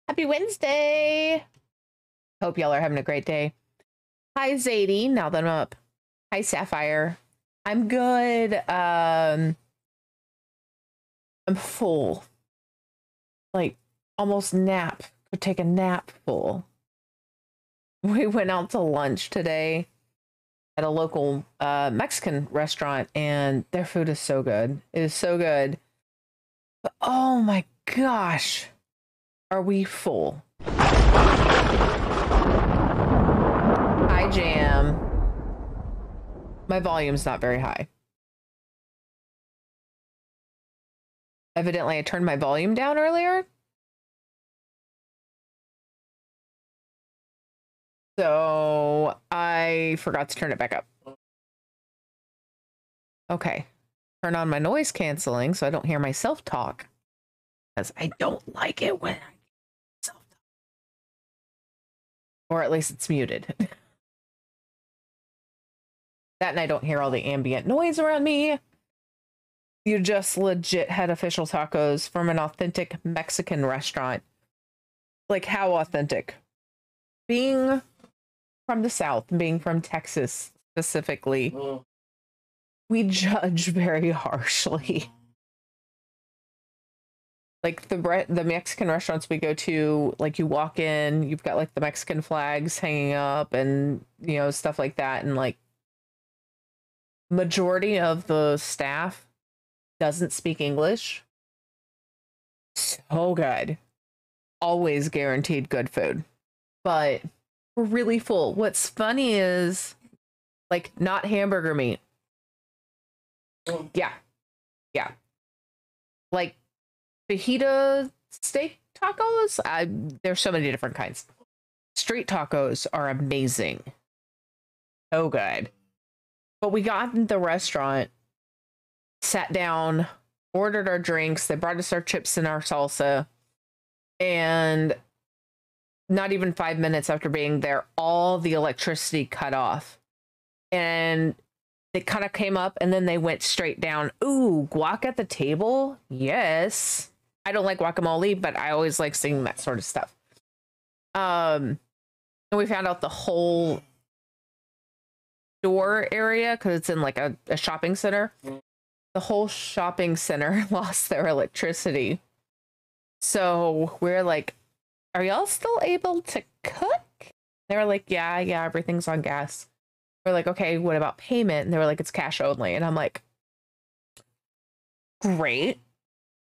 Happy Wednesday. Hope y'all are having a great day. Hi, Zadie. Now that I'm up. Hi, Sapphire. I'm good. I'm full. Like, almost nap. Could take a nap full. We went out to lunch today at a local Mexican restaurant, and their food is so good. It is so good. But, oh my gosh. Are we full? Hi, Jam. My volume's not very high. Evidently, I turned my volume down earlier. So I forgot to turn it back up. Okay. Turn on my noise canceling so I don't hear myself talk. Because I don't like it when I hear myself talk. Or at least it's muted. That and I don't hear all the ambient noise around me. You just legit had official tacos from an authentic Mexican restaurant. Like, how authentic? Being from the South, being from Texas specifically, we judge very harshly. Like the Mexican restaurants we go to, like you walk in, you've got like the Mexican flags hanging up and, you know, stuff like that. And like majority of the staff doesn't speak English. So good. Always guaranteed good food. But we're really full. What's funny is like not hamburger meat. Yeah. Yeah. Like fajita steak tacos. There's so many different kinds. Street tacos are amazing. So good. But we got in the restaurant, sat down, ordered our drinks. They brought us our chips and our salsa. And not even 5 minutes after being there, all the electricity cut off. And they kind of came up and then they went straight down. Ooh, guac at the table? Yes. I don't like guacamole, but I always like seeing that sort of stuff. And we found out the whole store area, because it's in like a shopping center. The whole shopping center lost their electricity. So we're like, are y'all still able to cook? They were like, yeah, everything's on gas. We're like, okay, what about payment? And they were like, it's cash only. And I'm like, great.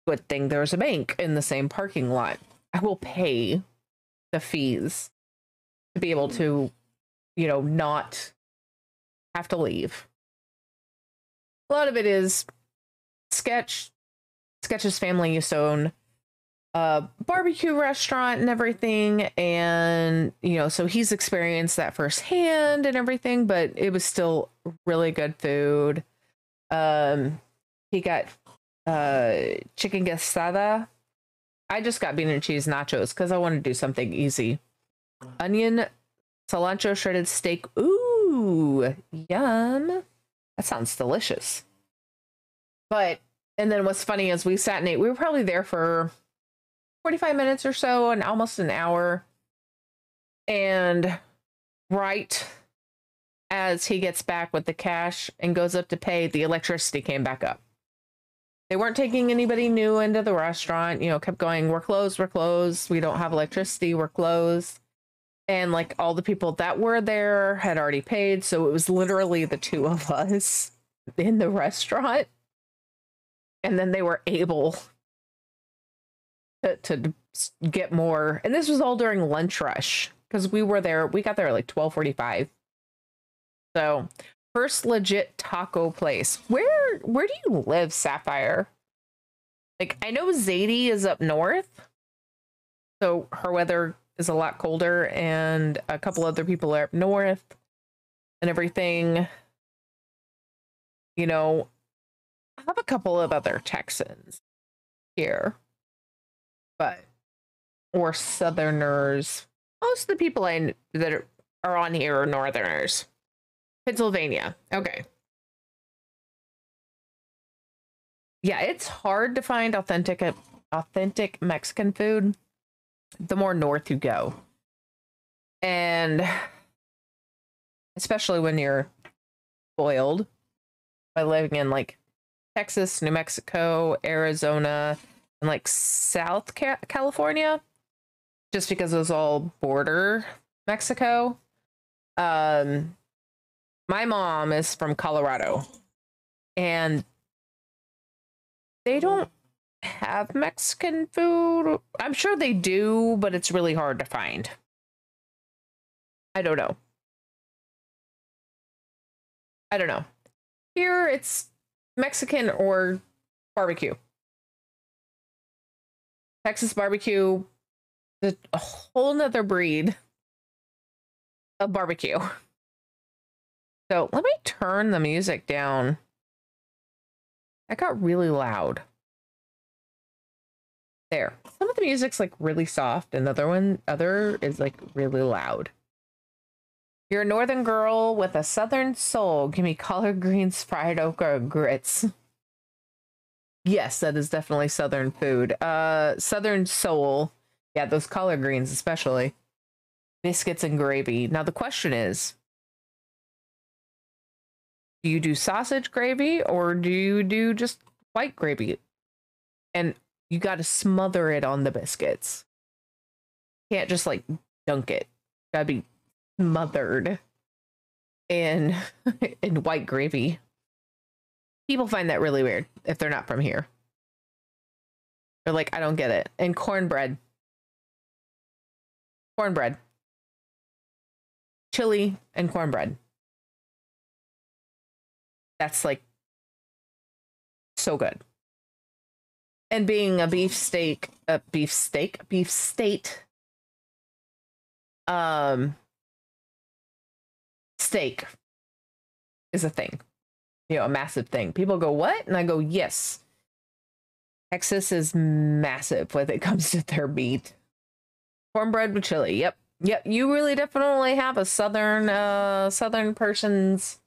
Good thing there's a bank in the same parking lot. I will pay the fees to be able to, you know, not have to leave. A lot of it is Sketch's family used to own a barbecue restaurant and everything, and you know, so he's experienced that firsthand and everything, but it was still really good food. He got chicken guisada. I just got bean and cheese nachos because I wanted to do something easy. Onion, cilantro, shredded steak. Ooh, yum. That sounds delicious. But and then what's funny is we sat and ate. We were probably there for 45 minutes or so, and almost an hour. And right as he gets back with the cash and goes up to pay, the electricity came back up. They weren't taking anybody new into the restaurant, you know, kept going, we're closed, we don't have electricity, we're closed. And like all the people that were there had already paid, so it was literally the two of us in the restaurant. And then they were able to get more, and this was all during lunch rush because we got there at like 12:45. So first legit taco place. Where do you live, Sapphire? Like, I know Zadie is up north, so her weather is a lot colder, and a couple other people are up north and everything. You know, I have a couple of other Texans here, or Southerners. Most of the people that are on here are Northerners. Pennsylvania. Okay. Yeah, it's hard to find authentic Mexican food. the more north you go. And especially when you're spoiled by living in like Texas, New Mexico, Arizona, and like South California, just because it was all border Mexico. My mom is from Colorado, and they don't have Mexican food. I'm sure they do, but it's really hard to find. I don't know. Here it's Mexican or barbecue. Texas barbecue, a whole nother breed of barbecue. So let me turn the music down. That got really loud. There. Some of the music's like really soft, and other is like really loud. You're a northern girl with a southern soul. Give me collard greens, fried okra, grits. Yes, that is definitely southern food. Southern soul. Yeah, those collard greens especially. Biscuits and gravy. Now the question is, do you do sausage gravy or do you do just white gravy? And you got to smother it on the biscuits. Can't just like dunk it. Gotta be smothered in in white gravy. People find that really weird if they're not from here. They're like, I don't get it. And cornbread. Cornbread. Chili and cornbread. That's like so good. And being a beef state, steak is a thing, you know, a massive thing. People go, what? And I go, yes. Texas is massive when it comes to their meat. Cornbread with chili. Yep. You really definitely have a southern person's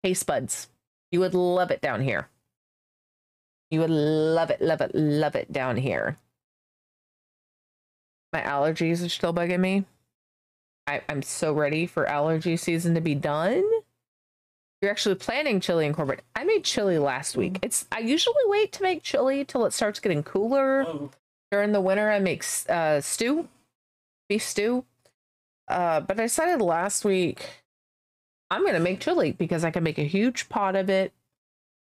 taste buds. You would love it down here. You would love it down here. My allergies are still bugging me. I'm so ready for allergy season to be done. You're actually planning chili and cornbread. I made chili last week. I usually wait to make chili till it starts getting cooler. During the winter, I make stew, beef stew. But I decided last week I'm gonna make chili because I can make a huge pot of it.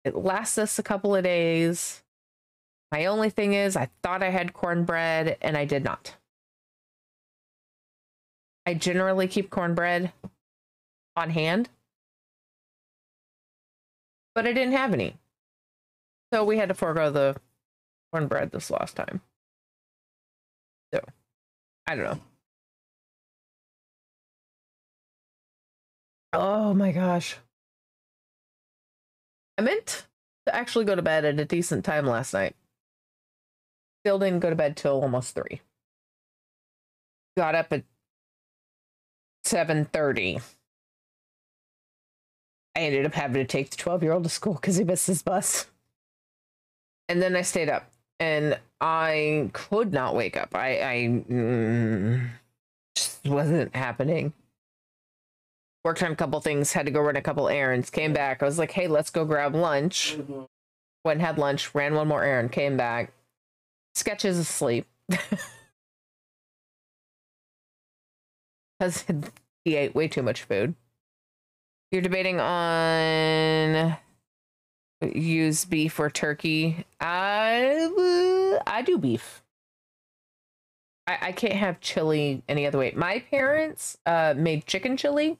It lasts us a couple of days. My only thing is I thought I had cornbread and I did not. I generally keep cornbread on hand, but I didn't have any. So we had to forego the cornbread this last time. So, I don't know. Oh my gosh. I meant to actually go to bed at a decent time last night. Still didn't go to bed till almost 3. Got up at 7:30. I ended up having to take the 12-year-old to school because he missed his bus. And then I stayed up and I could not wake up. I just wasn't happening. Worked on a couple things, had to go run a couple errands, came back. I was like, hey, let's go grab lunch. Went and had lunch, ran one more errand, came back. Sketch is asleep. Because he ate way too much food. You're debating on use beef or turkey. I do beef. I can't have chili any other way. My parents made chicken chili.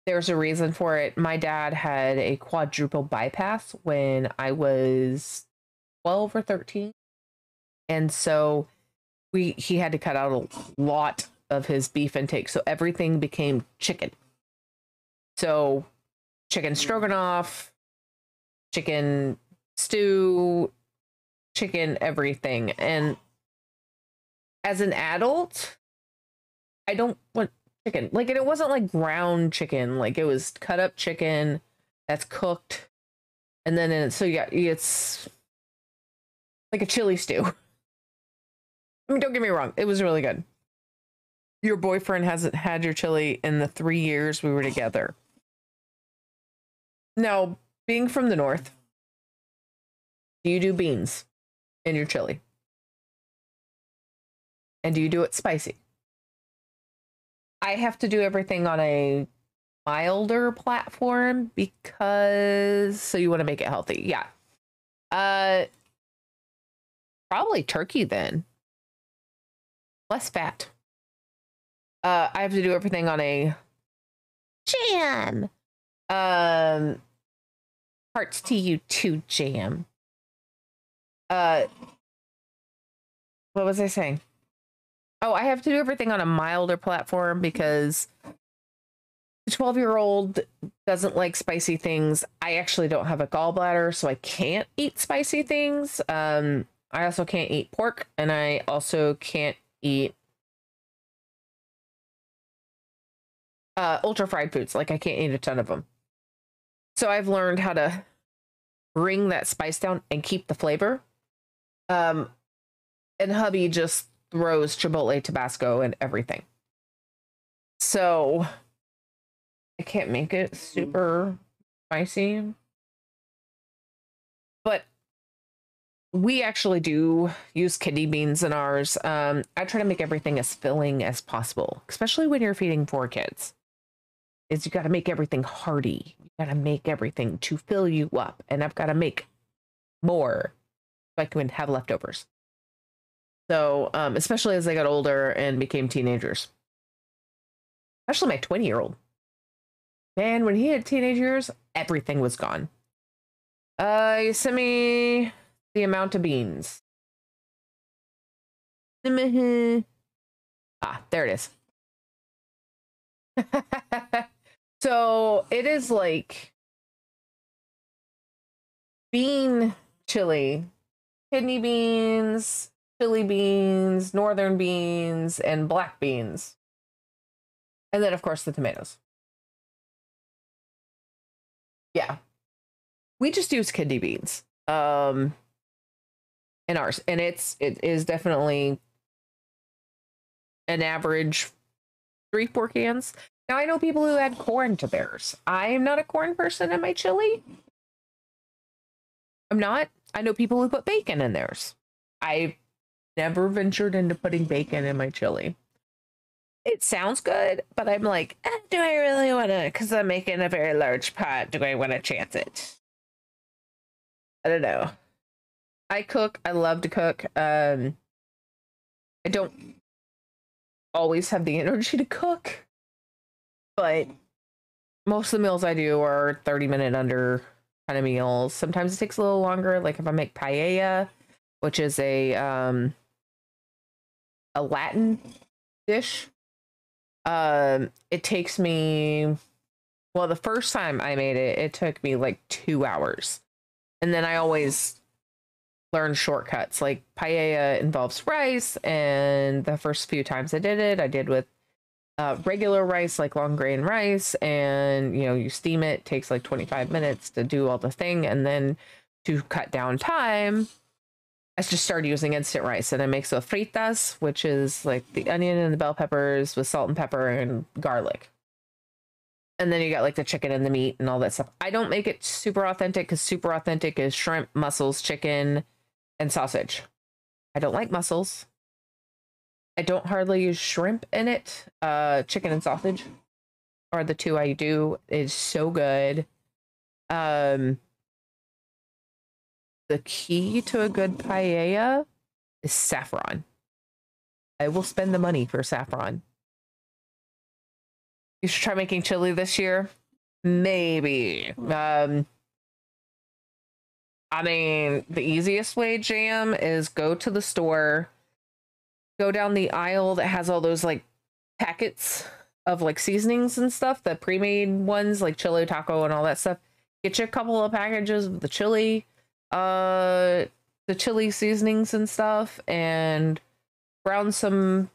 There's a reason for it. My dad had a quadruple bypass when I was 12 or 13. And so he had to cut out a lot of his beef intake. So everything became chicken. So chicken stroganoff, chicken stew, chicken everything. And as an adult, I don't want chicken. Like, and it wasn't like ground chicken. Like, it was cut up chicken that's cooked. And then, so yeah, it's like a chili stew. I mean, don't get me wrong, it was really good. Your boyfriend hasn't had your chili in the 3 years we were together. Now, being from the north, do you do beans in your chili? And do you do it spicy? I have to do everything on a milder platform because so you want to make it healthy. Yeah. Probably turkey then. Less fat. I have to do everything on a jam. Hearts to you too, jam. What was I saying? Oh, I have to do everything on a milder platform because the 12-year-old doesn't like spicy things. I actually don't have a gallbladder, so I can't eat spicy things. I also can't eat pork, and I also can't eat ultra fried foods. Like, I can't eat a ton of them. So I've learned how to bring that spice down and keep the flavor. And hubby just throws Chipotle Tabasco and everything. So I can't make it super spicy. But we actually do use kidney beans in ours. I try to make everything as filling as possible, especially when you're feeding 4 kids. Is you got to make everything hearty. You got to make everything to fill you up. And I've got to make more so I can have leftovers. So, especially as they got older and became teenagers. Especially my 20-year-old. Man, when he had teenage years, everything was gone. You sent me the amount of beans. Ah, there it is. So it is like bean chili, kidney beans, chili beans, northern beans, and black beans. And then, of course, the tomatoes. Yeah. We just use kidney beans in ours. And it is definitely an average 3-4 cans. Now, I know people who add corn to theirs. I'm not a corn person in my chili. I'm not. I know people who put bacon in theirs. I've never ventured into putting bacon in my chili. It sounds good, but I'm like, do I really want to? Because I'm making a very large pot. Do I want to chance it? I don't know. I cook. I love to cook. I don't always have the energy to cook, but most of the meals I do are 30-minute under kind of meals. Sometimes it takes a little longer. Like if I make paella, which is a Latin dish. It takes me, well, the first time I made it, it took me like 2 hours. And then I always learn shortcuts. Like paella involves rice, and the first few times I did it, I did with regular rice, like long grain rice, and you steam it. Takes like 25 minutes to do all the thing, and then to cut down time, I just started using instant rice, and I make sofritas, which is like the onion and the bell peppers with salt and pepper and garlic. And then you got like the chicken and the meat and all that stuff. I don't make it super authentic because super authentic is shrimp, mussels, chicken, and sausage. I don't like mussels. I don't hardly use shrimp in it. Chicken and sausage are the two I do. It's so good. The key to a good paella is saffron. I will spend the money for saffron. You should try making chili this year. Maybe. I mean, the easiest way, Jam, is go to the store, go down the aisle that has all those like packets of like seasonings and stuff, the pre-made ones like chili, taco, and all that stuff. Get you a couple of packages of the chili seasonings and stuff, and brown some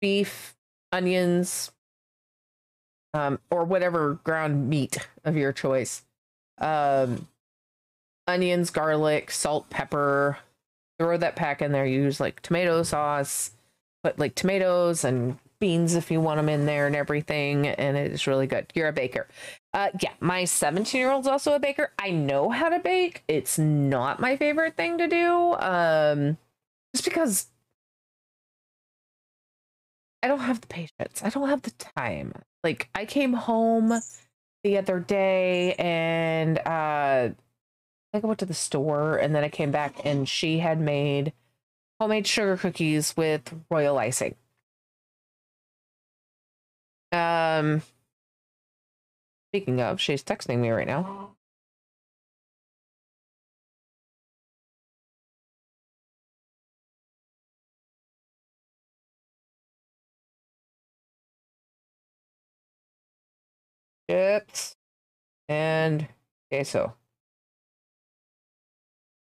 beef, onions, or whatever ground meat of your choice. Onions, garlic, salt, pepper, throw that pack in there. You use like tomato sauce, put like tomatoes and beans if you want them in there and everything, and it is really good. You're a baker. Yeah, my 17-year-old's also a baker. I know how to bake. It's not my favorite thing to do, just because I don't have the patience. I don't have the time. Like, I came home the other day and I think I went to the store, and then I came back and she had made homemade sugar cookies with royal icing. Speaking of, she's texting me right now. Chips and queso.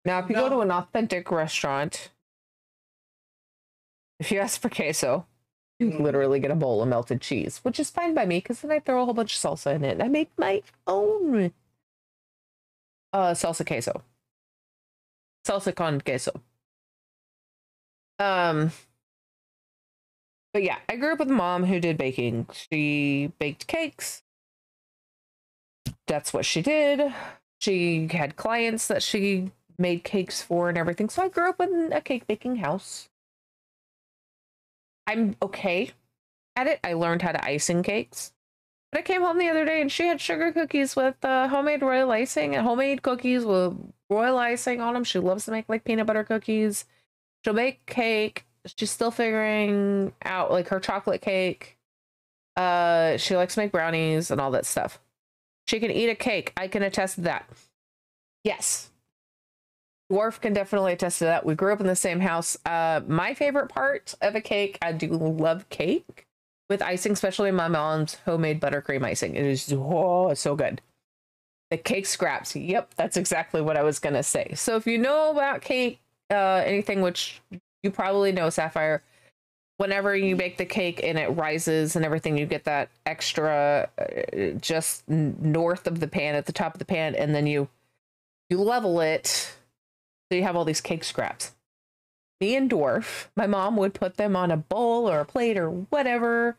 Now, if you go to an authentic restaurant, if you ask for queso, you literally get a bowl of melted cheese, which is fine by me because then I throw a whole bunch of salsa in it and I make my own salsa queso. Salsa con queso. But yeah, I grew up with a mom who did baking. She baked cakes. That's what she did. She had clients that she made cakes for and everything. So I grew up in a cake baking house. I'm okay at it. I learned how to icing cakes. But I came home the other day and she had sugar cookies with homemade royal icing and homemade cookies with royal icing on them. She loves to make like peanut butter cookies. She'll make cake. She's still figuring out like her chocolate cake. She likes to make brownies and all that stuff. She can eat a cake. I can attest to that. Yes. Dwarf can definitely attest to that. We grew up in the same house. My favorite part of a cake, I do love cake with icing, especially my mom's homemade buttercream icing. It is so good. The cake scraps. Yep, that's exactly what I was going to say. So if you know about cake, anything, which you probably know, Sapphire, whenever you bake the cake and it rises and everything, you get that extra just north of the pan, at the top of the pan, and then you level it, so you have all these cake scraps. Me and Dwarf, my mom would put them on a bowl or a plate or whatever,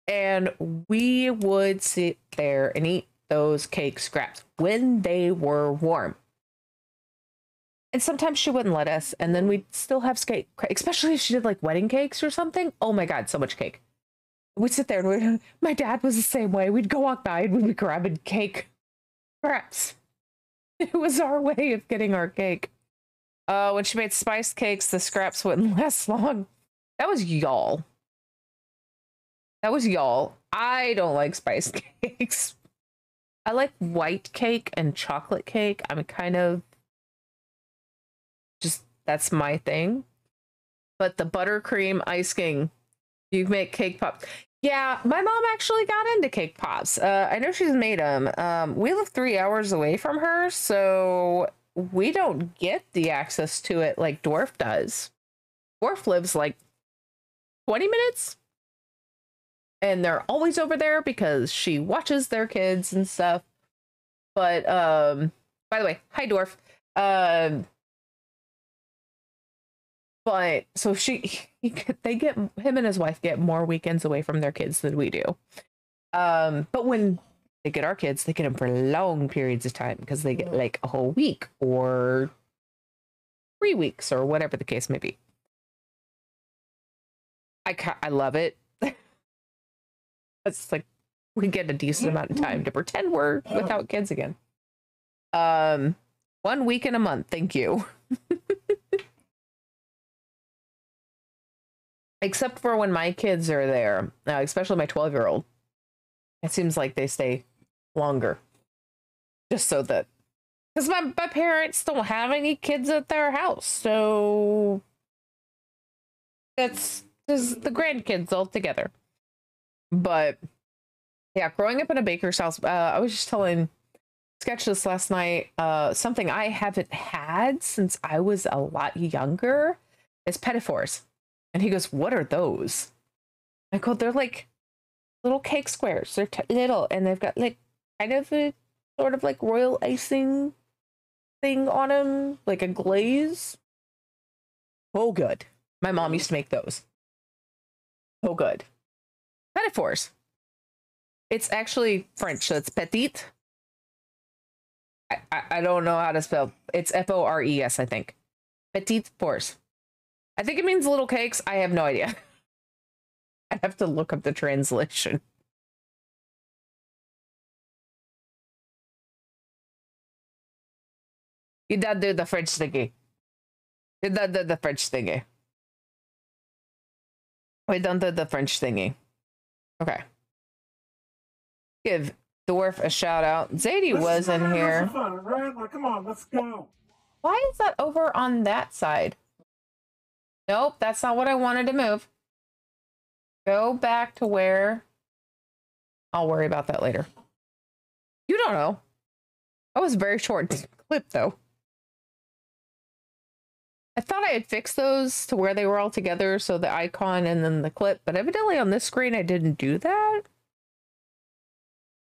and we would sit there and eat those cake scraps when they were warm. And sometimes she wouldn't let us, and then we'd still have cake, especially if she did like wedding cakes or something. Oh my God, so much cake. We'd sit there and my dad was the same way. We'd go walk by and we'd be grabbing cake scraps. It was our way of getting our cake. When she made spiced cakes, the scraps wouldn't last long. That was y'all. That was y'all. I don't like spiced cakes. I like white cake and chocolate cake. I'm kind of just, that's my thing. But the buttercream icing, you make cake pops. Yeah, my mom actually got into cake pops. I know she's made them. We live 3 hours away from her, so we don't get the access to it like Dwarf does. Dwarf lives like 20 minutes. And they're always over there because she watches their kids and stuff. But by the way, hi Dwarf. But so they get, him and his wife get more weekends away from their kids than we do. But when they get our kids, they get them for long periods of time because they get like a whole week or 3 weeks or whatever the case may be. I love it. It's like we get a decent amount of time to pretend we're without kids again. 1 week in a month, thank you. Except for when my kids are there, especially my 12-year-old. It seems like they stay longer. Just so that... Because my parents don't have any kids at their house, so... It's just the grandkids all together. But, yeah, growing up in a baker's house, I was just telling Sketch this last night, something I haven't had since I was a lot younger is petitfours. And he goes, what are those? I go, they're like little cake squares. They're little, and they've got like kind of a sort of like royal icing thing on them, like a glaze. Oh, good. My mom used to make those. Oh, good. Petit fours. It's actually French, so it's petite. I don't know how to spell. It's F-O-R-E-S, I think. Petite fours. I think it means little cakes. I have no idea. I have to look up the translation. You don't do the French thingy. You don't do the French thingy. We don't do the French thingy. Okay. Give Dwarf a shout out. Zadie was in here. Fun, right? Like, come on, let's go. Why is that over on that side? Nope, that's not what I wanted to move. Go back to where... I'll worry about that later. You don't know. That was a very short clip, though. I thought I had fixed those to where they were all together, so the icon and then the clip, but evidently on this screen I didn't do that.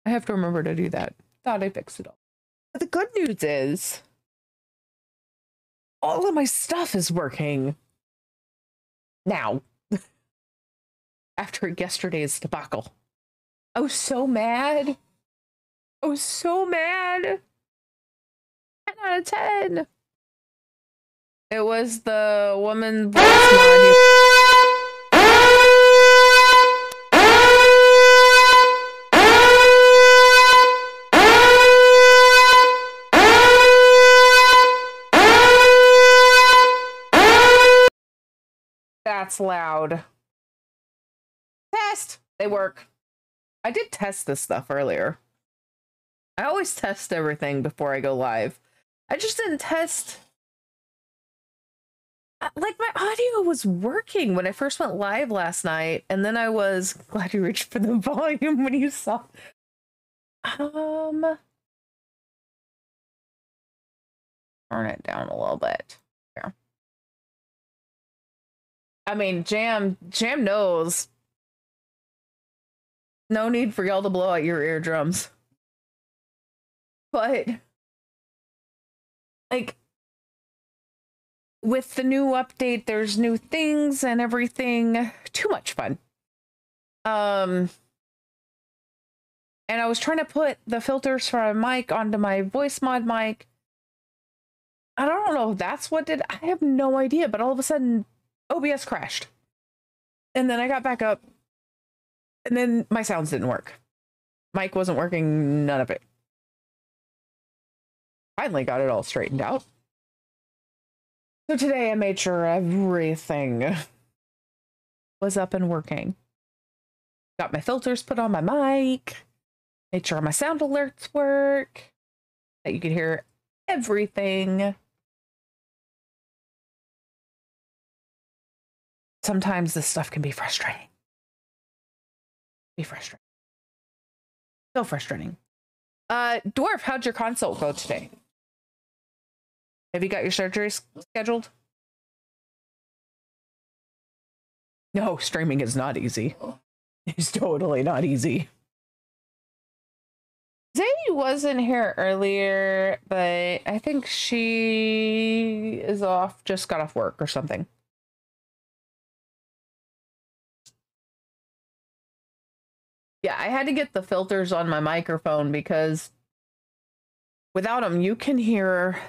I have to remember to do that. Thought I fixed it all. But the good news is all of my stuff is working now. After yesterday's debacle. I was so mad. I was so mad. 10 out of 10. It was the woman voice mod. That's loud. Test! They work. I did test this stuff earlier. I always test everything before I go live. I just didn't test... Like, my audio was working when I first went live last night, and then I was glad you reached for the volume when you saw... Turn it down a little bit. Here. I mean, Jam knows. No need for y'all to blow out your eardrums. But, like... with the new update, there's new things and everything. Too much fun. And I was trying to put the filters for my mic onto my voice mod mic. I don't know if that's what did. I have no idea, but all of a sudden, OBS crashed. And then I got back up. And then my sounds didn't work. Mic wasn't working, none of it. Finally got it all straightened out. So today I made sure everything was up and working. Got my filters put on my mic. Made sure my sound alerts work. That you could hear everything. Sometimes this stuff can be frustrating. So frustrating. Dwarf, how'd your consult go today? Have you got your surgery scheduled? No, streaming is not easy. It's totally not easy. Zadie was in here earlier, but I think she is off, just got off work or something. Yeah, I had to get the filters on my microphone because without them, you can hear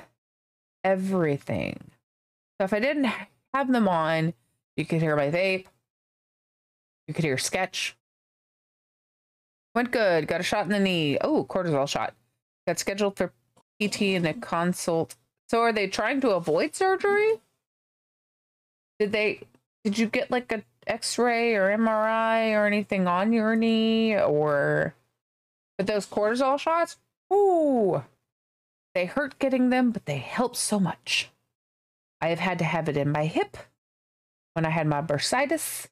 everything. So if I didn't have them on, you could hear my vape. You could hear sketch. Went good. Got a shot in the knee. Oh, cortisol shot. Got scheduled for PT and a consult. So are they trying to avoid surgery? Did you get like a X-ray or MRI or anything on your knee, or with those cortisol shots? Ooh, they hurt getting them, but they help so much. I have had to have it in my hip when I had my bursitis.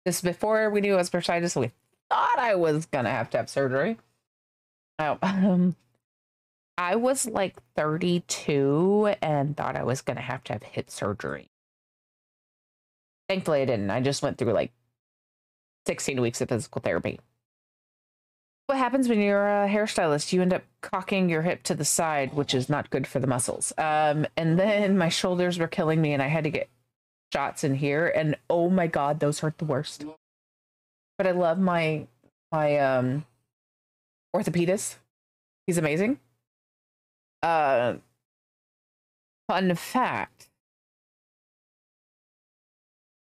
This before we knew it was bursitis, we thought I was gonna have to have surgery. Oh, I was like 32 and thought I was gonna have to have hip surgery. Thankfully, I didn't. I just went through like 16 weeks of physical therapy. What happens when you're a hairstylist? You end up cocking your hip to the side, which is not good for the muscles. And then my shoulders were killing me and I had to get shots in here, and oh my god, those hurt the worst. But I love my orthopedist. He's amazing. Fun fact.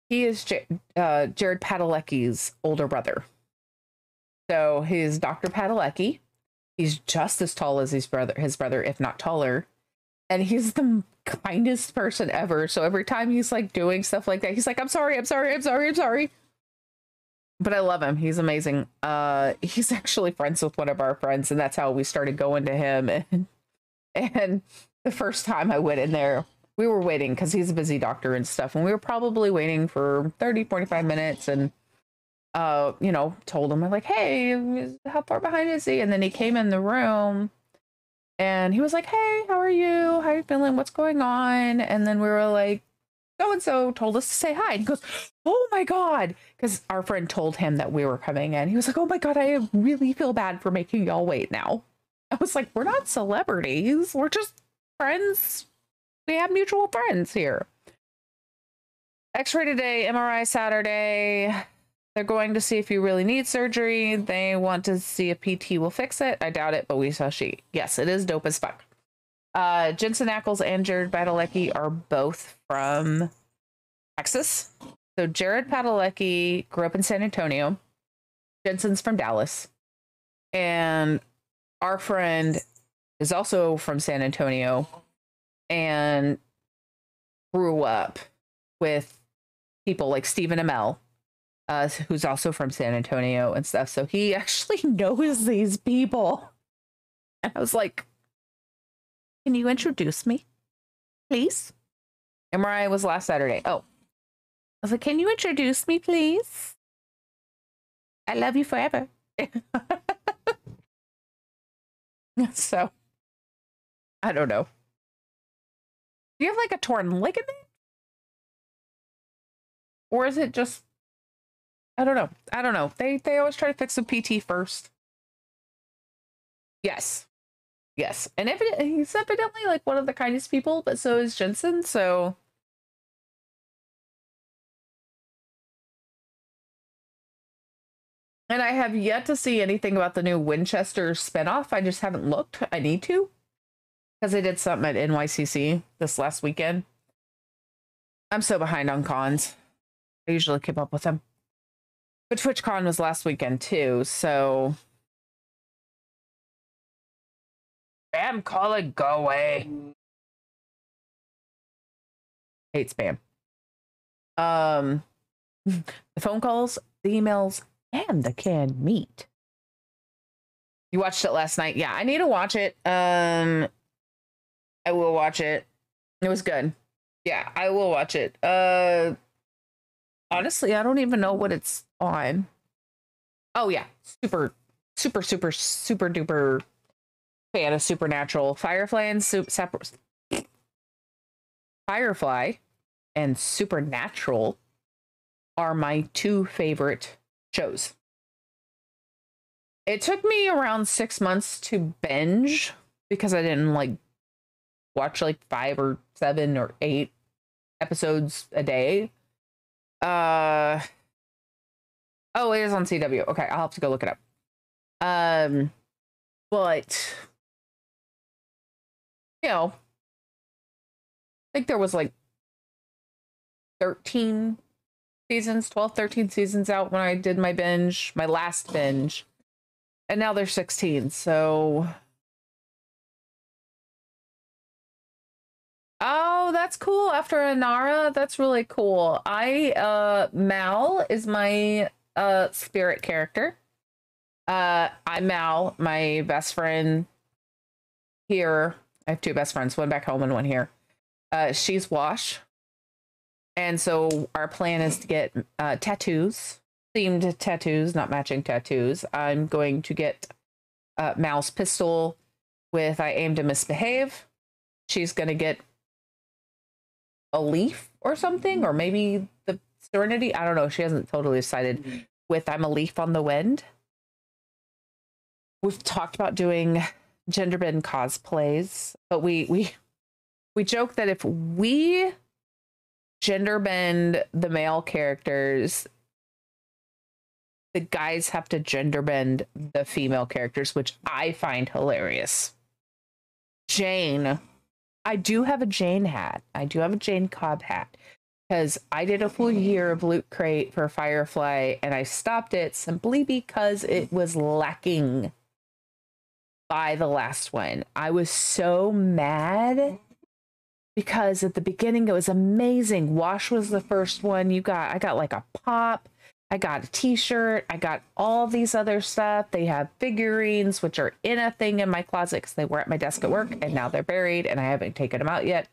He is Jared Padalecki's older brother. So he's Dr. Padalecki. He's just as tall as his brother, if not taller. And he's the kindest person ever. So every time he's like doing stuff like that, he's like, I'm sorry. But I love him. He's amazing. He's actually friends with one of our friends, and that's how we started going to him. And the first time I went in there, we were waiting because he's a busy doctor and stuff. And we were probably waiting for 30, 45 minutes. And, you know, told him, I'm like, hey, how far behind is he? And then he came in the room and he was like, hey, how are you? How are you feeling? What's going on? And then we were like, so-and-so told us to say hi. And he goes, oh my God. Because our friend told him that we were coming in. He was like, oh my God, I really feel bad for making y'all wait now. I was like, we're not celebrities. We're just friends. We have mutual friends here. X-ray today, MRI Saturday. They're going to see if you really need surgery. They want to see if PT will fix it. I doubt it, but we shall see. Yes, it is dope as fuck. Jensen Ackles and Jared Padalecki are both from Texas. So Jared Padalecki grew up in San Antonio. Jensen's from Dallas. And our friend is also from San Antonio and grew up with people like Stephen Amell, who's also from San Antonio and stuff. So he actually knows these people. And I was like, can you introduce me, please? MRI was last Saturday. Oh, I was like, can you introduce me, please? I love you forever. So, I don't know. Do you have like a torn ligament? Or is it just, I don't know. They always try to fix the PT first. Yes. And he's evidently like one of the kindest people, but so is Jensen. So and I have yet to see anything about the new Winchester spinoff. I just haven't looked. I need to. Because I did something at NYCC this last weekend. I'm so behind on cons. I usually keep up with them. But TwitchCon was last weekend too, so... Spam calling, go away. Hate spam. The phone calls, the emails, and the canned meat. You watched it last night? Yeah, I need to watch it. I will watch it. It was good. Yeah, I will watch it. Honestly, I don't even know what it's on. Oh yeah, super duper fan of Supernatural. Firefly and Supernatural are my two favorite shows. It took me around 6 months to binge because I didn't like watch like 5 or 7 or 8 episodes a day. Oh, it is on CW. Okay, I'll have to go look it up. But you know, I think there was like 13 seasons, 12, 13 seasons out when I did my binge, my last binge. And now there's 16, so... Oh, that's cool. After Inara, that's really cool. Mal is my spirit character. I'm Mal, my best friend here. I have 2 best friends, one back home and one here. She's Wash. And so our plan is to get tattoos, themed tattoos, not matching tattoos. I'm going to get Mal's pistol with I aim to misbehave. She's going to get a leaf or something, or maybe the Serenity. I don't know. She hasn't totally decided with I'm a leaf on the wind. We've talked about doing gender bend cosplays, but we joke that if we gender bend the male characters. The guys have to gender bend the female characters, which I find hilarious. Jane. I do have a Jane hat. I do have a Jane Cobb hat. Because I did a full year of Loot Crate for Firefly, and I stopped it simply because it was lacking by the last one. I was so mad because at the beginning it was amazing. Wash was the first one. I got like a pop. I got a t-shirt. I got all these other stuff. They have figurines, which are in a thing in my closet because they were at my desk at work, and now they're buried and I haven't taken them out yet.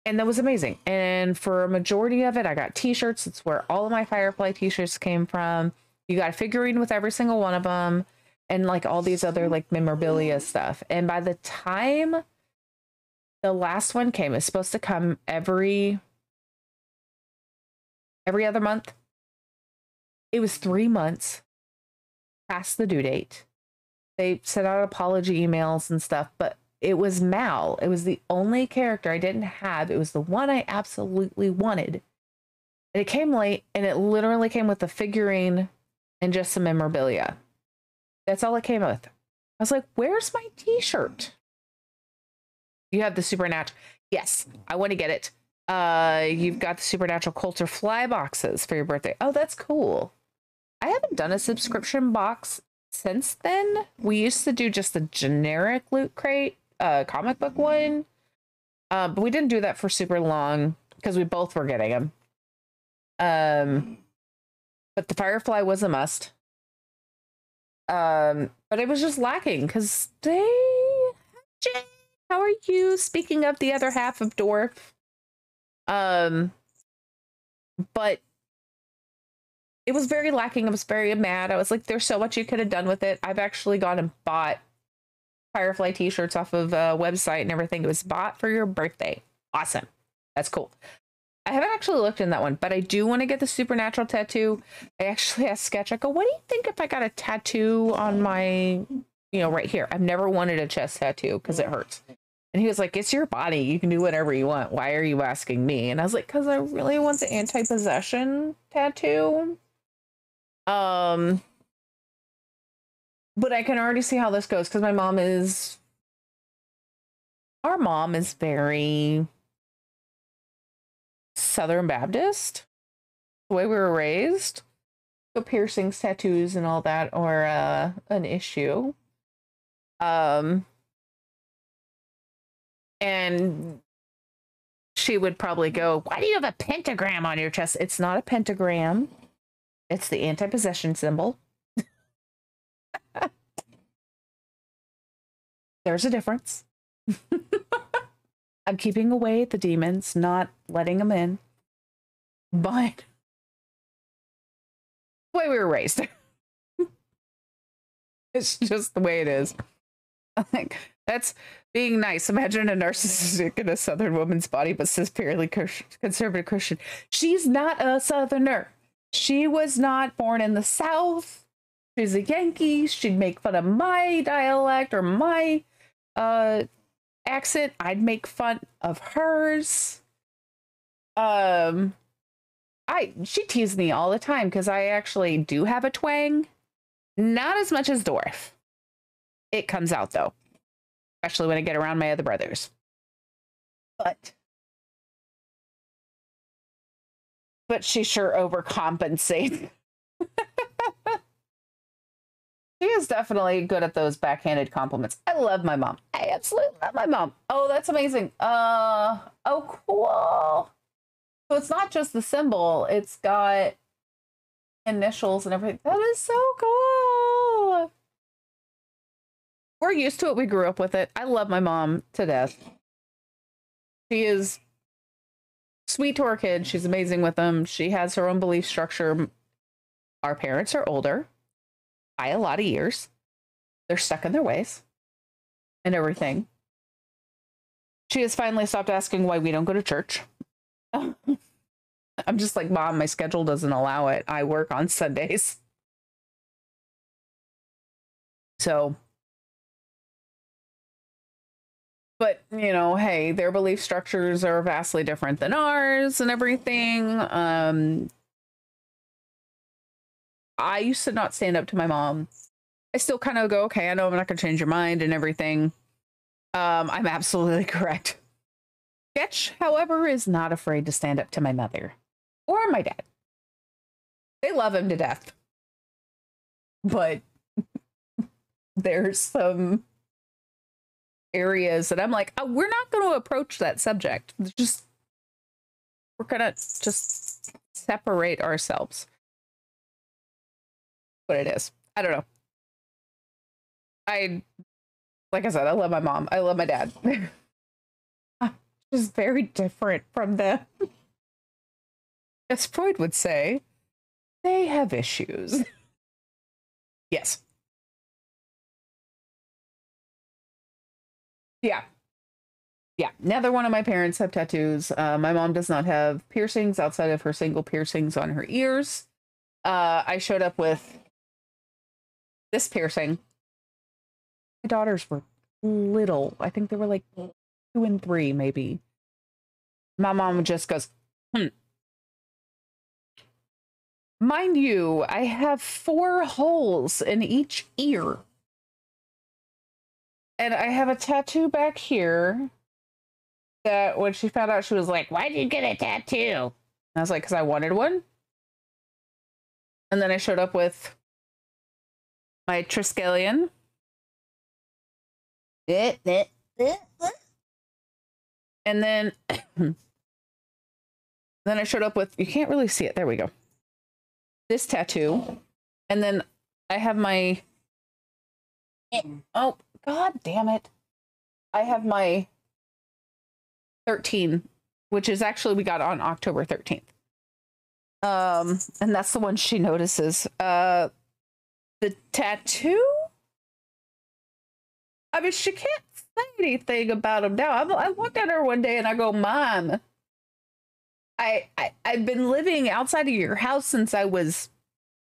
And that was amazing. And for a majority of it, I got t-shirts. It's where all of my Firefly t-shirts came from. You got a figurine with every single one of them, and like all these other like memorabilia stuff. And by the time the last one came, it's supposed to come every other month. It was 3 months past the due date. They sent out apology emails and stuff, but it was Mal. It was the only character I didn't have. It was the one I absolutely wanted. And it came late, and it literally came with a figurine and just some memorabilia. That's all it came with. I was like, where's my t-shirt? You have the Supernatural. Yes, I want to get it. You've got the Supernatural Coulter Fly boxes for your birthday. Oh, that's cool. I haven't done a subscription box since then. We used to do just the generic Loot Crate comic book one. But we didn't do that for super long because we both were getting them. But the Firefly was a must. But it was just lacking because Jay, how are you? Speaking of the other half of Dwarf. But it was very lacking. I was very mad. I was like, there's so much you could have done with it. I've actually gone and bought Firefly t-shirts off of a website and everything. It was bought for your birthday. Awesome. That's cool. I haven't actually looked in that one, but I do want to get the Supernatural tattoo. I actually asked Sketch, I go, what do you think if I got a tattoo on my, right here? I've never wanted a chest tattoo because it hurts. And he was like, it's your body. You can do whatever you want. Why are you asking me? And I was like, because I really want the anti-possession tattoo. But I can already see how this goes because our mom is very Southern Baptist, the way we were raised. So piercings, tattoos, and all that are an issue. And she would probably go, why do you have a pentagram on your chest? It's not a pentagram. It's the anti-possession symbol. There's a difference. I'm keeping away the demons, not letting them in. But the way we were raised. It's just the way it is. Like, that's being nice. Imagine a narcissistic in a Southern woman's body, but severely conservative Christian. She's not a Southerner. She was not born in the South. She's a Yankee. She'd make fun of my dialect or my accent. I'd make fun of hers. She teased me all the time because I actually do have a twang. Not as much as Dwarf. It comes out though, especially when I get around my other brothers. But she sure overcompensates. She is definitely good at those backhanded compliments. I love my mom. I absolutely love my mom. Oh, that's amazing. Oh, cool. So it's not just the symbol. It's got initials and everything. That is so cool. We're used to it. We grew up with it. I love my mom to death. She is sweet to her kids. She's amazing with them. She has her own belief structure. Our parents are older by a lot of years. They're stuck in their ways and everything. She has finally stopped asking why we don't go to church. I'm just like, Mom, my schedule doesn't allow it. I work on Sundays. So But, you know, hey, their belief structures are vastly different than ours and everything. I used to not stand up to my mom. I still kind of go, okay, I know I'm not going to change your mind and everything. I'm absolutely correct. Sketch, however, is not afraid to stand up to my mother or my dad. They love him to death. But there's some areas that I'm like, oh, we're not going to approach that subject. We're going to just separate ourselves. What it is. I don't know. Like I said, I love my mom. I love my dad. I'm just very different from them. As Freud would say, they have issues. Yes. Yeah. Yeah. Neither one of my parents have tattoos. My mom does not have piercings outside of her single piercings on her ears. I showed up with this piercing. My daughters were little. I think they were like 2 and 3, maybe. My mom just goes, Mind you, I have 4 holes in each ear. And I have a tattoo back here that when she found out, she was like, why'd you get a tattoo? And I was like, because I wanted one. And then I showed up with my Triskelion. And then I showed up with, you can't really see it. There we go. This tattoo. And then I have my, oh, God damn it. I have my 13, which is actually, we got on October 13th. And that's the one she notices. The tattoo? I mean, she can't say anything about him now. I look at her one day and I go, Mom, I've been living outside of your house since I was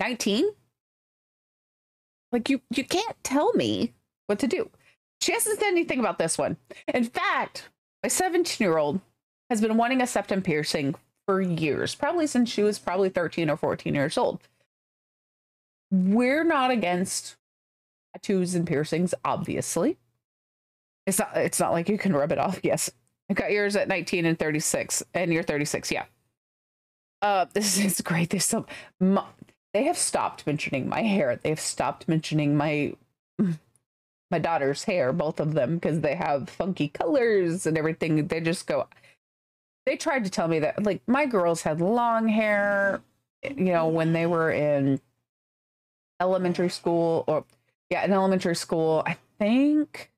19. Like, you can't tell me what to do. She hasn't said anything about this one. In fact, my 17-year-old has been wanting a septum piercing for years, probably since she was probably 13 or 14 years old. We're not against tattoos and piercings, obviously. It's not like you can rub it off. Yes. I got yours at 19 and 36, and you're 36. Yeah. This is great. They have stopped mentioning my hair. They've stopped mentioning my daughter's hair, both of them, because they have funky colors and everything. They just go, they tried to tell me that, like, my girls had long hair, you know, when they were in elementary school, in elementary school. I think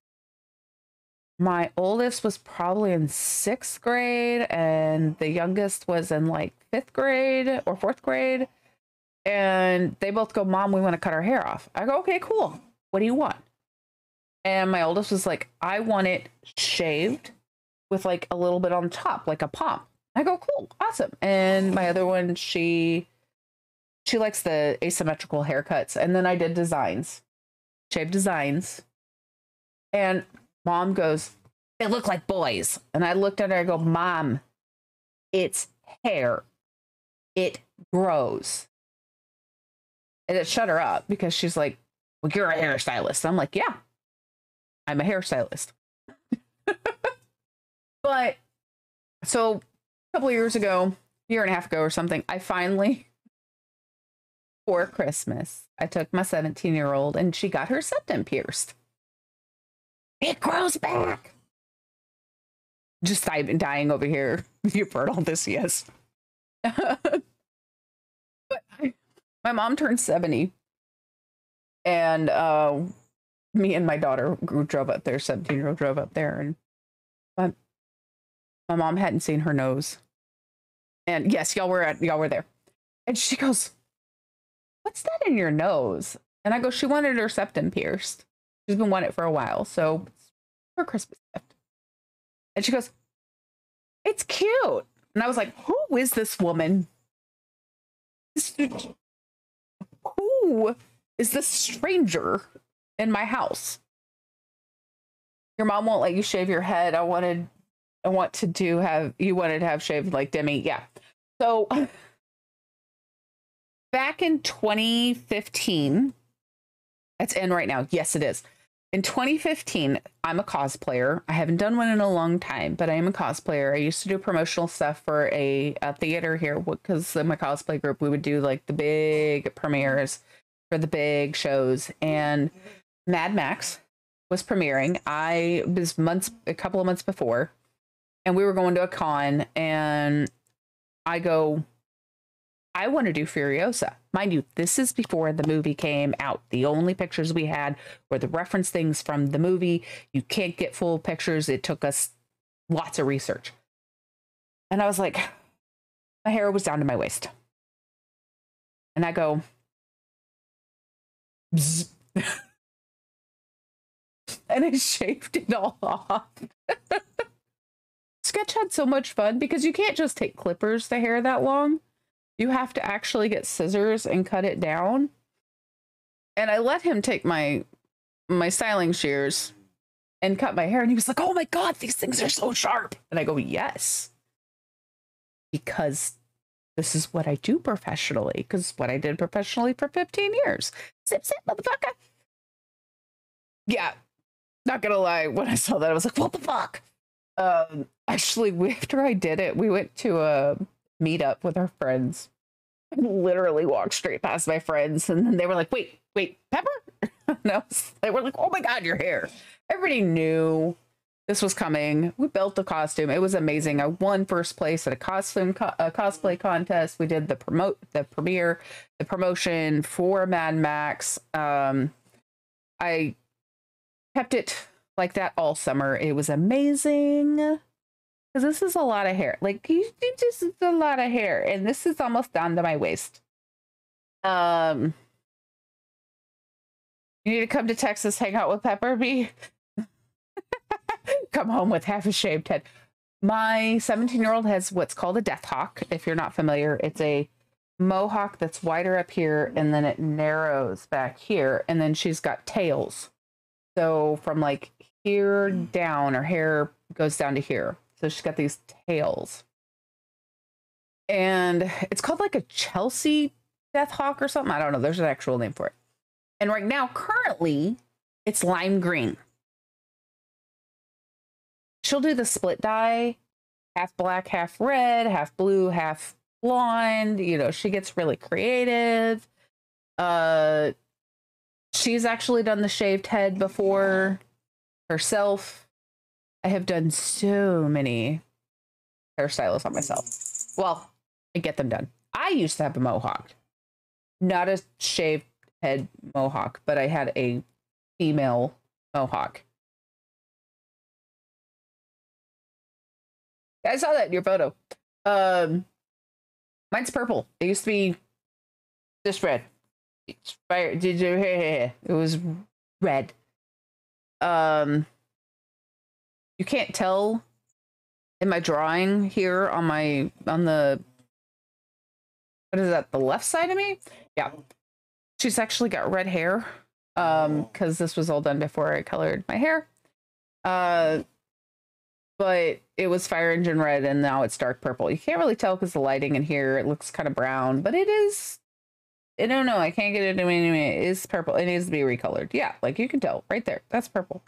my oldest was probably in 6th grade and the youngest was in like 5th grade or 4th grade. And they both go, Mom, we want to cut our hair off. I go, okay, cool. What do you want? And my oldest was like, I want it shaved with like a little bit on top, like a pomp. I go, cool, awesome. And my other one, she likes the asymmetrical haircuts. And then I did designs, shaved designs. And Mom goes, they look like boys. And I looked at her, I go, Mom, it's hair. It grows. And it shut her up because she's like, well, you're a hairstylist. I'm like, yeah, I'm a hairstylist. But so a couple of years ago, year and a half ago or something, I finally, for Christmas, I took my 17-year-old and she got her septum pierced. It grows back. Just I've been dying over here. You've heard all this, yes. But my mom turned 70. And me and my daughter drove up there, 17-year-old drove up there, and my mom hadn't seen her nose. And yes, y'all were there. And she goes, what's that in your nose? And I go, she wanted her septum pierced. She's been wanting it for a while, so it's her Christmas gift. And she goes, it's cute. And I was like, who is this woman? Who is this stranger in my house? Your mom won't let you shave your head. I want to do have you wanted to have shaved like Demi. Yeah. So back in 2015, it's in right now. Yes, it is. In 2015, I'm a cosplayer. I haven't done one in a long time, but I am a cosplayer. I used to do promotional stuff for a theater here because in my cosplay group, we would do like the big premieres for the big shows. And Mad Max was premiering. I was a couple of months before, and we were going to a con, and I go, I want to do Furiosa. Mind you, this is before the movie came out. The only pictures we had were the reference things from the movie. You can't get full pictures. It took us lots of research. And I was like, my hair was down to my waist. And I go, bzz. And I shaved it all off. Sketch had so much fun because you can't just take clippers to hair that long. You have to actually get scissors and cut it down. And I let him take my styling shears and cut my hair. And he was like, oh my God, these things are so sharp. And I go, yes, because this is what I do professionally. Because what I did professionally for 15 years. Sip, sip, motherfucker. Yeah, not gonna lie. When I saw that, I was like, what the fuck? Actually, after I did it, we went to a meet up with our friends. I literally walked straight past my friends, and then they were like, wait, Pepper? No, they were like, oh my God, your hair. Everybody knew this was coming. We built the costume. It was amazing. I won first place at a cosplay contest. We did the premiere, the promotion for Mad Max. I kept it like that all summer. It was amazing. Because this is a lot of hair. Like, you just, it's a lot of hair. And this is almost down to my waist. You need to come to Texas, hang out with Pepper B. Come home with half a shaved head. My 17-year-old has what's called a death hawk. If you're not familiar, it's a mohawk that's wider up here, and then it narrows back here. And then she's got tails. So from like here down, her hair goes down to here. So she's got these tails. And it's called like a Chelsea Death Hawk or something. I don't know. There's an actual name for it. And right now, currently, it's lime green. She'll do the split dye, half black, half red, half blue, half blonde. You know, she gets really creative. She's actually done the shaved head before herself. I have done so many hairstylists on myself. Well, I get them done. I used to have a mohawk. Not a shaved head mohawk, but I had a female mohawk. I saw that in your photo. Mine's purple. It used to be just red. It's fire. It was red. You can't tell in my drawing here on the, what is that, the left side of me? Yeah. She's actually got red hair. Because this was all done before I colored my hair. But it was fire engine red, and now it's dark purple. You can't really tell because the lighting in here, it looks kind of brown, but it is, I don't know, I can't get it anyway. It is purple. It needs to be recolored. Yeah, like you can tell right there. That's purple.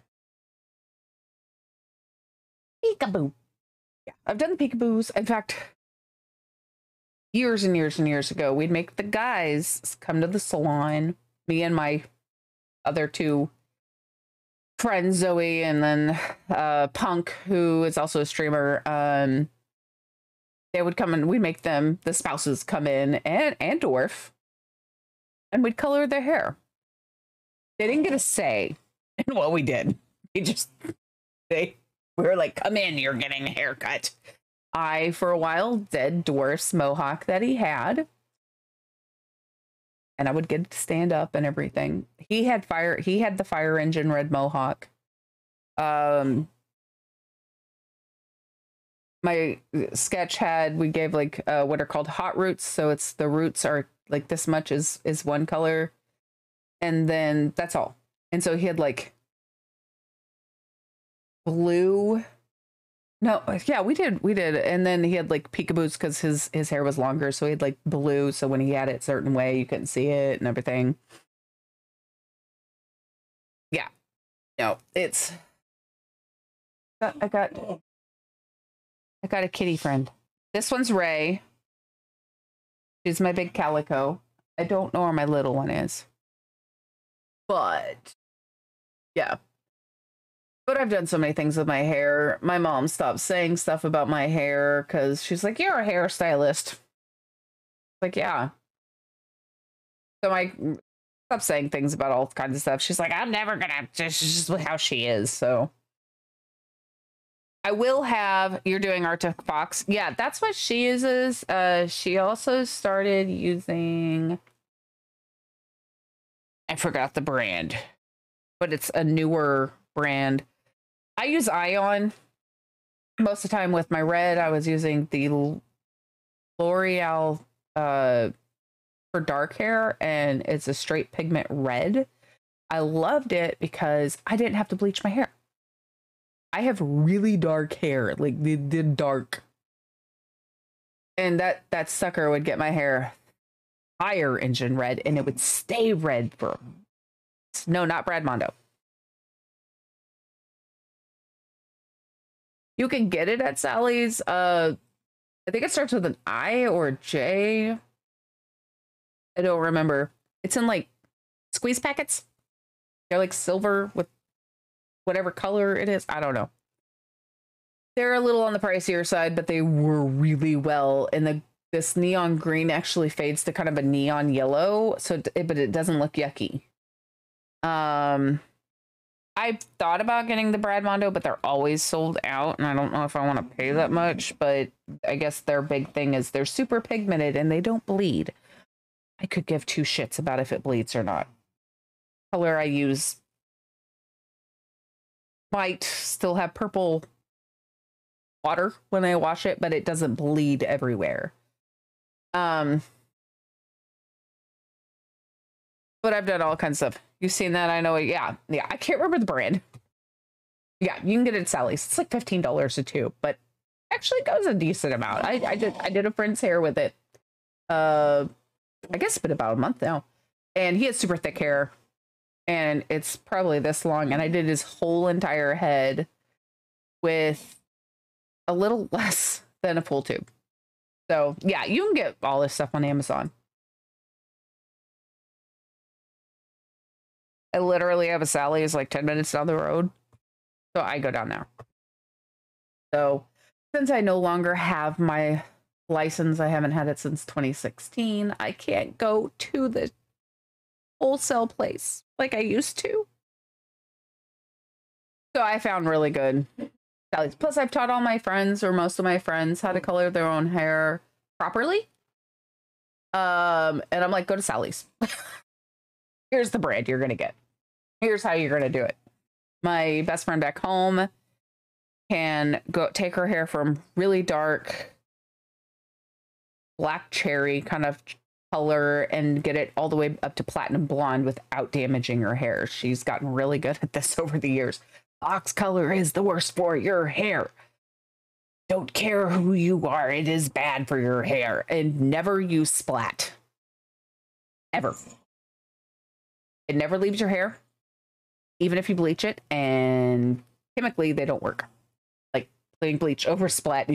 Peekaboo. Yeah, I've done the peekaboos. In fact, years and years and years ago, we'd make the guys come to the salon, me and my other two friends, Zoe and then Punk, who is also a streamer. They would come and we'd make them, the spouses come in, and Dwarf, and we'd color their hair. They didn't get a say in what we did. We were like, come in, you're getting a haircut. I, for a while, did Dwarf's mohawk that he had. And I would get to stand up and everything. He had the fire engine red mohawk. My sketch had, we gave like what are called hot roots. So it's the roots are like this much is one color. And then that's all. And so he had like blue. No, yeah, we did. And then he had like peekaboos because his hair was longer, so he had like blue. So when he had it a certain way, you couldn't see it and everything. Yeah. No, it's I got a kitty friend. This one's Ray. She's my big calico. I don't know where my little one is. But yeah. But I've done so many things with my hair. My mom stopped saying stuff about my hair because she's like, "You're a hairstylist." Like, yeah. So I stopped saying things about all kinds of stuff. She's like, "I'm never gonna." Just how she is. So I will have. You're doing Arctic Fox. Yeah, that's what she uses. She also started using. I forgot the brand, but it's a newer brand. I use Ion most of the time with my red. I was using the L'Oreal for dark hair, and it's a straight pigment red. I loved it because I didn't have to bleach my hair. I have really dark hair, like the dark, and that sucker would get my hair higher engine red, and it would stay red for no, not Brad Mondo. You can get it at Sally's. I think it starts with an I or a J. I don't remember. It's in like squeeze packets. They're like silver with whatever color it is. I don't know. They're a little on the pricier side, but they were really well. And this neon green actually fades to kind of a neon yellow, but it doesn't look yucky. I've thought about getting the Brad Mondo, but they're always sold out, and I don't know if I want to pay that much, but I guess their big thing is they're super pigmented and they don't bleed. I could give two shits about if it bleeds or not. Color I use might still have purple water when I wash it, but it doesn't bleed everywhere. But I've done all kinds of stuff. You've seen that, I know. Yeah, I can't remember the brand. Yeah, you can get it at Sally's. It's like $15 a tube, but actually it goes a decent amount. I did a friend's hair with it. I guess it's been about a month now, and he has super thick hair, and it's probably this long. And I did his whole entire head with a little less than a full tube. So yeah, you can get all this stuff on Amazon. I literally have a Sally's like 10 minutes down the road. So I go down there. So since I no longer have my license, I haven't had it since 2016, I can't go to the wholesale place like I used to. So I found really good Sally's. Plus I've taught all my friends, or most of my friends, how to color their own hair properly. And I'm like, go to Sally's. Here's the brand you're going to get. Here's how you're going to do it. My best friend back home can go take her hair from really dark black cherry kind of color and get it all the way up to platinum blonde without damaging her hair. She's gotten really good at this over the years. Fox color is the worst for your hair. Don't care who you are. It is bad for your hair. And never use splat. Ever. It never leaves your hair, even if you bleach it, and chemically they don't work. Like putting bleach over splat.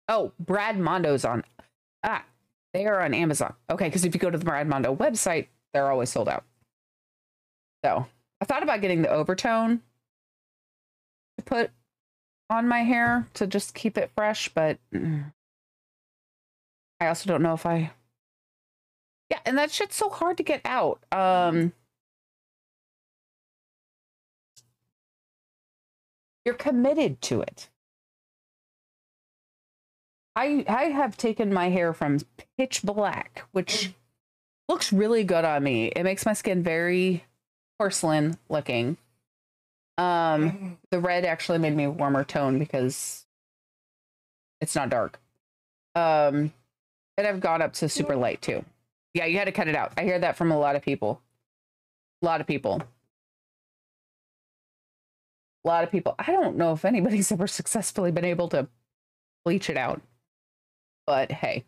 Oh, Brad Mondo's on. They are on Amazon. Okay, because if you go to the Brad Mondo website, they're always sold out. So I thought about getting the overtone to put on my hair to just keep it fresh, but I also don't know if I... Yeah, and that shit's so hard to get out. You're committed to it. I have taken my hair from pitch black, which looks really good on me. It makes my skin very porcelain looking. The red actually made me a warmer tone because it's not dark. And I've gone up to super light too. Yeah, you had to cut it out. I hear that from a lot of people. A lot of people. A lot of people, I don't know if anybody's ever successfully been able to bleach it out, but hey.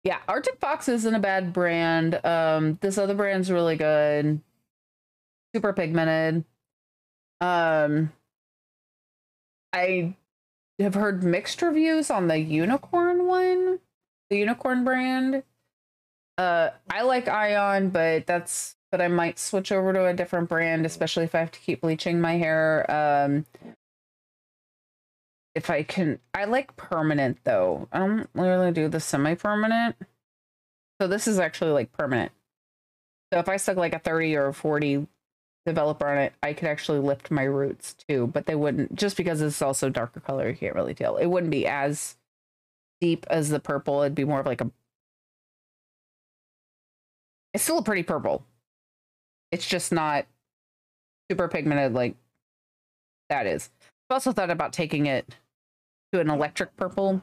Yeah, Arctic Fox isn't a bad brand. This other brand's really good. Super pigmented. I have heard mixed reviews on the unicorn one, the unicorn brand. I like Ion, but I might switch over to a different brand, especially if I have to keep bleaching my hair. If I can, I like permanent though. I don't really do the semi-permanent. So this is actually like permanent. So if I stuck like a 30 or a 40 developer on it, I could actually lift my roots too, but they wouldn't, just because it's also darker color, you can't really tell. It wouldn't be as deep as the purple. It'd be more of like it's still a pretty purple. It's just not super pigmented like that is. I've also thought about taking it to an electric purple,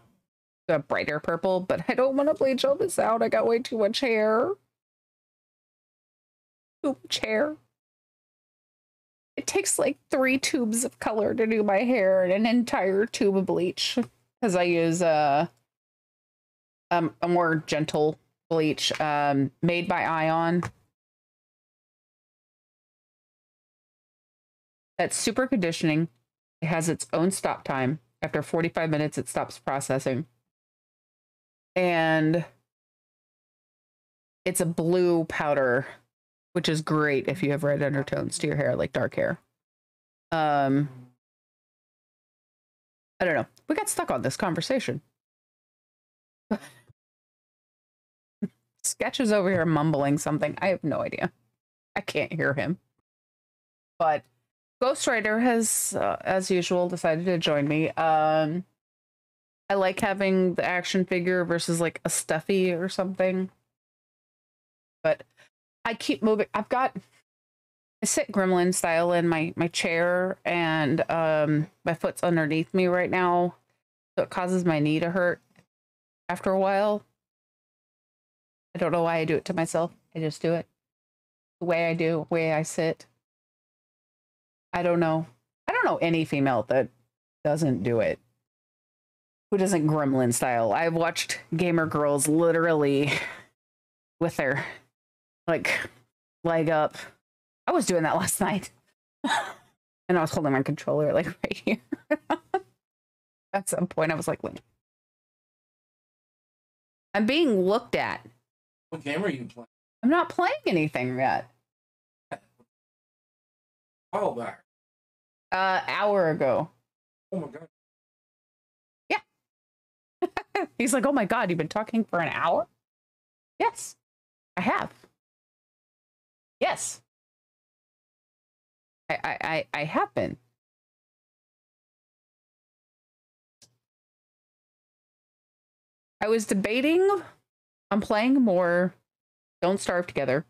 to a brighter purple, but I don't want to bleach all this out. I got way too much hair. Too much hair. It takes like 3 tubes of color to do my hair and an entire tube of bleach, because I use a more gentle bleach made by Ion. That's super conditioning. It has its own stop time. After 45 minutes, it stops processing. And it's a blue powder, which is great if you have red undertones to your hair, like dark hair. I don't know. We got stuck on this conversation. Sketch is over here mumbling something. I have no idea. I can't hear him. But Ghostwriter has, as usual, decided to join me. I like having the action figure versus like a stuffy or something. But I keep moving. I sit gremlin style in my chair, and my foot's underneath me right now, so it causes my knee to hurt after a while. I don't know why I do it to myself. I just do it the way I do, the way I sit. I don't know. I don't know any female that doesn't do it, who doesn't gremlin style. I've watched gamer girls literally with their like leg up. I was doing that last night. And I was holding my controller like right here. At some point I was like, I'm being looked at. What game are you playing? I'm not playing anything yet. Oh, back. Hour ago. Oh my god. Yeah. He's like, oh my god, you've been talking for an hour? Yes, I have. Yes. I have been. I was debating on playing more Don't Starve Together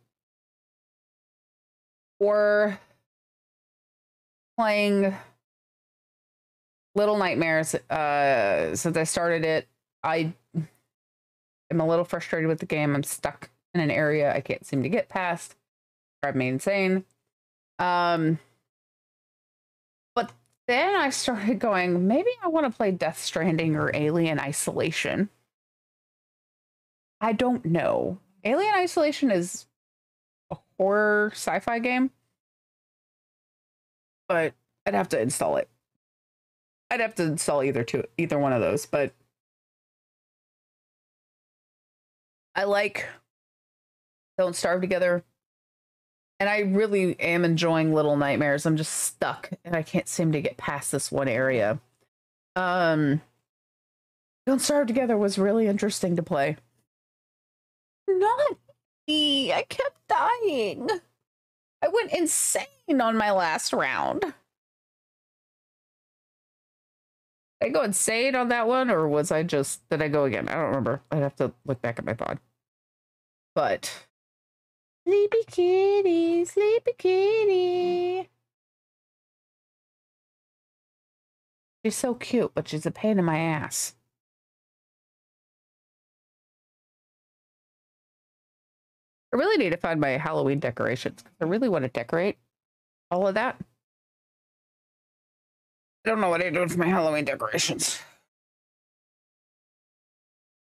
or playing Little Nightmares. Since I started it, I am a little frustrated with the game. I'm stuck in an area I can't seem to get past. Drive me insane. But then I started going, maybe I want to play Death Stranding or Alien Isolation. I don't know. Alien Isolation is a horror sci-fi game, but I'd have to install it. I'd have to install either one of those, but I like Don't Starve Together. And I really am enjoying Little Nightmares. I'm just stuck and I can't seem to get past this one area. Don't Starve Together was really interesting to play. Not me. I kept dying. I went insane on my last round. Did I go insane on that one, or did I go again? I don't remember. I'd have to look back at my pod. But sleepy kitty, sleepy kitty. She's so cute, but she's a pain in my ass. I I really need to find my Halloween decorations. I really want to decorate all of that. I don't know what I do with my Halloween decorations.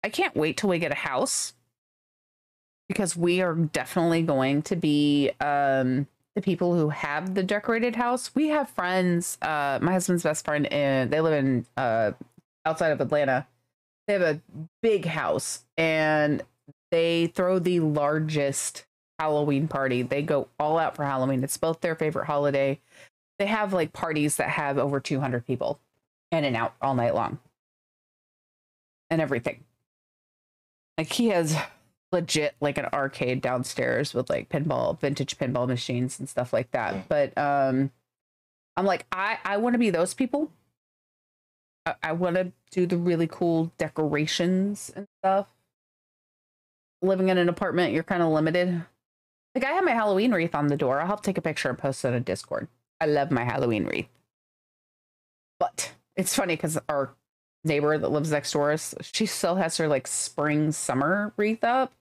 I can't wait till we get a house, because we are definitely going to be the people who have the decorated house. We have friends, my husband's best friend, and they live in outside of Atlanta. They have a big house and they throw the largest Halloween party. They go all out for Halloween. It's both their favorite holiday. They have like parties that have over 200 people in and out all night long and everything. Like he has legit like an arcade downstairs with like vintage pinball machines and stuff like that. But I'm like, I want to be those people. I want to do the really cool decorations and stuff. Living in an apartment, you're kind of limited. Like I have my Halloween wreath on the door. I'll have to take a picture and post it on Discord. I love my Halloween wreath. But it's funny because our neighbor that lives next door, she still has her like spring summer wreath up.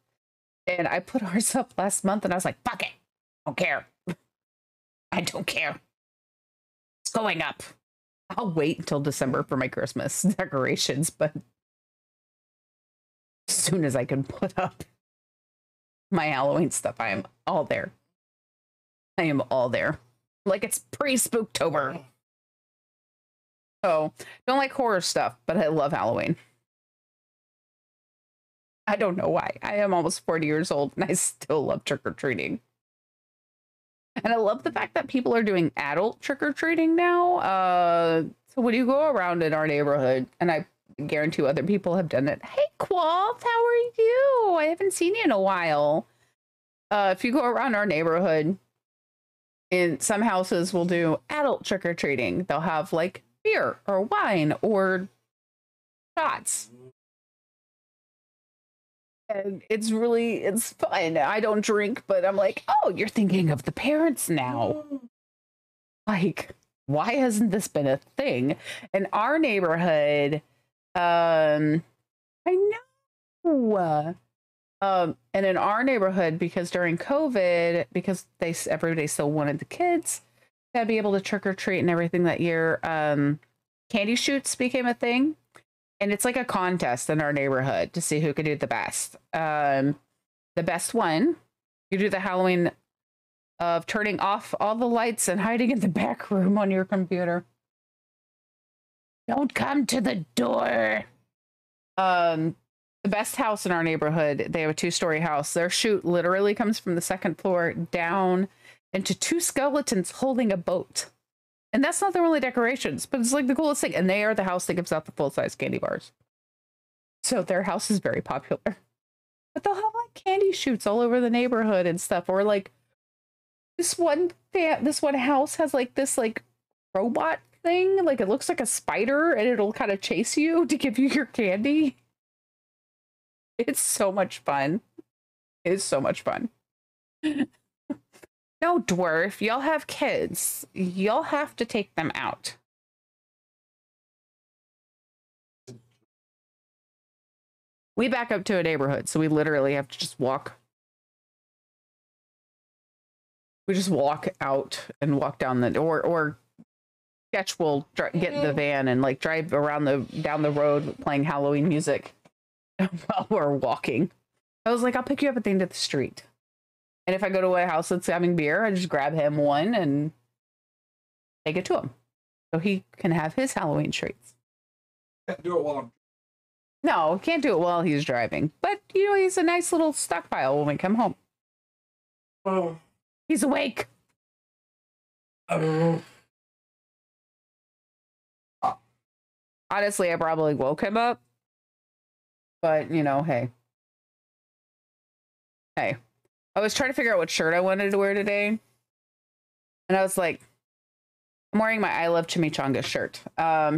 And I put ours up last month and I was like, fuck it. I don't care. I don't care. It's going up. I'll wait until December for my Christmas decorations, but as soon as I can put up my Halloween stuff, I am all there. I am all there. Like it's pre-spook-tober. So, don't like horror stuff, but I love Halloween. I don't know why. I am almost 40 years old and I still love trick-or-treating. And I love the fact that people are doing adult trick-or-treating now. So when you go around in our neighborhood, and I guarantee other people have done it. Hey, Qualth, how are you? I haven't seen you in a while. If you go around our neighborhood, in some houses will do adult trick-or-treating. They'll have like beer or wine or shots. And it's fun. I don't drink, but I'm like, oh, you're thinking of the parents now. Like, why hasn't this been a thing? In our neighborhood, I know. And in our neighborhood, because during COVID, because everybody still wanted the kids to be able to trick or treat and everything that year, candy shoots became a thing. And it's like a contest in our neighborhood to see who could do the best. The best one, you do the Halloween of turning off all the lights and hiding in the back room on your computer. Don't come to the door. The best house in our neighborhood, they have a 2-story house. Their shoot literally comes from the 2nd floor down into 2 skeletons holding a boat. And that's not their only decorations, but it's like the coolest thing. And they are the house that gives out the full-size candy bars. So their house is very popular. But they'll have like candy shoots all over the neighborhood and stuff. Or like this one house has like this like robot thing. Like it looks like a spider and it'll kind of chase you to give you your candy. It's so much fun. It's so much fun. No, dwarf, y'all have kids. Y'all have to take them out. We back up to a neighborhood, so we literally have to just walk. We just walk out and walk down the or Sketch will get in the van and like drive around down the road playing Halloween music while we're walking. I was like, I'll pick you up at the end of the street. And if I go to a house that's having beer, I just grab him one and take it to him. So he can have his Halloween treats. Can't do it while I'm... No, can't do it while he's driving. But, you know, he's a nice little stockpile when we come home. Oh. He's awake. Oh. Honestly, I probably woke him up. But, you know, hey. Hey. I was trying to figure out what shirt I wanted to wear today. And I was like, I'm wearing my I Love Chimichanga shirt.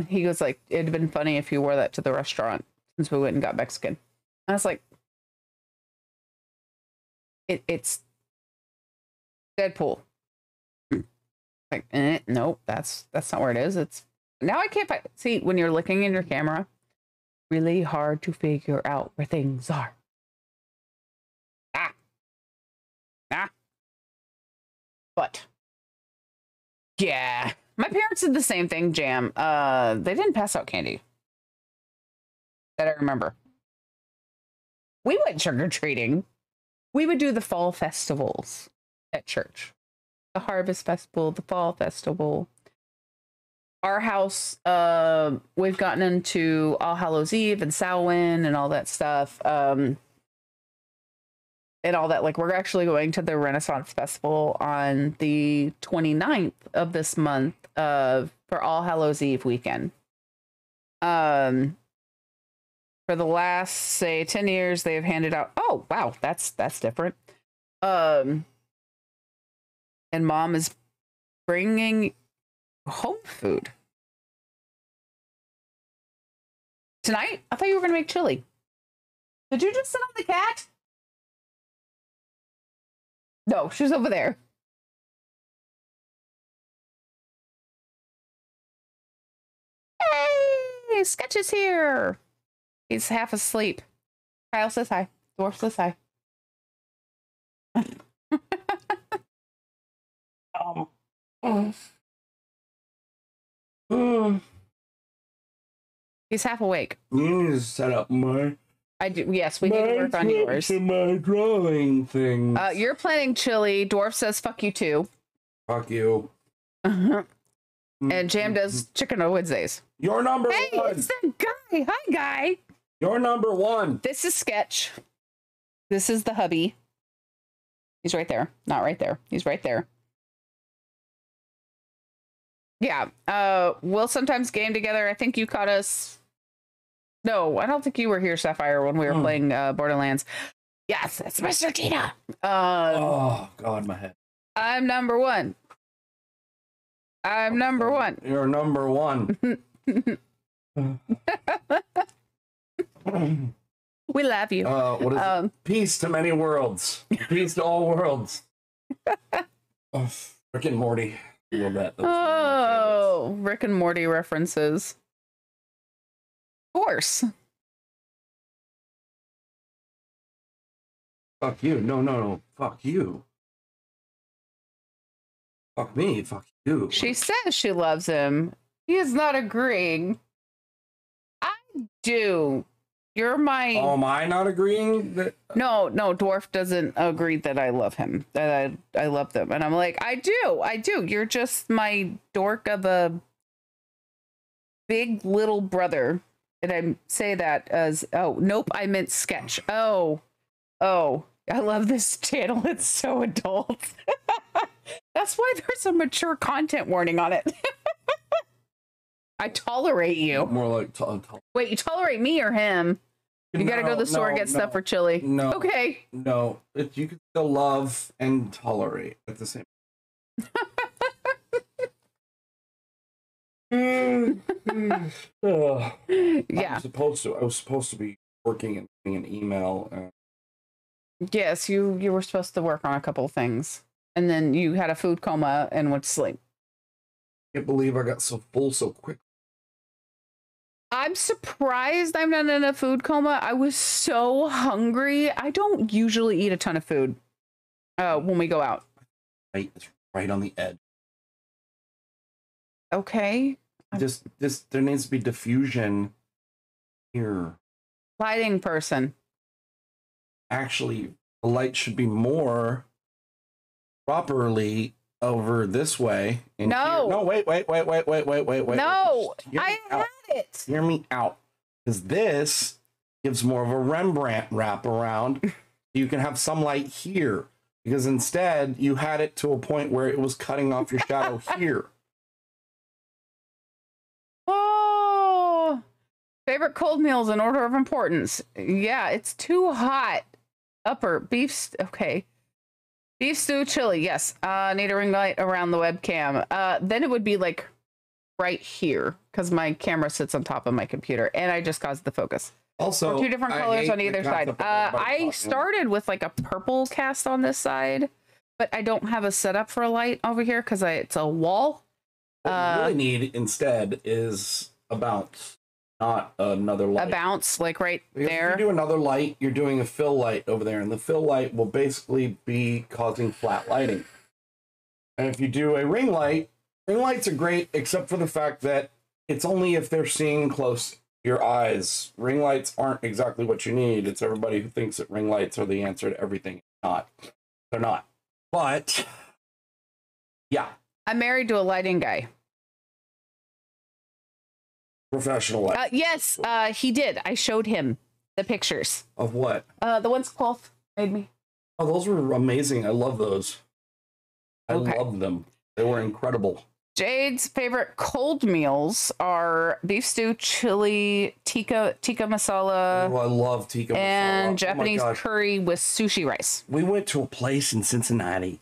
He was like, it'd been funny if you wore that to the restaurant since we went and got Mexican. I was like, it's Deadpool. Like, nope, that's not where it is. It's now I can't find. See, when you're looking in your camera, really hard to figure out where things are. But yeah, my parents did the same thing, Jam. They didn't pass out candy that I remember. We went trick-or-treating. We would do the fall festivals at church. The harvest festival, the fall festival. Our house, we've gotten into All Hallows Eve and Samhain and all that stuff. And all that. Like, we're actually going to the Renaissance Festival on the 29th of this month for All Hallows Eve weekend. For the last, say, 10 years, they've handed out, oh, wow, that's different. And Mom is bringing home food. Tonight? I thought you were going to make chili. Did you just sit on the cat? No, she's over there. Hey, Sketch is here. He's half asleep. Kyle says hi. Dwarf says hi. He's half awake. You need to set up my. I do. Yes, we need to work on yours. My drawing thing. You're planning chili. Dwarf says fuck you too. Fuck you. And Jam does chicken on Wednesdays. You're number one. Hey, it's the guy. Hi, guy. You're number one. This is Sketch. This is the hubby. He's right there. Not right there. He's right there. Yeah. We'll sometimes game together. I think you caught us. No, I don't think you were here, Sapphire, when we were playing Borderlands. Yes, it's Mr. Tina. Oh, God, my head. I'm number one. I'm number one. You're number one. We love you. What is it? Peace to many worlds. Peace to all worlds. Oh, Rick and Morty. I love that. Oh, Rick and Morty references. Of course. Fuck you. No. Fuck you. Fuck me. Fuck you. She says she loves him. He is not agreeing. I do. You're my... Oh, am I not agreeing? That... No, Dwarf doesn't agree that I love him. That I love them. And I'm like, I do. You're just my dork of a big little brother. And I say that as, oh, nope, I meant Sketch. Oh, I love this channel. It's so adult. That's why there's a mature content warning on it. I tolerate you. More like... Wait, you tolerate me or him? You gotta go to the store and get stuff for chili. No. Okay. No. You can still love and tolerate at the same time. Yeah. I was supposed to be working and getting an email. Yes, you were supposed to work on a couple of things. And then you had a food coma and went to sleep. I can't believe I got so full so quick. I'm surprised I'm not in a food coma. I was so hungry. I don't usually eat a ton of food when we go out. It's right on the edge. Okay. There needs to be diffusion here. Lighting person. Actually, the light should be more properly over this way. No. No, wait. No, I had it. Hear me out. Because this gives more of a Rembrandt wrap around. You can have some light here. Because instead, you had it to a point where it was cutting off your shadow here. Oh, favorite cold meals in order of importance. Yeah, it's too hot. Upper beef. Okay. Beef stew chili. Yes. Need a ring light around the webcam. Then it would be like right here because my camera sits on top of my computer and I just caused the focus. Also, two different colors on either side. I started with like a purple cast on this side, but I don't have a setup for a light over here because it's a wall. What you really need instead is a bounce, not another light. A bounce, like right because there. If you do another light, you're doing a fill light over there, and the fill light will basically be causing flat lighting. And if you do a ring lights are great, except for the fact that it's only if they're seeing close your eyes. Ring lights aren't exactly what you need. It's everybody who thinks that ring lights are the answer to everything. Not. They're not. But yeah. I'm married to a lighting guy. Professional light. Yes, he did. I showed him the pictures. Of what? The ones Quoth made me. Oh, those were amazing. I love those. I love them. They were incredible. Jade's favorite cold meals are beef stew, chili, tikka masala. Oh, I love tikka masala. And Japanese curry with sushi rice. We went to a place in Cincinnati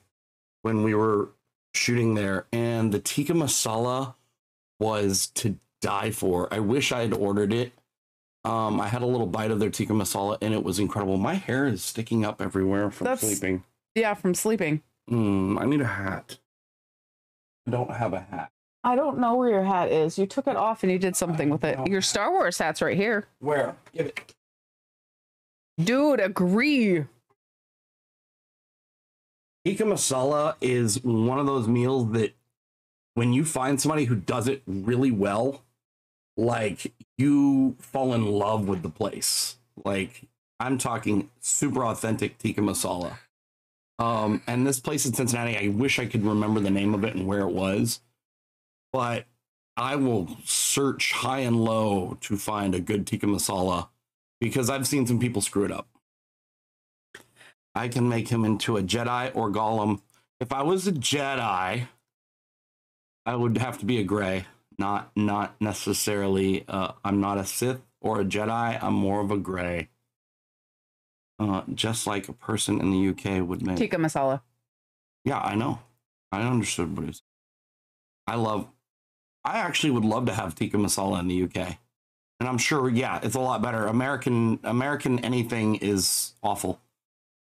when we were shooting there, and the tikka masala was to die for. I wish I had ordered it. I had a little bite of their tikka masala, and it was incredible. My hair is sticking up everywhere from sleeping. Yeah, from sleeping. I need a hat. I don't have a hat. I don't know where your hat is. You took it off and you did something with it. Your Star Wars hat's right here. Where? Give it. Dude, agree. Tikka masala is one of those meals that when you find somebody who does it really well, like, you fall in love with the place. Like, I'm talking super authentic tikka masala. And this place in Cincinnati, I wish I could remember the name of it and where it was, but I will search high and low to find a good tikka masala because I've seen some people screw it up. I can make him into a Jedi or Gollum. If I was a Jedi, I would have to be a gray, not necessarily. I'm not a Sith or a Jedi. I'm more of a gray. Just like a person in the UK would make. Tikka masala. Yeah, I know. I understood what it was. I actually would love to have tikka masala in the UK. And I'm sure, yeah, it's a lot better. American anything is awful.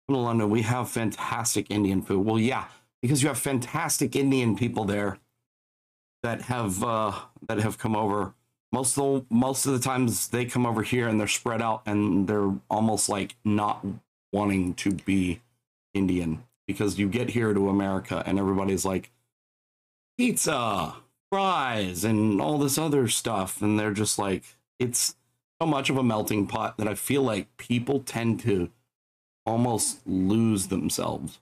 In London, we have fantastic Indian food. Well, yeah, because you have fantastic Indian people there that have come over. Most of the times they come over here and they're spread out and they're almost like not wanting to be Indian, because you get here to America and everybody's like pizza, fries, and all this other stuff. And they're just like, it's so much of a melting pot that I feel like people tend to almost lose themselves.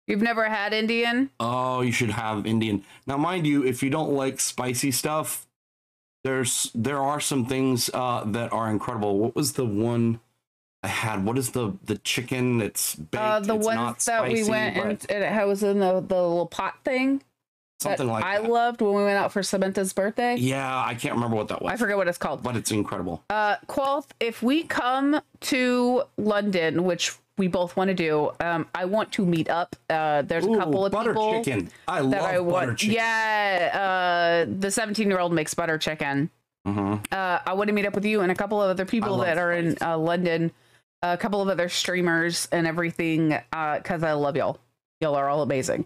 You've never had Indian? Oh, you should have Indian. Now, mind you, if you don't like spicy stuff, there are some things that are incredible. What was the one I had? What is the chicken that's baked? The it's ones not that spicy, we went and it was in the little pot thing. Something like that. I loved when we went out for Samantha's birthday. Yeah, I can't remember what that was. I forget what it's called. But it's incredible. Quoth, if we come to London, which we both want to do, I want to meet up. There's a couple of butter people chicken. I love butter chicken. Yeah, the 17-year-old makes butter chicken. I want to meet up with you and a couple of other people that are in London, a couple of other streamers and everything, because I love y'all. Y'all are all amazing.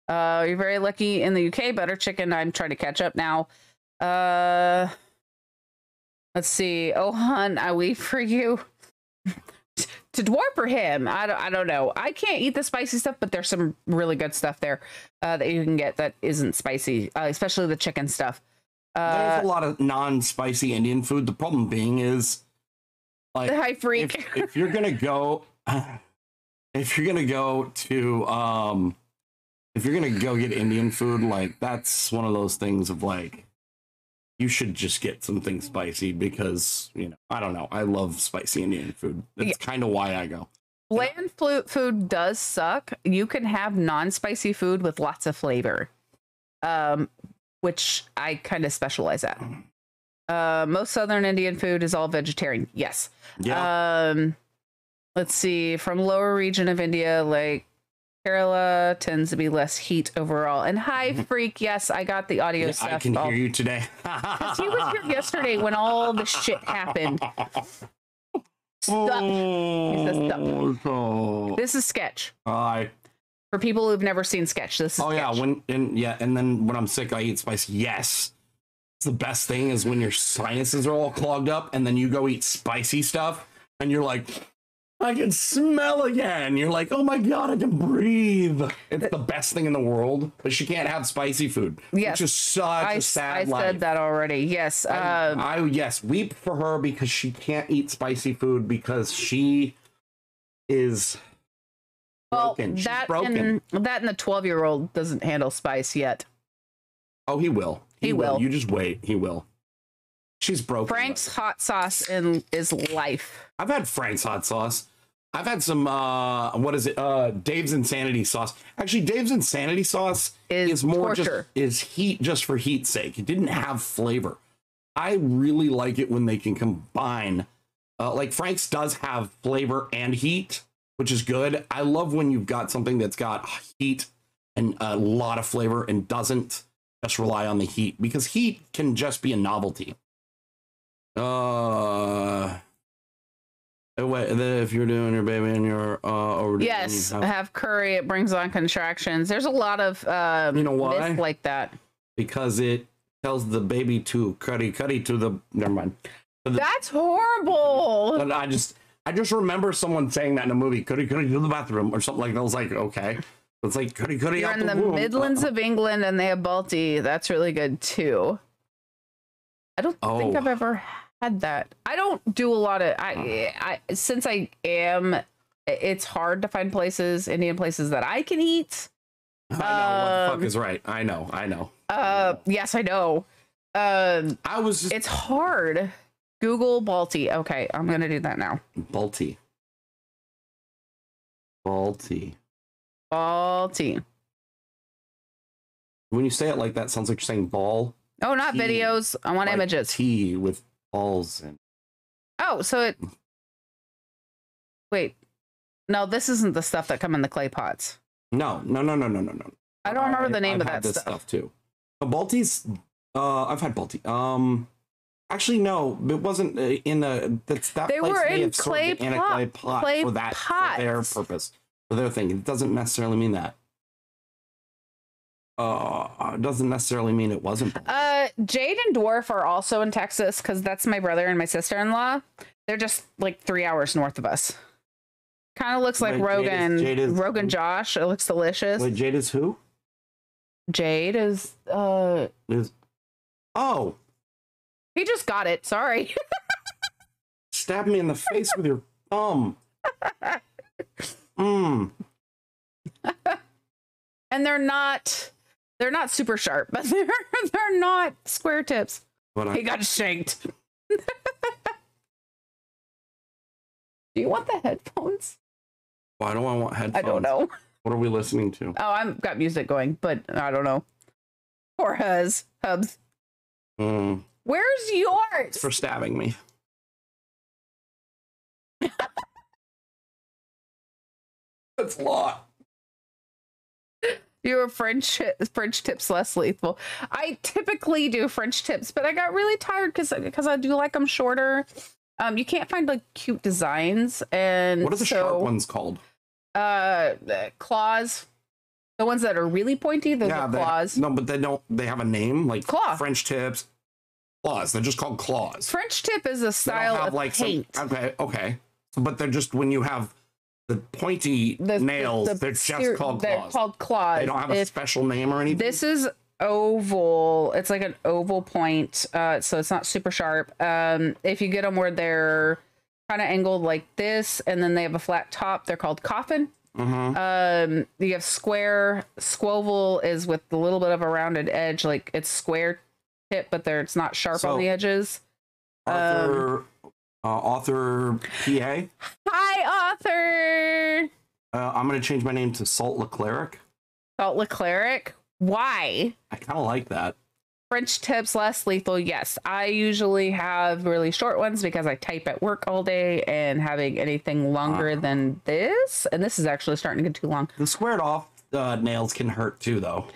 You're very lucky in the UK. Butter chicken. I'm trying to catch up now. Let's see. Oh, hon, I wait for you. To dwarf or him, I don't know. I can't eat the spicy stuff, but there's some really good stuff there that you can get that isn't spicy, especially the chicken stuff. There's a lot of non-spicy Indian food. The problem being is, like, the high freak. If you're gonna go get Indian food, like, that's one of those things of like, you should just get something spicy because, you know, I don't know. I love spicy Indian food. That's kind of why I go. Bland food does suck. You can have non-spicy food with lots of flavor, which I kind of specialize at. Most Southern Indian food is all vegetarian. Yes. Yeah. Let's see. From lower region of India, like Kerala, tends to be less heat overall. And hi, freak. Yes, I got the audio stuff. I can hear you today. Because he was here yesterday when all the shit happened. Stop. He says stop. This is Sketch. Hi. For people who've never seen Sketch, this is Sketch. And then when I'm sick, I eat spicy. Yes. It's the best thing is when your sinuses are all clogged up and then you go eat spicy stuff and you're like, I can smell again. You're like, oh my God, I can breathe. It's the best thing in the world, but she can't have spicy food. Yes. Which is such a sad life. I said that already. Yes. Yes, weep for her because she can't eat spicy food because she is broken. She's broken. That and the 12-year-old doesn't handle spice yet. Oh, he will. He will. You just wait. He will. She's broken. Frank's hot sauce is life. I've had Frank's hot sauce. I've had some what is it? Dave's Insanity sauce. Actually, Dave's Insanity sauce is more torture. Is heat just for heat's sake. It didn't have flavor. I really like it when they can combine. Like Frank's does have flavor and heat, which is good. I love when you've got something that's got heat and a lot of flavor and doesn't just rely on the heat, because heat can just be a novelty. Wait, if you're doing your baby and you're overdue, yes, have curry. It brings on contractions. There's a lot of you know why? myth like that, because it tells the baby to cuddy to the. Never mind. That's horrible. I just remember someone saying that in a movie. Cuddy to the bathroom or something like that. I was like, okay. It's like cuddy You're out in the womb. Midlands of England and they have Balti. That's really good too. I don't think I've ever had that. I don't do a lot of since I am, it's hard to find Indian places that I can eat. I know what the fuck is right. I know. Yes, I know. It's hard. Google Balti. Okay, I'm gonna do that now. Balti. When you say it like that, it sounds like you're saying ball. Oh, not videos. I want images. Tea with balls and. Oh, so it. Wait, no, this isn't the stuff that come in the clay pots. No. I don't remember the name of that this stuff too. The Balti's. I've had Balti. Actually, no, it wasn't in the. That they place were may in have served it in a clay pot for that for their purpose. For their thing. It doesn't necessarily mean that. It doesn't necessarily mean it wasn't. Jade and Dwarf are also in Texas because that's my brother and my sister-in-law. They're just like 3 hours north of us. Kind of looks like Rogan Josh. It looks delicious. Wait, Jade is who? Jade is oh. He just got it. Sorry. Stab me in the face with your thumb. And they're not super sharp, but they're not square tips. He got shanked. Do you want the headphones? Why do I want headphones? I don't know. What are we listening to? Oh, I've got music going, but I don't know. Poor Hubs. Where's yours? It's for stabbing me. That's a lot. You're French tips less lethal. I typically do French tips, but I got really tired because I do like them shorter. You can't find like cute designs, and what are the sharp ones called? Claws. The ones that are really pointy, those are claws. No, but they have a name, like claw. French tips. Claws. They're just called claws. French tip is a style of like paint. Okay. But they're just, when you have the pointy nails, they're just called claws. They're called claws. They don't have a special name or anything. This is oval. It's like an oval point, so it's not super sharp. If you get them where they're kind of angled like this, and then they have a flat top, they're called coffin. You have square. Squoval is with a little bit of a rounded edge, like it's square tip, but it's not sharp on the edges. Author PA. Hi, author. I'm gonna change my name to Salt Leclerc. Salt Leclerc. Why? I kind of like that. French tips less lethal. Yes, I usually have really short ones because I type at work all day, and having anything longer than this, and this is actually starting to get too long. The squared off nails can hurt too, though.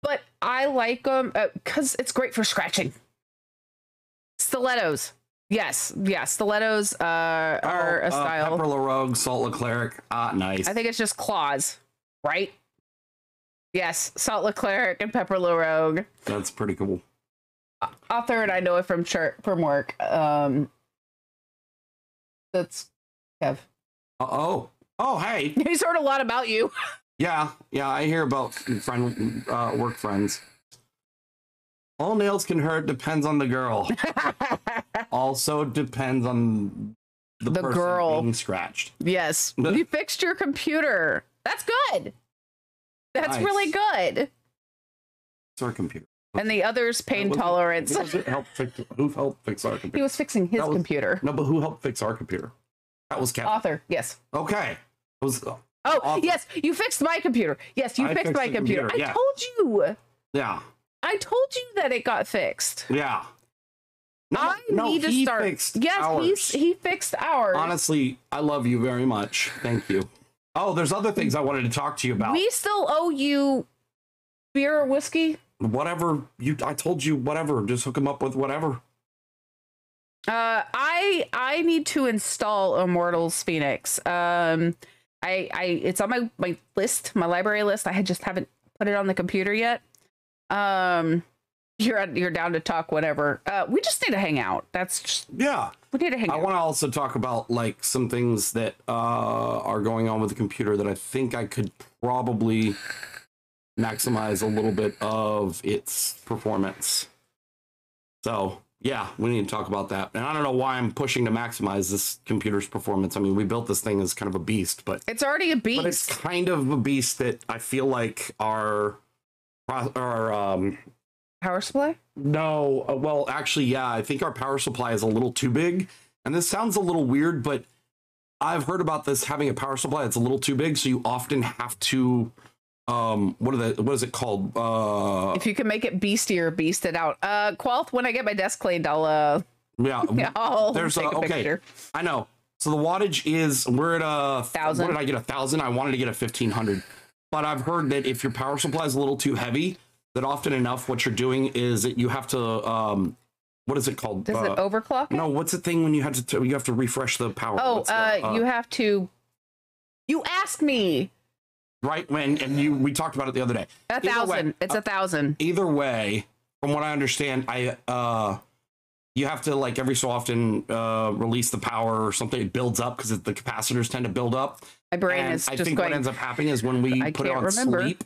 But I like them because it's great for scratching. Stilettos. Yes. Stilettos are a style. Pepper LaRogue, Salt Leclerc. Nice. I think it's just claws, right? Yes, Salt Leclerc and Pepper LaRogue. That's pretty cool. Author, and I know it from work. That's Kev. Oh, hey. He's heard a lot about you. Yeah, I hear about work friends. All nails can hurt, depends on the girl. Also depends on the person girl being scratched. Yes. You fixed your computer. That's good. That's Nice. really good. It's our computer. And the other's pain tolerance. Who helped fix our computer? He was fixing his computer. No, but who helped fix our computer? That was Kevin. Author, yes. Okay. It was author. Yes, you fixed my computer. Yes, you fixed my computer. Yeah. I told you. Yeah. I told you that it got fixed. Yeah. I need to start. Yes, he fixed ours. Honestly, I love you very much. Thank you. Oh, there's other things I wanted to talk to you about. We still owe you beer or whiskey. Whatever I told you, whatever. Just hook him up with whatever. I need to install Immortals Phoenix. It's on my list, my library list. I just haven't put it on the computer yet. You're down to talk whatever. We just need to hang out. That's just, yeah. We need to hang out. I want to also talk about like some things that are going on with the computer that I think I could probably maximize a little bit of its performance. So yeah, we need to talk about that. And I don't know why I'm pushing to maximize this computer's performance. I mean, we built this thing as kind of a beast, but it's already a beast. But it's kind of a beast that I feel like our power supply? No, well, actually, yeah, I think our power supply is a little too big. And this sounds a little weird, but I've heard about this having a power supply that's a little too big, so you often have to what is it called? If you can make it beastier, beast it out. Qualth, when I get my desk cleaned, I'll I'll there's take a picture. I know. So the wattage is we're at 1,000. What did I get? 1,000. I wanted to get a 1,500. But I've heard that if your power supply is a little too heavy, that often enough what you're doing is that you have to what is it called? Does it overclock? No, what's the thing when you have to refresh the power? You have to. You asked me. Right we talked about it the other day. 1,000. It's 1,000. Either way, from what I understand, you have to like every so often release the power or something. It builds up because the capacitors tend to build up. My brain is just going. What ends up happening is when we put it on sleep.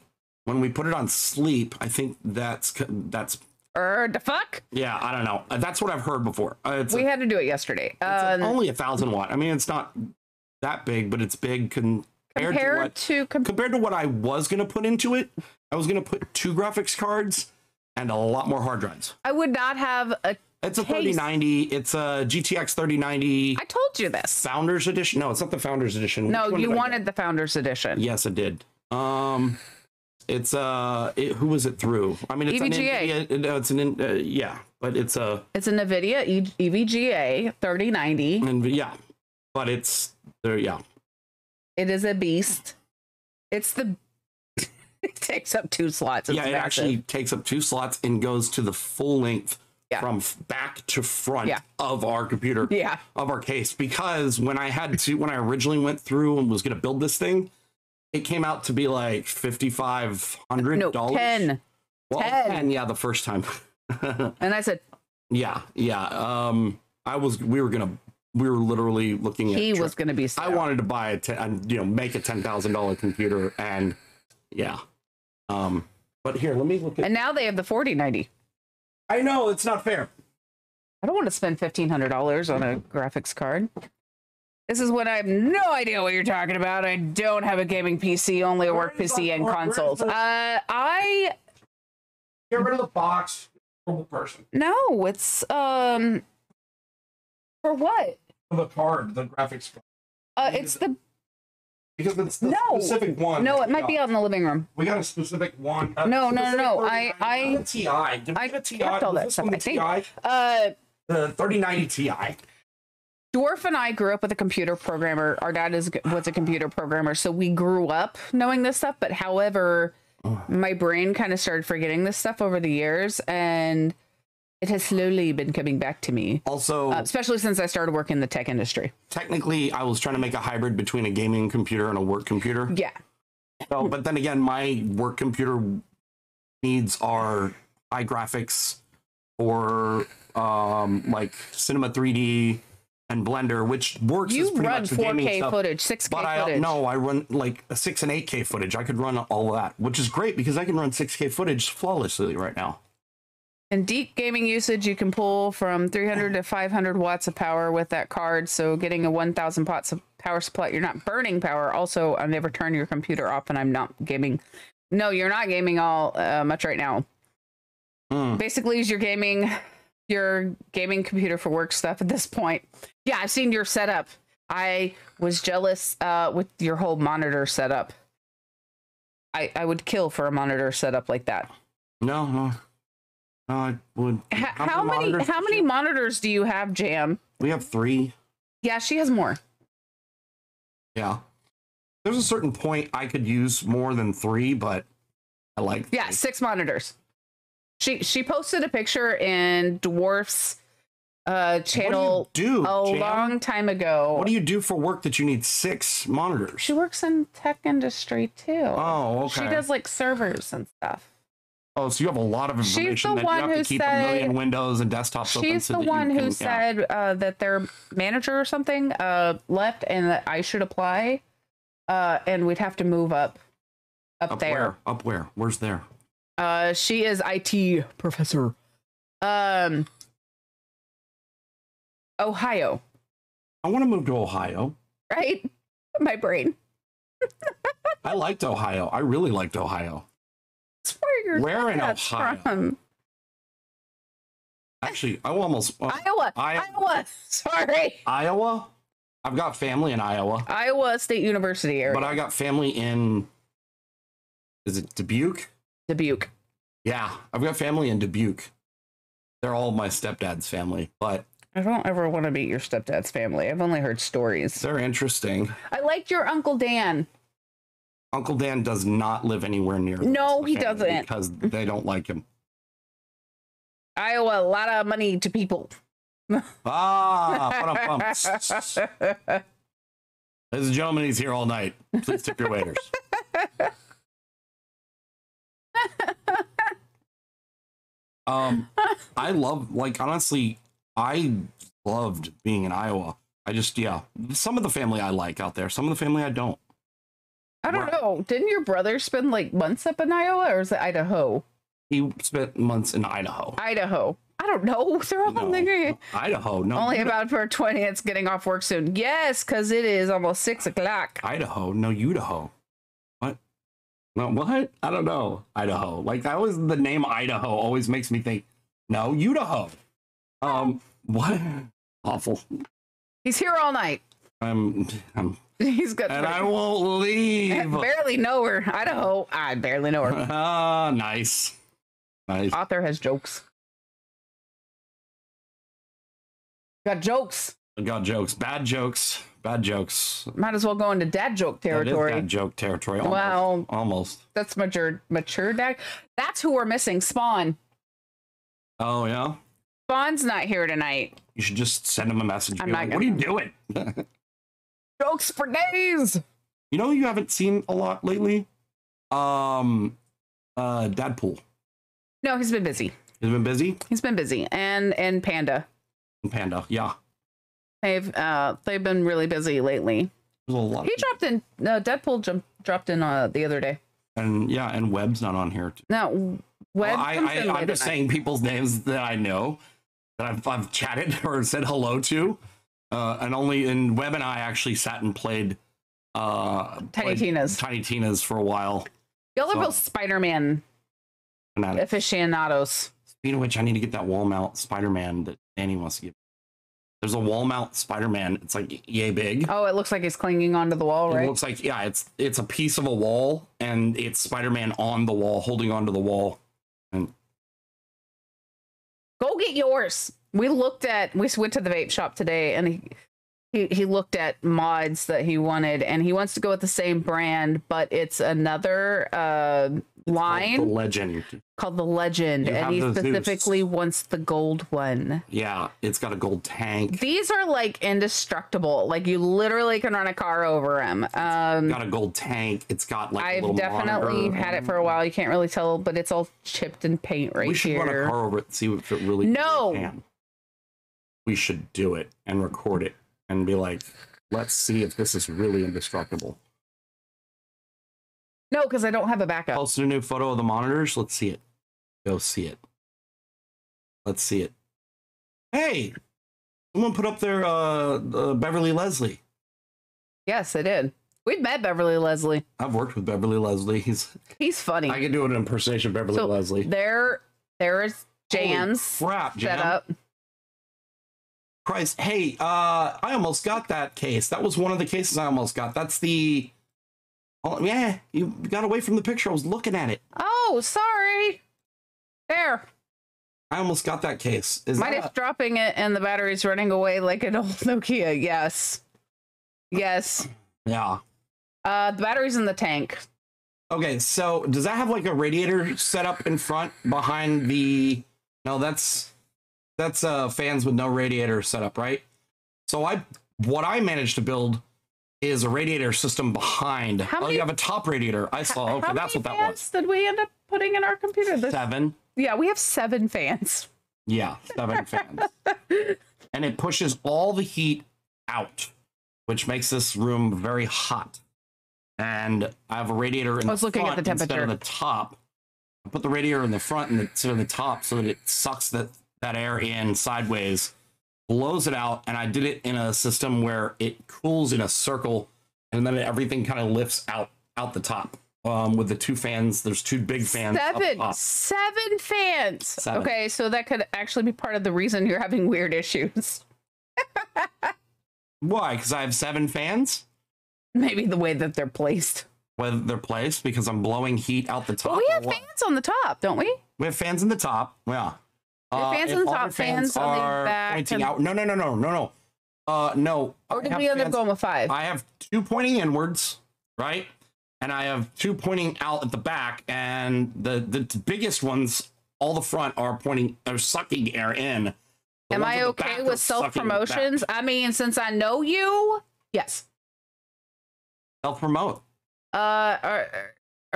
When we put it on sleep, I think that's the fuck? Yeah, I don't know. That's what I've heard before. We had to do it yesterday. It's only 1,000 watt. I mean, it's not that big, but it's big compared to what I was going to put into it. I was going to put 2 graphics cards and a lot more hard drives. I would not have a. It's a 3090. It's a GTX 3090. I told you this. Founders edition. No, it's not the Founders edition. No, you wanted the Founders edition. Yes, I did. It's who was it through? I mean, it's EVGA. But it's a NVIDIA EVGA 3090. And yeah, but it's there. Yeah, it is a beast. It takes up 2 slots. It's it actually takes up 2 slots and goes to the full length from back to front of our computer. Yeah, of our case, because when I originally went through and was going to build this thing, it came out to be like $5,500. No, 10. Well, 10. Yeah, the first time. And I said, yeah. We were literally looking at. He was going to be. I wanted to buy make a $10,000 computer, and but here, let me look at. And now they have the 4090. I know it's not fair. I don't want to spend $1,500 on a graphics card. This is when I have no idea what you're talking about. I don't have a gaming PC, only a work PC and consoles. I get rid of the box. Horrible person. No, it's for what? For the card, the graphics card. It's the because it's the specific one. No, it might be out in the living room. We got a specific one. No. I TI. Did we get a TI? Kept all that stuff. I think. The 3090 Ti. Dwarf and I grew up with a computer programmer. Our dad was a computer programmer, so we grew up knowing this stuff. But however, my brain kind of started forgetting this stuff over the years, and it has slowly been coming back to me. Also, especially since I started working in the tech industry. Technically, I was trying to make a hybrid between a gaming computer and a work computer. Yeah. So, but then again, my work computer needs are high graphics for like Cinema 3D. and Blender, which works You as pretty run much the gaming 4K stuff. footage, 6K But footage. I run like a 6 and 8K footage. I could run all of that, which is great because I can run 6K footage flawlessly right now. And deep gaming usage, you can pull from 300 to 500 watts of power with that card. So getting a 1,000 watts of power supply, you're not burning power. Also, I never turn your computer off, and I'm not gaming. No, you're not gaming all much right now. Basically, use your gaming computer for work stuff at this point. Yeah, I've seen your setup. I was jealous with your whole monitor setup. I would kill for a monitor setup like that. No, I would. How many monitors do you have, Jam? We have 3. Yeah, she has more. Yeah. There's a certain point I could use more than 3, but I like 3. Yeah, 6 monitors. She posted a picture in Dwarf's channel long time ago. What do you do for work that you need 6 monitors? She works in tech industry too. Oh, okay. She does like servers and stuff. Oh, so you have a lot of information that you have to keep a million windows and desktops open. She's the one who said that their manager or something left and that I should apply and we'd have to move up there. Where? Up where? Where's there? She is IT professor. Ohio. I want to move to Ohio. Right? My brain. I liked Ohio. I really liked Ohio. That's where in Ohio? From. Actually, I almost Iowa. Sorry. Iowa? I've got family in Iowa. Iowa State University area. But I got family in, is it Dubuque? Dubuque. Yeah, I've got family in Dubuque. They're all my stepdad's family, but I don't ever want to meet your stepdad's family. I've only heard stories. They're interesting. I liked your Uncle Dan. Uncle Dan does not live anywhere near. No, he doesn't. Because they don't like him. Iowa, a lot of money to people. Ladies and gentlemen, he's here all night. Please tip your waiters. I love, like, honestly, I loved being in Iowa. Some of the family I like out there, some of the family I don't. I don't know. Didn't your brother spend like months up in Iowa, or is it Idaho? He spent months in Idaho. Idaho. I don't know. They're all thinking Idaho. No. Only about for 20. It's getting off work soon. Yes, because it is almost 6 o'clock. Idaho. No, Idaho. What? No, what? I don't know. Idaho. Like, the name Idaho always makes me think, no, Idaho. What? Awful. He's here all night. He's got. And I won't leave. I barely know her. Idaho. I barely know her. Ah, nice. Nice. Author has jokes. Got jokes. Got jokes. Bad jokes. Bad jokes. Might as well go into dad joke territory. That is dad joke territory. Almost. Well, almost. That's mature dad. That's who we're missing. Spawn. Oh yeah. Spawn's not here tonight. You should just send him a message. I'm not like, what are you doing? Jokes for days. You know, you haven't seen a lot lately. Dadpool. No, he's been busy. He's been busy. He's been busy, and Panda. And Panda, yeah. They've been really busy lately. There's a lot. He dropped in. Deadpool dropped in the other day. And yeah, and Webb's not on here. No, Webb. I'm just saying people's names that I know that I've chatted or said hello to, and only in Webb and I actually sat and played Tiny Tina's for a while. Y'all are both Spider-Man aficionados. Speaking of which, I need to get that wall mount Spider-Man that Danny wants to give. There's a wall mount Spider-Man. It's like yay big. Oh, it looks like he's clinging onto the wall, right? It looks like, yeah, it's a piece of a wall, and it's Spider-Man on the wall, holding onto the wall. And go get yours. We went to the vape shop today, and he looked at mods that he wanted, and he wants to go with the same brand, but it's another line called the Legend, and he specifically wants the gold one. Yeah, it's got a gold tank. These are like indestructible. Like you literally can run a car over them. Got a gold tank. It's got like I've a little definitely monitor. had it for a while. You can't really tell, but it's all chipped in paint right here. We should run a car over it and see if it really can. We should do it and record it and be like, let's see if this is really indestructible. No, because I don't have a backup. Posted a new photo of the monitors. Let's see it. Go see it. Let's see it. Hey, someone put up their Beverly Leslie. Yes, I did. We've met Beverly Leslie. I've worked with Beverly Leslie. He's funny. I can do an impersonation of Beverly Leslie. There is Jan's crap, Jan. setup. Christ. Hey, I almost got that case. That was one of the cases I almost got. That's the... Oh, yeah, you got away from the picture. I was looking at it. Oh, sorry. There. I almost got that case. Might have dropping it and the battery's running away like an old Nokia. Yes. Yes. Yeah. The battery's in the tank. Okay, so does that have like a radiator set up in front behind the... No, that's fans with no radiator set up, right? So what I managed to build is a radiator system behind. How many, you have a top radiator. I saw. Okay, that's what that was. Did we end up putting in our computer? 7. Yeah, we have 7 fans. Yeah, 7 fans. And it pushes all the heat out, which makes this room very hot. And I have a radiator in the front looking at the temperature instead of the top. I put the radiator in the front instead of the top so that it sucks that air in sideways, blows it out, and I did it in a system where it cools in a circle, and then everything kind of lifts out the top. With the 2 fans, there's 2 big fans. 7 fans. 7. Okay, so that could actually be part of the reason you're having weird issues. Why? Because I have 7 fans? Maybe the way that they're placed. Whether they're placed because I'm blowing heat out the top. But we have fans on the top, don't we? We have fans in the top. Yeah. Fans on the top, fans on the back. Pointing out. No. No. Or did we end up going with 5? I have 2 pointing inwards, right? And I have 2 pointing out at the back, and the biggest ones, all the front, are sucking air in. Am I okay with self-promotions? I mean, since I know you, yes. Self-promote. Are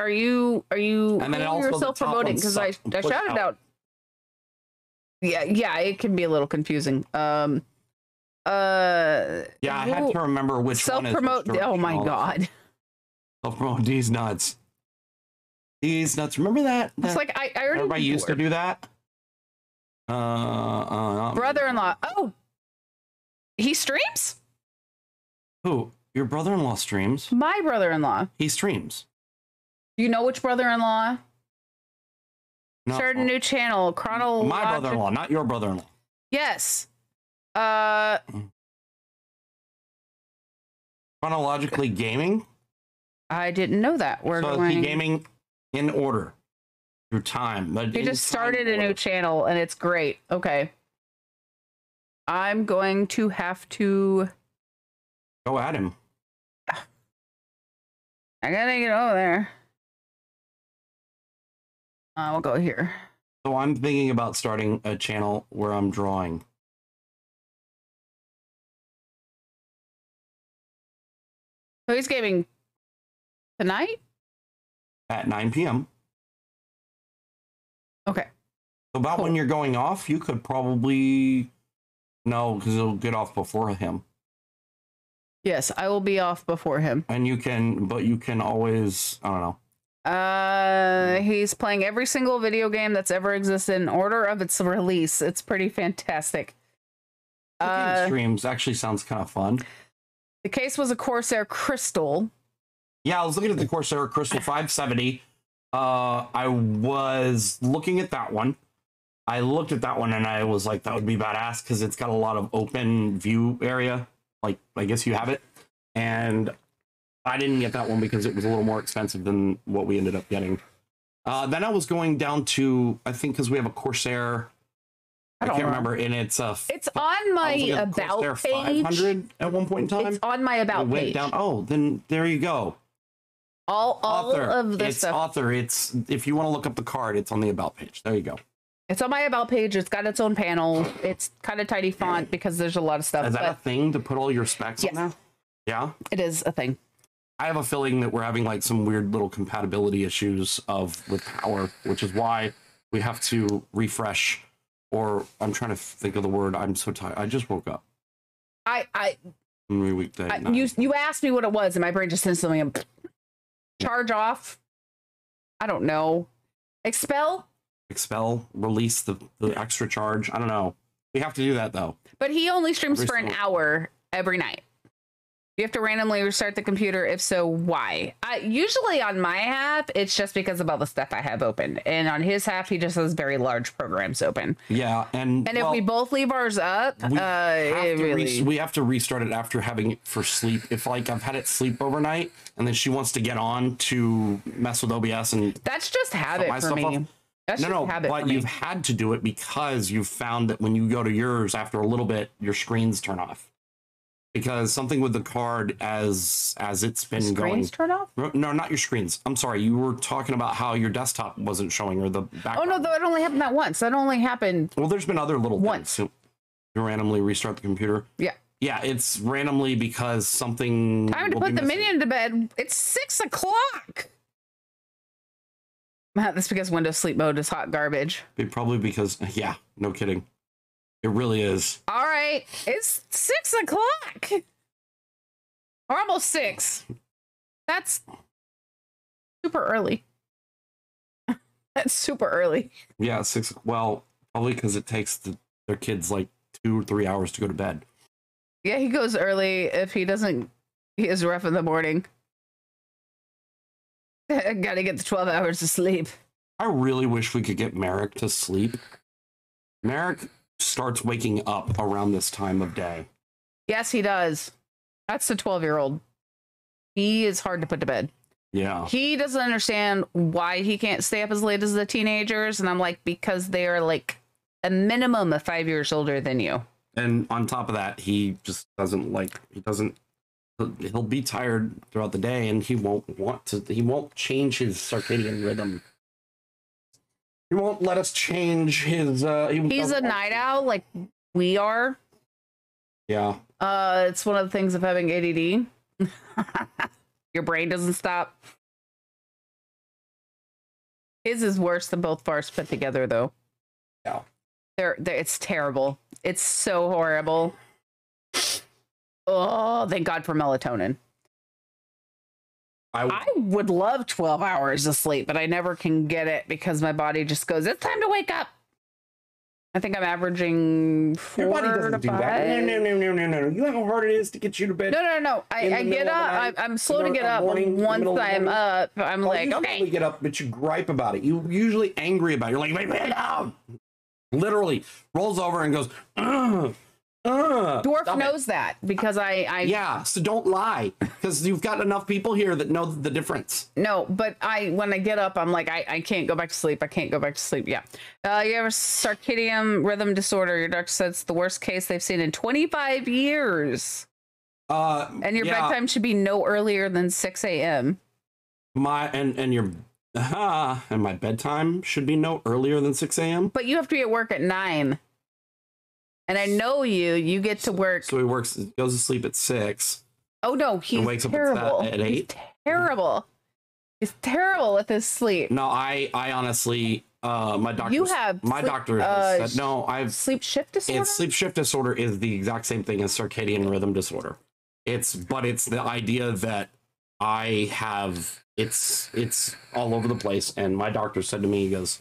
you? And then also you're self-promoting because I shouted out. Yeah, it can be a little confusing. Yeah, I had to remember which self-promote. One is oh my god. Self-promote these nuts. These nuts. Remember that? It's like I already. Everybody used to do that. Brother-in-law. Oh, he streams. Who? Your brother-in-law streams. My brother-in-law. He streams. Do you know which brother-in-law? No. Started a new channel. My brother-in-law, not your brother-in-law. Yes. Chronologically gaming. I didn't know that. We're so going gaming in order through time. But he just started a new channel and it's great. Okay. I'm going to have to go at him. I gotta get over there. We'll go here. So I'm thinking about starting a channel where I'm drawing. So he's gaming tonight? At 9 p.m. Okay. So about when you're going off, you could probably... No, because it'll get off before him. Yes, I will be off before him. And you can always... I don't know. He's playing every single video game that's ever existed in order of its release. It's pretty fantastic. Streams actually sounds kind of fun. The case was a Corsair Crystal. Yeah, I was looking at the Corsair Crystal 570. I was looking at that one. I looked at that one and I was like, that would be badass because it's got a lot of open view area. Like, I guess you have it. And I didn't get that one because it was a little more expensive than what we ended up getting. Then I was going down to, I think because we have a Corsair, I can't remember, and it's on my about page. 500 at one point in time. It's on my about page. Down. Oh, then there you go. All of this stuff. Author. It's if you want to look up the card, it's on the about page. There you go. It's on my about page. It's got its own panel. It's kind of tiny font because there's a lot of stuff. Is that a thing to put all your specs on there? Yeah, it is a thing. I have a feeling that we're having like some weird little compatibility issues with power, which is why we have to refresh. Or I'm trying to think of the word. I'm so tired. I just woke up. Every weekday. You asked me what it was, and my brain just instantly charge off. I don't know. Expel, release the extra charge. I don't know. We have to do that though. But he only streams for an hour every night. You have to randomly restart the computer. If so, why? Usually on my app, it's just because of all the stuff I have open. And on his app, he just has very large programs open. Yeah. And if we both leave ours up, we have to restart it after having it for sleep. If like I've had it sleep overnight and then she wants to get on to mess with OBS and that's just habit for me. That's no, but you've had to do it because you've found that when you go to yours after a little bit, your screens turn off. Because something with the card as it's been going. Screens turn off? No, not your screens. I'm sorry. You were talking about how your desktop wasn't showing or the background. Oh no, though it only happened that once. That only happened. Well, there's been other little things. You randomly restart the computer. Yeah. Yeah, it's randomly because something. Time to put the minion to bed. It's 6 o'clock. That's because Windows sleep mode is hot garbage. Probably because, yeah, no kidding. It really is. All right, it's 6 o'clock. Or almost 6. That's super early. That's super early. Yeah, 6. Well, probably because it takes their kids like 2 or 3 hours to go to bed. Yeah, he goes early if he doesn't. He is rough in the morning. Gotta get the 12 hours of sleep. I really wish we could get Merrick to sleep. Merrick starts waking up around this time of day. Yes, he does. That's the 12-year-old. He is hard to put to bed. Yeah. He doesn't understand why he can't stay up as late as the teenagers. And I'm like, because they are like a minimum of 5 years older than you. And on top of that, he just doesn't he'll be tired throughout the day and he won't change his circadian rhythm. He won't let us change his he's a night owl like we are. Yeah. It's one of the things of having ADD. Your brain doesn't stop. His is worse than both of ours put together though. Yeah. It's terrible. It's so horrible. Oh, thank God for melatonin. I would love 12 hours of sleep, but I never can get it because my body just goes, it's time to wake up. I think I'm averaging 4 Your body doesn't do that. No. You know how hard it is to get you to bed? No. I get up. I'm slow to get up. Once I'm up, I'm like, okay. You get up, but you gripe about it. You're usually angry about it. You're like, wait, down. Literally rolls over and goes, Dwarf knows that because I yeah, so don't lie because you've got enough people here that know the difference. No, but when I get up, I'm like, I can't go back to sleep. I can't go back to sleep. Yeah. You have a circadian rhythm disorder. Your doctor said it's the worst case they've seen in 25 years. And your bedtime should be no earlier than 6 a.m. And my bedtime should be no earlier than 6 a.m. But you have to be at work at 9. And I know you get to work. So he goes to sleep at 6. Oh no, he's wakes terrible. Up at 8. He's terrible. He's terrible with his sleep. No, I honestly, my doctor. You have doctor has said no. I've sleep shift disorder. Sleep shift disorder is the exact same thing as circadian rhythm disorder. It's the idea that I have. It's all over the place, and my doctor said to me, he goes,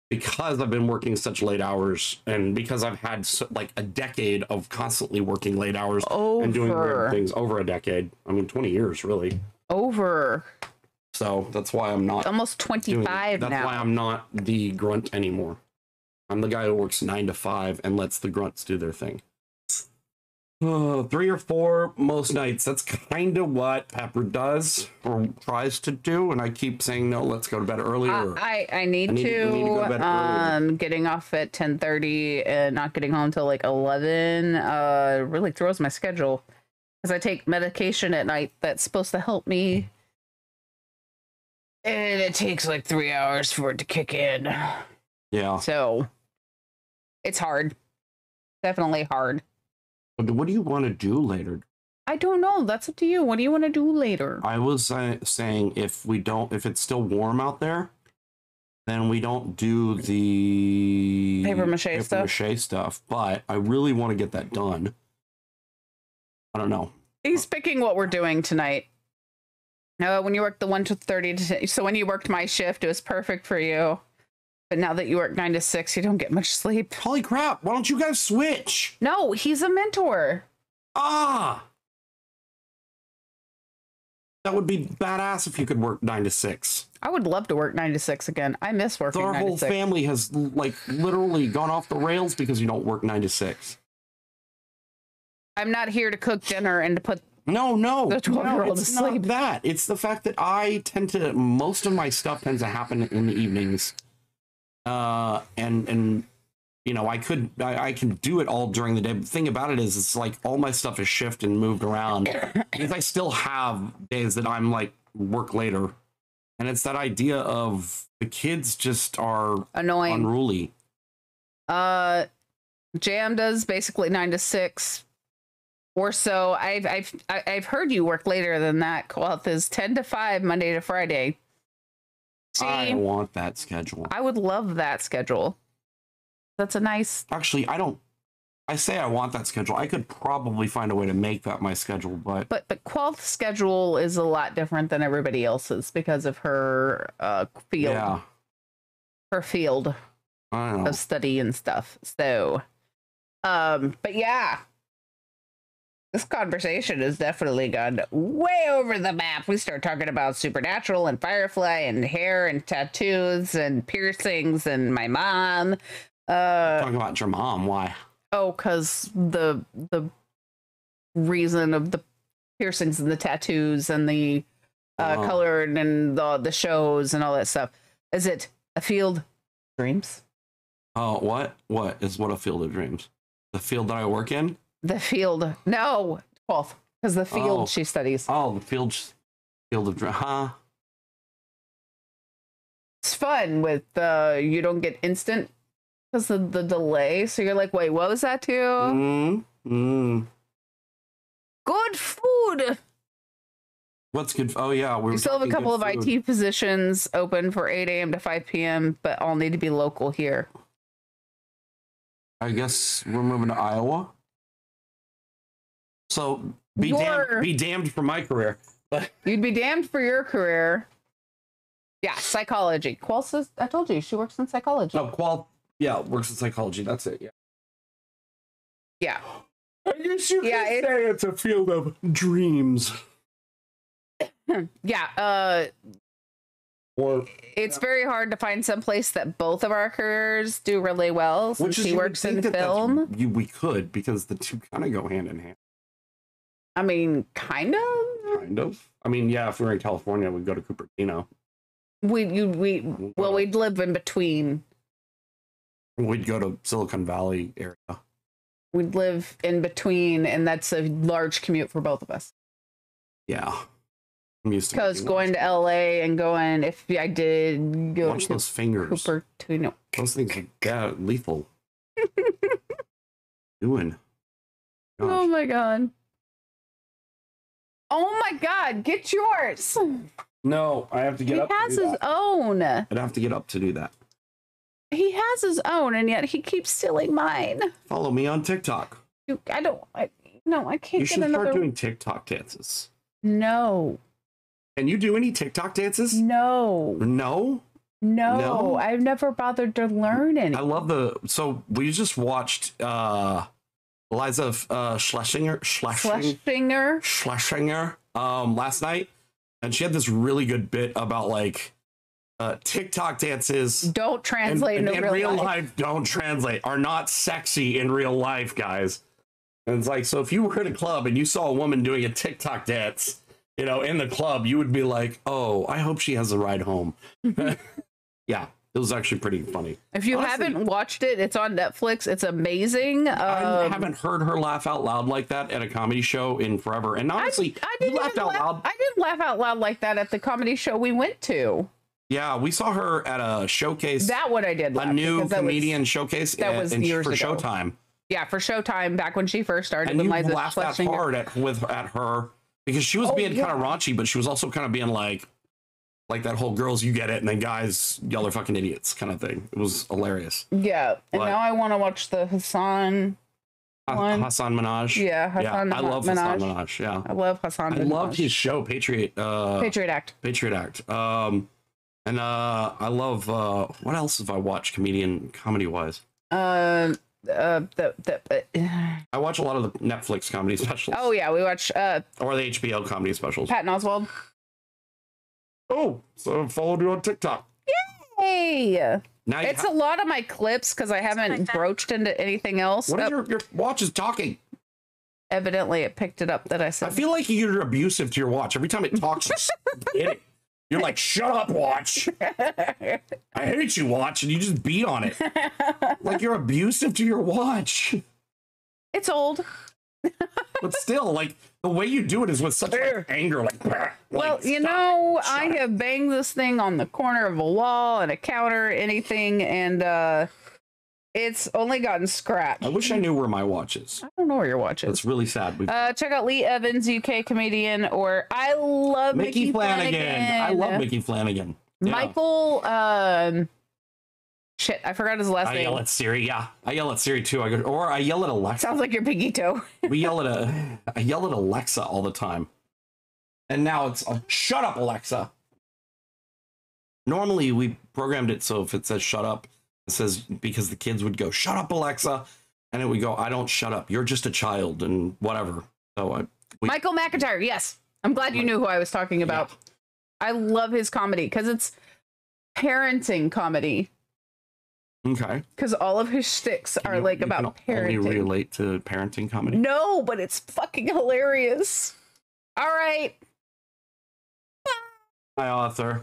because I've been working such late hours and because I've had like a decade of constantly working late hours and doing weird things over a decade. I mean, 20 years really. Over. So that's why I'm not almost 25 now. That's why I'm not the grunt anymore. I'm the guy who works 9 to 5 and lets the grunts do their thing. 3 or 4 most nights. That's kind of what Pepper does or tries to do, and I keep saying no. Let's go to bed earlier. I need to go to bed earlier. Getting off at 10:30 and not getting home till like 11 really throws my schedule because I take medication at night that's supposed to help me, and it takes like 3 hours for it to kick in. Yeah. So it's hard. Definitely hard. What do you want to do later? I don't know. That's up to you. What do you want to do later? I was saying if it's still warm out there, then we don't do the paper mache stuff. But I really want to get that done. I don't know. He's picking what we're doing tonight. When you work the 1 to 30, so when you worked my shift, it was perfect for you. But now that you work 9 to 6, you don't get much sleep. Holy crap! Why don't you guys switch? No, he's a mentor. Ah, that would be badass if you could work 9 to 6. I would love to work 9 to 6 again. I miss working Our 9 whole to 6. family has like literally gone off the rails because you don't work 9 to 6. I'm not here to cook dinner and to put No, the 12-year-old to it's not sleep. that. It's the fact that I tend to, most of my stuff tends to happen in the evenings. And you know, I can do it all during the day. But the thing about it is, it's like all my stuff is shifted and moved around. Because I still have days that I'm like work later. And it's that idea of the kids just are annoying. unruly. Jam does basically 9 to 6 or so. I've heard you work later than that. Quoth is 10 to 5 Monday to Friday. See, I want that schedule. I would love that schedule. That's a nice. Actually, I say I want that schedule. I could probably find a way to make that my schedule, but Qualth's schedule is a lot different than everybody else's because of her field. yeah, Her field I don't know. of study and stuff. So, but yeah, this conversation has definitely gone way over the map. We start talking about Supernatural and Firefly and hair and tattoos and piercings and my mom. Talking about your mom, why? Oh, because the reason of the piercings and the tattoos and the colored and the shows and all that stuff. Is it a field of dreams? Oh, what? What is what a field of dreams? The field that I work in? The field. No, 12th. Because the field she studies. Oh, the field of dreams. Huh? It's fun with you don't get instant because of the delay. So you're like, wait, what was that too? Good food. What's good? Oh, yeah. We still have a couple of IT positions open for 8 a.m. to 5 p.m., but all need to be local here. I guess we're moving to Iowa. So be damned for my career. But you'd be damned for your career. Yeah, psychology. Qual says, I told you, she works in psychology. no, yeah, works in psychology. That's it. Yeah. Yeah. I guess you Yeah, could say it's a field of dreams. Yeah. Or It's very hard to find some place that both of our careers do really well. Since which is she you would works in think that film. we could, because the two kind of go hand in hand. I mean, kind of. Kind of. I mean, yeah, if we were in California, we'd go to Cupertino. We'd live in between. We'd go to Silicon Valley area. We'd live in between, and that's a large commute for both of us. Yeah. I'm used to Because going to LA and going, if I did go watch to those fingers. Cupertino. Those things are lethal. Doing. Oh Gosh. my god. Oh my god, get yours. No, I have to get He up. has to do his that. own. I'd have to get up to do that. He has his own, and yet he keeps stealing mine. Follow me on TikTok. I can't You get should another. start doing TikTok dances. No. Can you do any TikTok dances? No. No? No. No? I've never bothered to learn any. I love so we just watched Eliza Schlesinger last night, and she had this really good bit about like TikTok dances Don't translate in into real life don't translate, are not sexy in real life, guys. And it's like, so if you were at a club and you saw a woman doing a TikTok dance, you know, in the club, you would be like, oh, I hope she has a ride home. Yeah, it was actually pretty funny. If you Honestly, haven't watched it, it's on Netflix. It's amazing. I haven't heard her laugh out loud like that at a comedy show in forever. And honestly, I you laughed out loud. I didn't laugh out loud like that at the comedy show we went to. Yeah, we saw her at a showcase. That one I did laugh. A new because that comedian showcase that was years for ago. Showtime. Yeah, for Showtime, back when she first started. And with you Liza laughed that Schlesinger. hard at her because she was being kind of raunchy, but she was also kind of being like that whole girls, you get it, and then guys, y'all are fucking idiots kind of thing. It was hilarious. Yeah, and But- now I want to watch the Hassan one. Hassan Minaj. Yeah, Hassan I love Minaj. Hassan Minaj. Yeah, I love Hassan. I loved his show Patriot Act. Patriot Act. And I love what else have I watched comedy wise? I watch a lot of the Netflix comedy specials. Oh yeah, we watch or the HBO comedy specials. Patton Oswalt. Oh, so I followed you on TikTok. Hey, Now it's a lot of my clips because I haven't broached into anything else. What is your watch is talking? Evidently, it picked it up that I said. I feel like you're abusive to your watch. Every time it talks, you're like, shut up, watch. I hate you, watch, and you just beat on it. Like you're abusive to your watch. It's old. But still, like the way you do it is with such like, anger, like. Well, you know, I have banged this thing on the corner of a wall and a counter, anything, and it's only gotten scratched. I wish I knew where my watch is. I don't know where your watch is. It's really sad. Check out Lee Evans, UK comedian, or I love Mickey Flanagan. I love Mickey Flanagan. Yeah. Michael. Shit, I forgot his last name. I yell at Siri. Yeah, I yell at Siri too. I yell at Alexa. Sounds like your pinky toe. I yell at Alexa all the time. And now it's shut up, Alexa. Normally we programmed it so if it says shut up, it says because the kids would go shut up, Alexa, and it would go I don't shut up. You're just a child and whatever. So Michael McIntyre. Yes, I'm glad you knew who I was talking about. Yeah. I love his comedy because it's parenting comedy. Okay. Because all of his shticks are like about parenting. Only relate to parenting comedy? No, but it's fucking hilarious. All right. Hi, Arthur.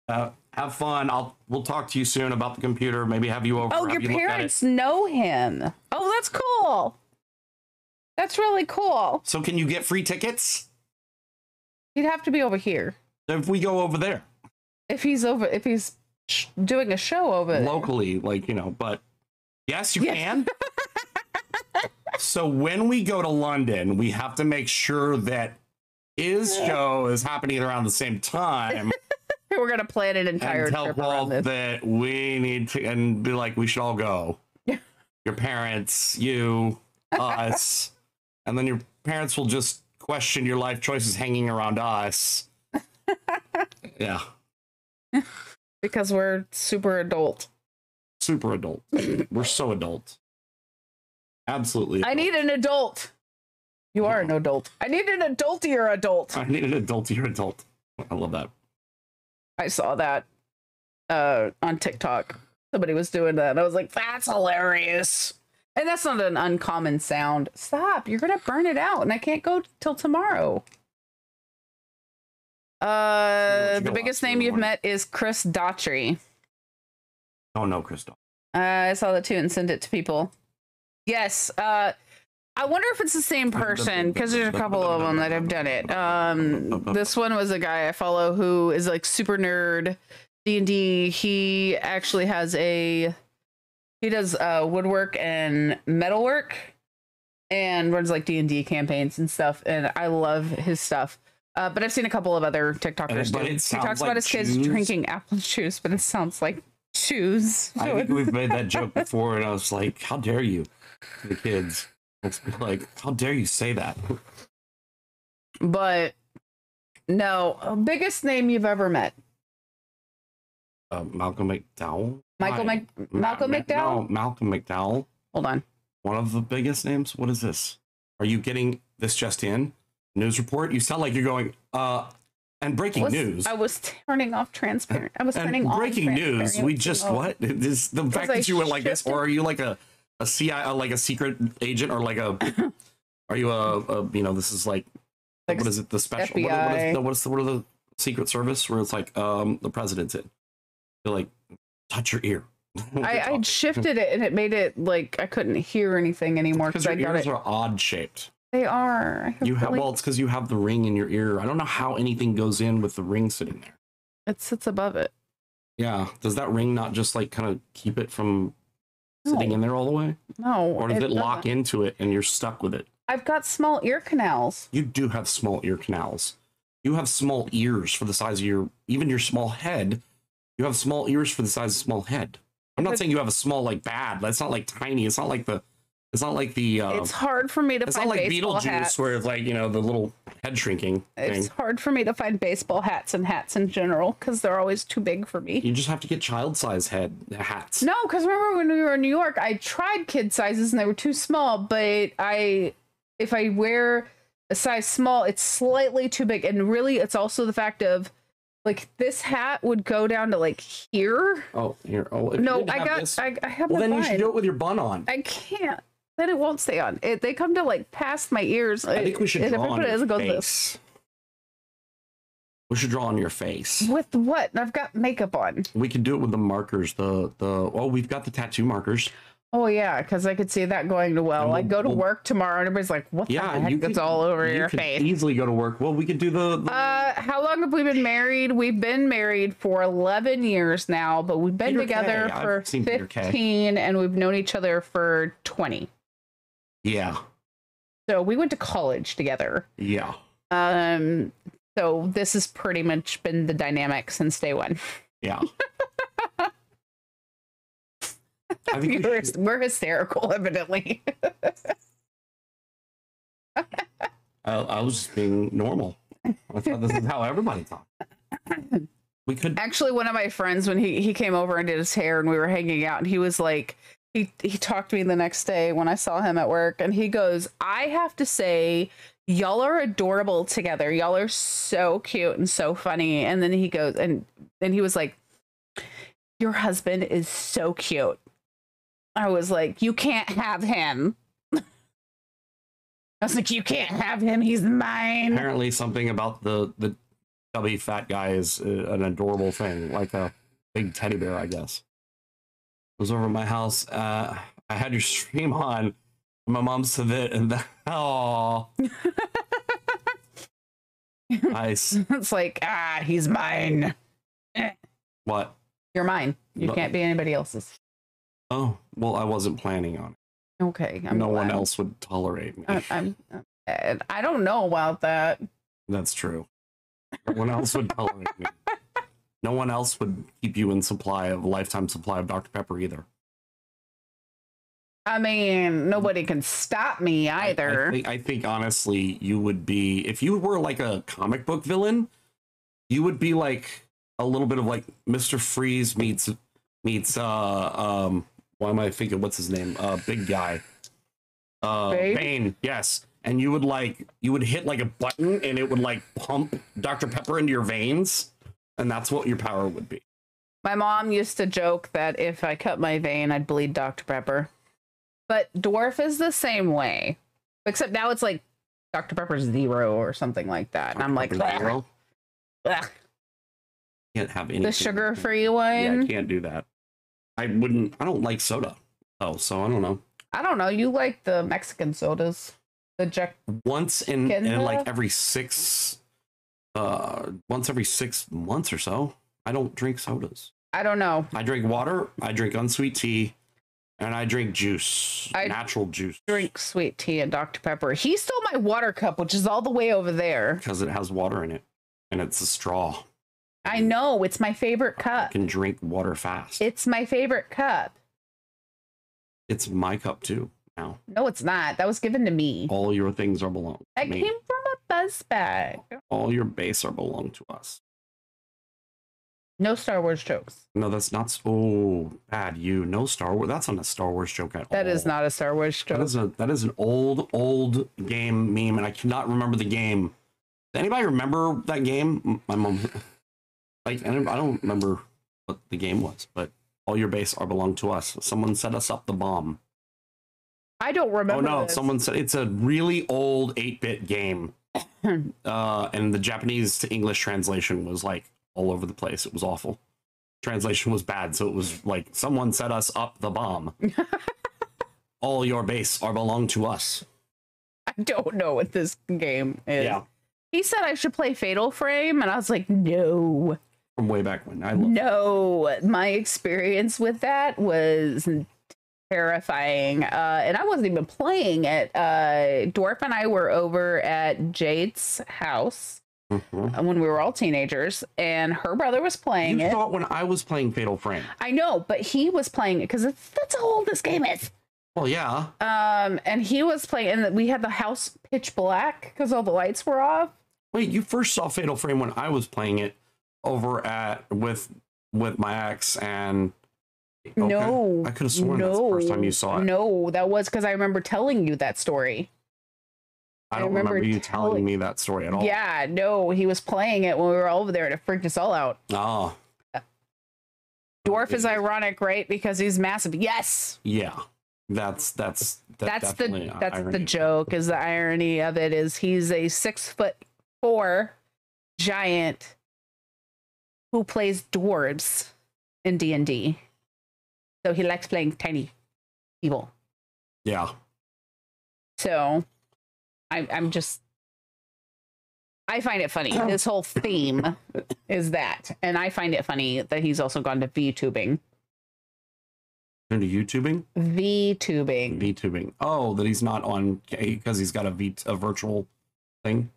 Have fun. We'll talk to you soon about the computer. Maybe have you over. Oh, your parents know him. Oh, that's cool. That's really cool. So can you get free tickets? He'd have to be over here. If we go over there. If he's doing a show over there. Locally, like, you know, but yes, you can. So when we go to London, we have to make sure that his show is happening around the same time. We're going to plan an entire tell trip Paul around this. that we need to, and be like, we should all go. Your parents, you, us, and then your parents will just question your life choices hanging around us. Yeah. Because we're super adult. Super adult. We're so adult. Absolutely. I need an adult. You are an adult. I need an adultier adult. I need an adultier adult. I love that. I saw that on TikTok. Somebody was doing that. And I was like, that's hilarious. And that's not an uncommon sound. Stop. You're going to burn it out. And I can't go till tomorrow. The biggest name you've met is Chris Daughtry. Oh no, Chris Daughtry. I saw that too and sent it to people. Yes. I wonder if it's the same person because there's a couple of them that have done it. This one was a guy I follow who is like super nerd D&D. He actually has he does woodwork and metalwork and runs like D&D campaigns and stuff. And I love his stuff. But I've seen a couple of other TikTokers do. He talks about his kids drinking apple juice, but it sounds like shoes. I think we've made that joke before, and I was like, how dare you to the kids? It's like, how dare you say that? But no, biggest name you've ever met. Malcolm McDowell. Malcolm McDowell? No, Malcolm McDowell. Hold on. One of the biggest names. What is this? Are you getting this just in? News report? You sound like you're going, and breaking news. I was turning off transparent. I was turning on breaking news. We just, what? Is the fact that you went like this, or are you like a CIA, like a secret agent, or like a, are you you know, this is like what is it? The special, FBI. what are the Secret Service where it's like, the president's in. You're like, touch your ear. I shifted it and it made it like I couldn't hear anything anymore because your ears are odd shaped. They are. Well, it's because you have the ring in your ear. I don't know how anything goes in with the ring sitting there. It sits above it. Yeah. Does that ring not just like kind of keep it from sitting in there all the way? No. Or does it lock into it and you're stuck with it? I've got small ear canals. You do have small ear canals. You have small ears for the size of even your small head. You have small ears for the size of small head. I'm not saying you have a small, like bad. That's not like tiny. It's not like the It's not like the. It's hard for me to It's find not like baseball Beetlejuice, hats. where it's like the little head shrinking thing. It's hard for me to find baseball hats and hats in general because they're always too big for me. You just have to get child size hats. No, because remember when we were in New York, I tried kid sizes and they were too small. But if I wear a size small, it's slightly too big. And really, it's also the fact of like this hat would go down to like here. Oh, here. Oh, No, I have. Well, then bun. you should do it with your bun on. I can't. Then it won't stay on. They come to like past my ears. I think we should And if draw I on put it your as it goes face. this. We should draw on your face. With what? I've got makeup on. We could do it with the markers. We've got the tattoo markers. Oh yeah, because I could see that going to well. I go to work tomorrow and everybody's like, "What the heck? It's all over your face." Easily go to work. Well, we could do the. How long have we been married? We've been married for 11 years now, but we've been Peter together K. for I've seen Peter K. 15, and we've known each other for 20. Yeah. So we went to college together. Yeah. So this has pretty much been the dynamic since day one. Yeah. I think We're hysterical, evidently. I was just being normal. I thought this is how everybody talks. We could Actually, one of my friends, when he came over and did his hair and we were hanging out, and he was like, he talked to me the next day when I saw him at work, and he goes, "I have to say, y'all are adorable together. Y'all are so cute and so funny." And then he goes, and then he was like, "Your husband is so cute." I was like, "You can't have him." I was like, "You can't have him. He's mine." apparently something about the chubby fat guy is an adorable thing, like a big teddy bear, I guess. It was over at my house. I had your stream on. My mom said that, and oh, nice. It's like, he's mine. What? You're mine. You can't be anybody else's. Oh, well, I wasn't planning on it. Okay. No one else would tolerate me. I don't know about that. That's true. No one else would tolerate me. No one else would keep you in lifetime supply of Dr. Pepper either. I mean, nobody can stop me either. I think honestly, you would be, if you were like a comic book villain, you would be like a little bit of like Mr. Freeze meets why am I thinking, what's his name? Big guy. Bane, yes. And you would hit like a button and it would like pump Dr. Pepper into your veins, and that's what your power would be. My mom used to joke that if I cut my vein, I'd bleed Dr. Pepper. But Dwarf is the same way. Except now it's like Dr. Pepper Zero or something like that. And I'm like, Zero? ugh. Can't have anything. The sugar-free one? Yeah, I can't do that. I don't like soda. Oh, so I don't know. I don't know. You like the Mexican sodas. The Jack. Once in like every 6 months or so. I don't drink sodas. I don't know. I drink water, I drink unsweet tea, and I drink juice. Natural juice. Drink sweet tea and Dr. Pepper. He stole my water cup, which is all the way over there. Because it has water in it. And it's a straw. I know. It's my favorite cup. I can drink water fast. It's my favorite cup. It's my cup too now. No, it's not. That was given to me. All your things are belong to That me. came from a buzz bag. All your base are belong to us. No Star Wars jokes. No, that's not so bad. No Star Wars. That's not a Star Wars joke at all. That is not a Star Wars joke. That is an old game meme, and I cannot remember the game. Does anybody remember that game? My mom. I don't remember what the game was, but all your base are belong to us. Someone set us up the bomb. I don't remember. Oh no! This. Someone said it's a really old 8-bit game, and the Japanese to English translation was like all over the place. It was awful. Translation was bad, so it was like someone set us up the bomb. All your base are belong to us. I don't know what this game is. Yeah. He said I should play Fatal Frame, and I was like, no. From way back when. No, my experience with that was terrifying. And I wasn't even playing it. Dwarf and I were over at Jade's house when we were all teenagers, and her brother was playing it. You thought when I was playing Fatal Frame. I know, but he was playing it because that's how old this game is. Well, yeah. And he was playing, and we had the house pitch black because all the lights were off. Wait, you first saw Fatal Frame when I was playing it over at with my ex, and okay. No, I could have sworn that's the first time you saw it. No, that was because I remember telling you that story. I don't remember you telling me that story at all. Yeah, no, he was playing it when we were over there, and it freaked us all out. Oh. Dwarf is ironic, right? Because he's massive. Yes. Yeah. That's the joke. Is the irony of it is he's a 6'4" giant who plays dwarves in D&D. So he likes playing tiny people. Yeah. So I find it funny. This whole theme is that. And I find it funny that he's also gone to VTubing. Into YouTubing? VTubing. VTubing. Oh, that he's not on because he's got a virtual thing.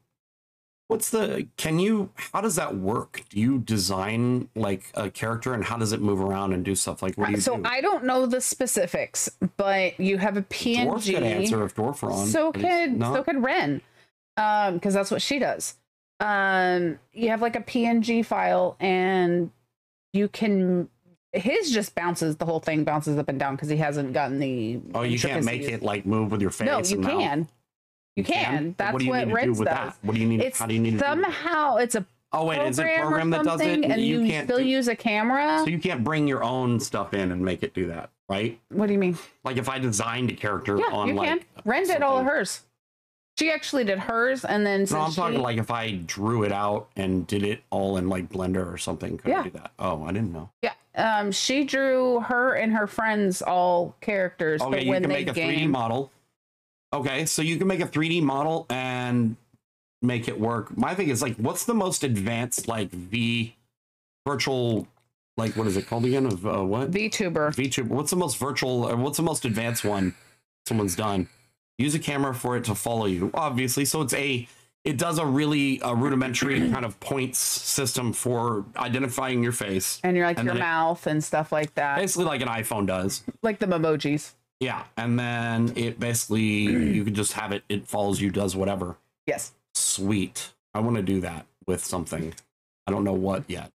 How does that work? Do you design like a character and how does it move around and do stuff? Like, what do you do? I don't know the specifics, but you have a PNG. Dwarf could answer if Dwarf were on. So could Ren. Because that's what she does. You have like a PNG file and you can, his just bounces, the whole thing bounces up and down because he hasn't gotten the. Oh, you can't make it like move with your face. No, you can. You can. That's what Ren does. What do you need? How do you need somehow it's a. Oh wait, is it a program that does it? And you can't still use a camera. So you can't bring your own stuff in and make it do that, right? What do you mean? Like if I designed a character on you can. Ren did all of hers. She actually did hers, and then no, I'm talking like if I drew it out and did it all in like Blender or something. Could I do that? Oh, I didn't know. Yeah. She drew her and her friends all characters. Okay, you can make a 3D model. Okay, so you can make a 3D model and make it work. My thing is like, what's the most advanced like virtual, like what is it called again? Of what? VTuber. VTuber. What's the most virtual? Or what's the most advanced one someone's done? Use a camera for it to follow you, obviously. So it does a really rudimentary kind of points system for identifying your face and your mouth and stuff like that. Basically, like an iPhone does, like the emojis. Yeah, and then it basically you can just have it. It follows you, does whatever. Yes. Sweet. I want to do that with something. I don't know what yet.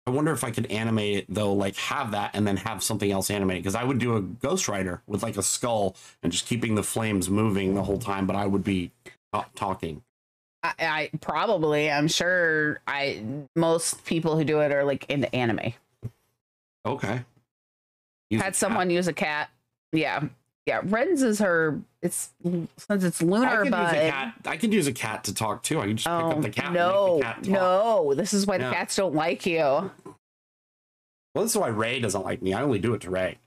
I wonder if I could animate it though, like have that and then have something else animated. Because I would do a Ghost Rider with like a skull and just keeping the flames moving the whole time, but I would be talking. I probably, I'm sure most people who do it are like into anime. Okay. Had someone use a cat. Yeah. Yeah. Ren's is her, since it's lunar, I could use a cat to talk too. I can just pick up the cat. No, and make the cat talk. No, this is why the cats don't like you. Well, this is why Ray doesn't like me. I only do it to Ray.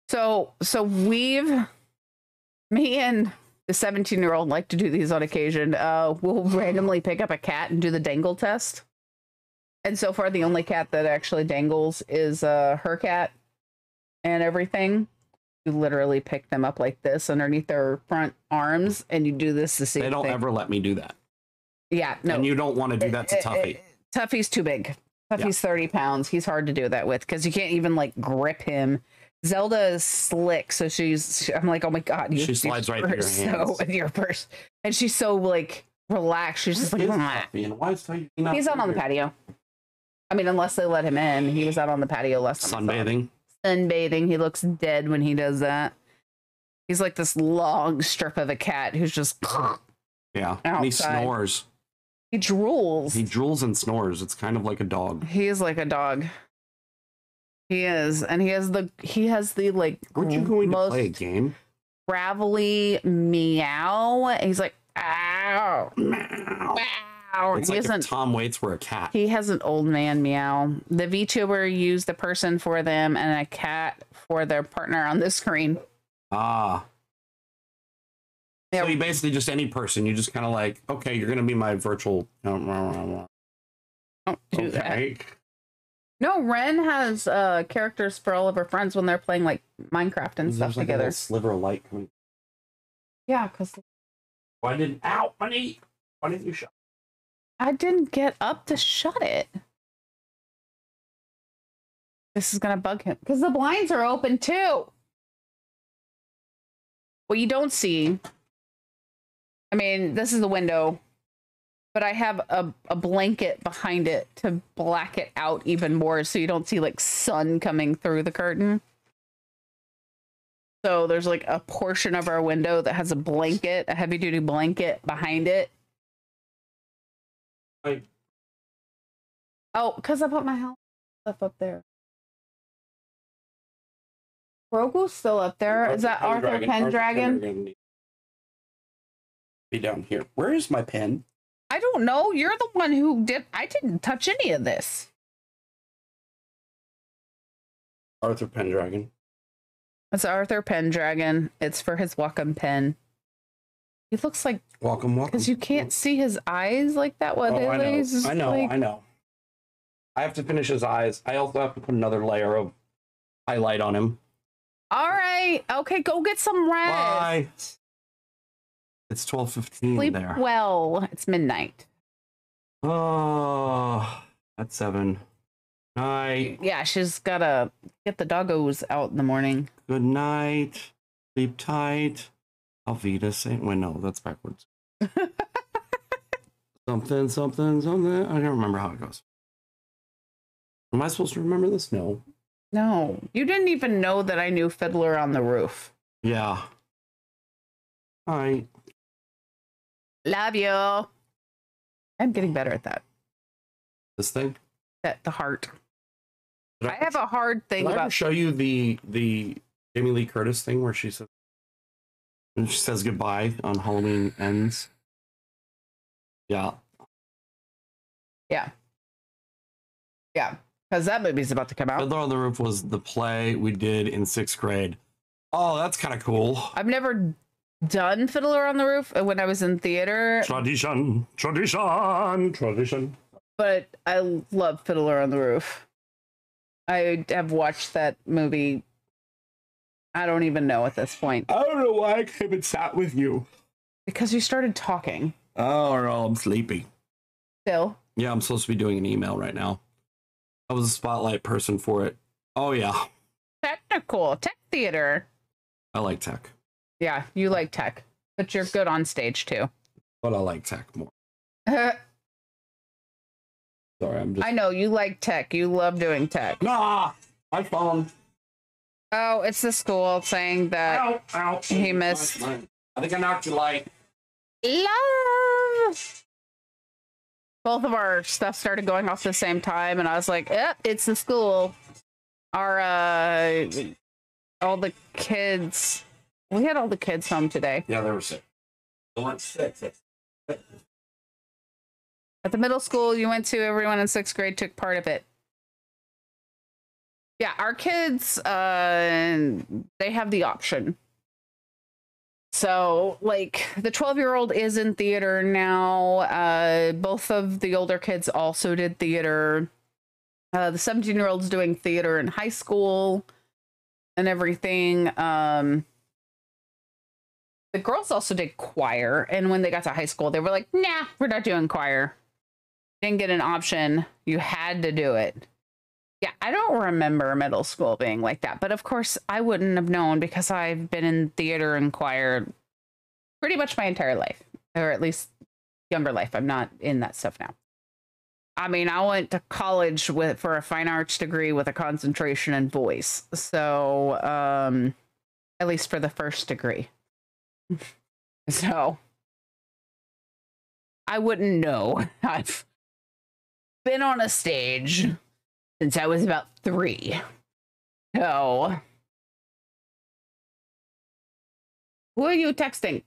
So me and the 17-year-old like to do these on occasion. We'll randomly pick up a cat and do the dangle test. And so far, the only cat that actually dangles is her cat and everything. You literally pick them up like this underneath their front arms, and you do this to see. They don't ever let me do that. Yeah, no. And you don't want to do that to Tuffy. Tuffy's too big. Tuffy's 30 pounds. He's hard to do that with because you can't even like grip him. Zelda is slick, so I'm like, oh my god, she slides right through your hands. So with your purse, and she's so like relaxed. She's just like, he's out on the patio. I mean, unless they let him in, he was out on the patio last time. Sunbathing. He looks dead when he does that. He's like this long strip of a cat who's just yeah. And he snores. He drools. He drools and snores. It's kind of like a dog. He is like a dog. He is, and he has the like. Aren't you going to play a game? Gravelly meow. He's like, ow, meow. It's like if Tom Waits were a cat. He has an old man meow. The VTuber used the person for them and a cat for their partner on the screen. Ah. Yeah. So you basically just any person. You just kind of like, okay, you're gonna be my virtual. Don't do that. No, Ren has characters for all of her friends when they're playing like Minecraft and stuff like together. A sliver of light coming. Yeah, because why didn't you shut? I didn't get up to shut it. This is gonna bug him because the blinds are open too. What you don't see, I mean, this is the window, but I have a blanket behind it to black it out even more so you don't see like sun coming through the curtain. So there's like a portion of our window that has a blanket, a heavy duty blanket behind it. Right. Oh, because I put my house stuff up there. Grogu's still up there. Is that Arthur Pendragon? Be down here. Where is my pen? I don't know. You're the one who did. I didn't touch any of this. Arthur Pendragon. It's Arthur Pendragon. It's for his Wacom pen. He looks like Welcome. because you can't see his eyes like that. What Oh, I know. like, I know. I have to finish his eyes. I also have to put another layer of highlight on him. All right. Okay, go get some rest. Bye. It's 12:15 Sleep there. well. It's midnight. Oh, at 7. Night. Yeah, she's gotta get the doggos out in the morning. Good night. Sleep tight. Alvita Saint. Wait, no, that's backwards. Something. I don't remember how it goes. Am I supposed to remember this? No. No, you didn't even know that I knew Fiddler on the Roof. Yeah. All right. Love you. I'm getting better at that. This thing. At the heart. Did I have a hard thing Did I ever about. show you the Jamie Lee Curtis thing where she says goodbye on Halloween Ends? Yeah. Yeah. Because that movie's about to come out. Fiddler on the Roof was the play we did in 6th grade. Oh, that's kind of cool. I've never done Fiddler on the Roof when I was in theater, Tradition. but I love Fiddler on the Roof. I have watched that movie. I don't even know at this point. I don't know why I came and sat with you. Because you started talking. Oh, no, I'm sleepy. Still. Yeah, I'm supposed to be doing an email right now. I was a spotlight person for it. Oh, yeah. Technical. Tech theater. I like tech. Yeah, you like tech. But you're good on stage, too. But I like tech more. I Sorry, I'm just... know, you like tech. You love doing tech. Nah! My phone. Oh, it's the school saying that Ow. he missed. I think I knocked your light. Love. Both of our stuff started going off at the same time, and I was like, "Yep, it's the school." Our all the kids. We had all the kids home today. Yeah, they were sick. They weren't sick. At the middle school you went to, everyone in 6th grade took part of it. Yeah, our kids, they have the option. So, like, the 12-year-old is in theater now. Both of the older kids also did theater. The 17-year-old's doing theater in high school and everything. The girls also did choir. And when they got to high school, they were like, nah, we're not doing choir. Didn't get an option. You had to do it. Yeah, I don't remember middle school being like that. But of course, I wouldn't have known because I've been in theater and choir pretty much my entire life. Or at least younger life. I'm not in that stuff now. I mean, I went to college for a fine arts degree with a concentration in voice. So, at least for the first degree. So, I wouldn't know. I've been on a stage since I was about 3. So, who are you texting?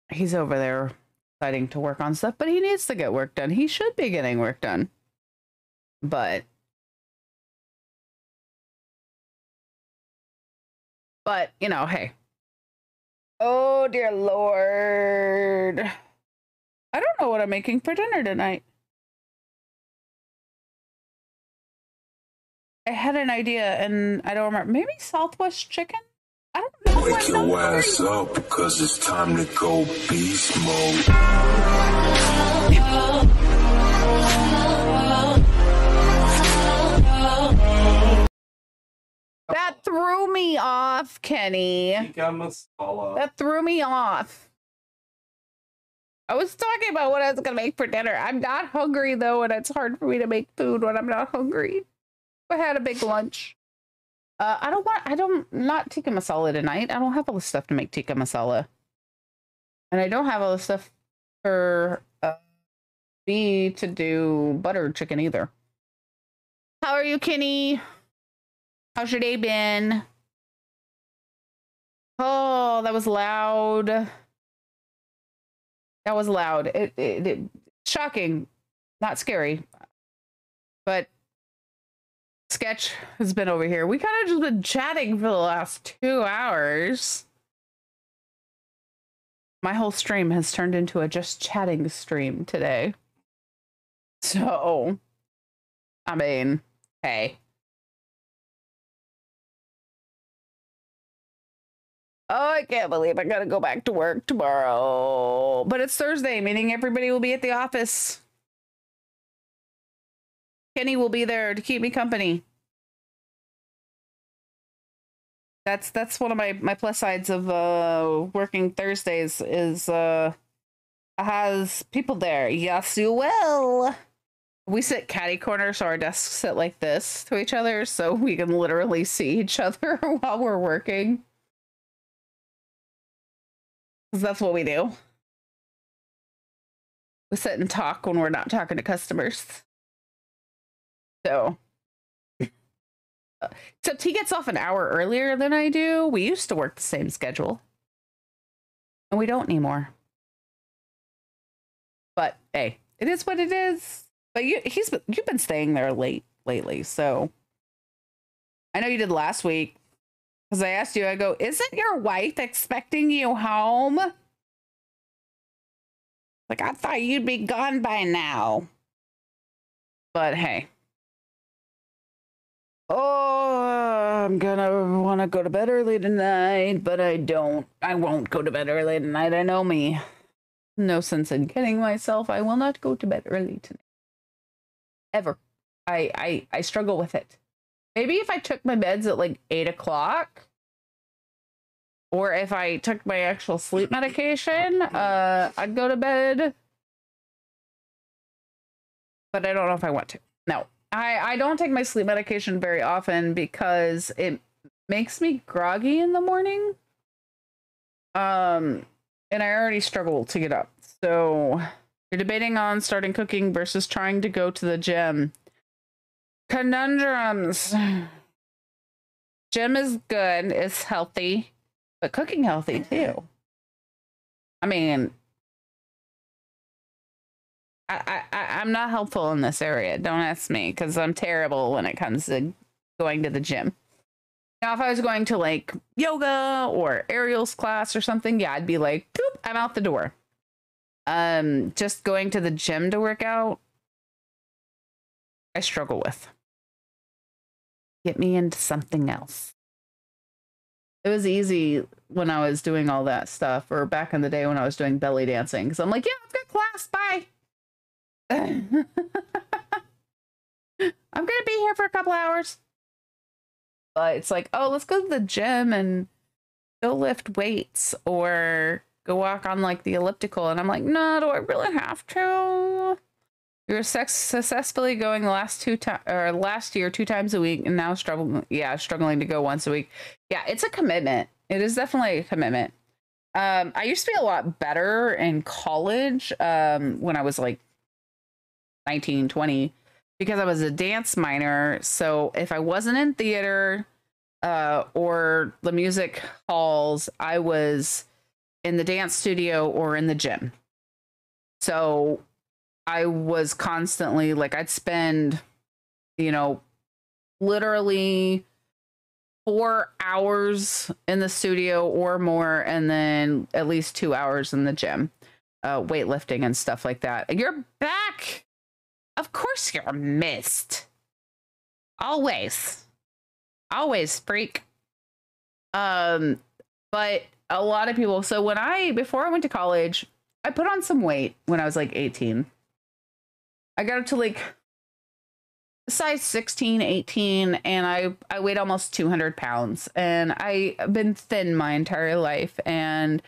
He's over there deciding to work on stuff, but he needs to get work done. He should be getting work done. But you know, hey. Oh, dear Lord. I don't know what I'm making for dinner tonight. I had an idea and I don't remember. Maybe Southwest chicken? I don't know. Wake your ass up because it's time to go beast mode. That off, Kenny. Tikka masala. That threw me off. I was talking about what I was gonna make for dinner. I'm not hungry though, and it's hard for me to make food when I'm not hungry. I had a big lunch. Not tikka masala tonight. I don't have all the stuff to make tikka masala. And I don't have all the stuff for B to do buttered chicken either. How are you, Kenny? How's your day been? Oh, that was loud. That was loud. It shocking, not scary. But Sketch has been over here. We kind of just been chatting for the last 2 hours. My whole stream has turned into a just chatting stream today. So, I mean, hey. Oh, I can't believe I gotta go back to work tomorrow. But it's Thursday, meaning everybody will be at the office. Kenny will be there to keep me company. That's one of my plus sides of working Thursdays is has people there. Yes, you will. We sit catty corner, so our desks sit like this to each other, so we can literally see each other while we're working. 'Cause that's what we do. We sit and talk when we're not talking to customers. So, except he gets off an hour earlier than I do. We used to work the same schedule, and we don't anymore. But hey, it is what it is. But you've been staying there late lately, so I know you did last week because I asked you. I go, isn't your wife expecting you home? Like, I thought you'd be gone by now. But hey. Oh, I'm gonna want to go to bed early tonight, but I don't. I won't go to bed early tonight. I know me. No sense in kidding myself. I will not go to bed early tonight. Ever. I struggle with it. Maybe if I took my meds at like 8 o'clock, or if I took my actual sleep medication, I'd go to bed. But I don't know if I want to. No. I don't take my sleep medication very often because it makes me groggy in the morning. And I already struggle to get up. So you're debating on starting cooking versus trying to go to the gym. Conundrums. Gym is good, it's healthy, but cooking healthy too. I mean, I'm not helpful in this area. Don't ask me, because I'm terrible when it comes to going to the gym. Now, if I was going to like yoga or Ariel's class or something, yeah, I'd be like, boop, I'm out the door. Just going to the gym to work out, I struggle with. Get me into something else. It was easy when I was doing all that stuff, or back in the day when I was doing belly dancing, because I'm like, yeah, I've got class, bye. I'm gonna be here for a couple hours. But it's like, oh, let's go to the gym and go lift weights or go walk on like the elliptical. And I'm like, no, do I really have to? You're successfully going the last year 2 times a week, and now struggling to go once a week. Yeah, it's a commitment. It is definitely a commitment. I used to be a lot better in college when I was like 19, 20, because I was a dance minor. So if I wasn't in theater or the music halls, I was in the dance studio or in the gym. So I was constantly like, I'd spend, literally 4 hours in the studio or more, and then at least 2 hours in the gym, weightlifting and stuff like that. You're back. Of course you're missed. Always, freak. But a lot of people. So before I went to college, I put on some weight when I was like 18. I got up to like size 16, 18, and I weighed almost 200 pounds. And I've been thin my entire life. And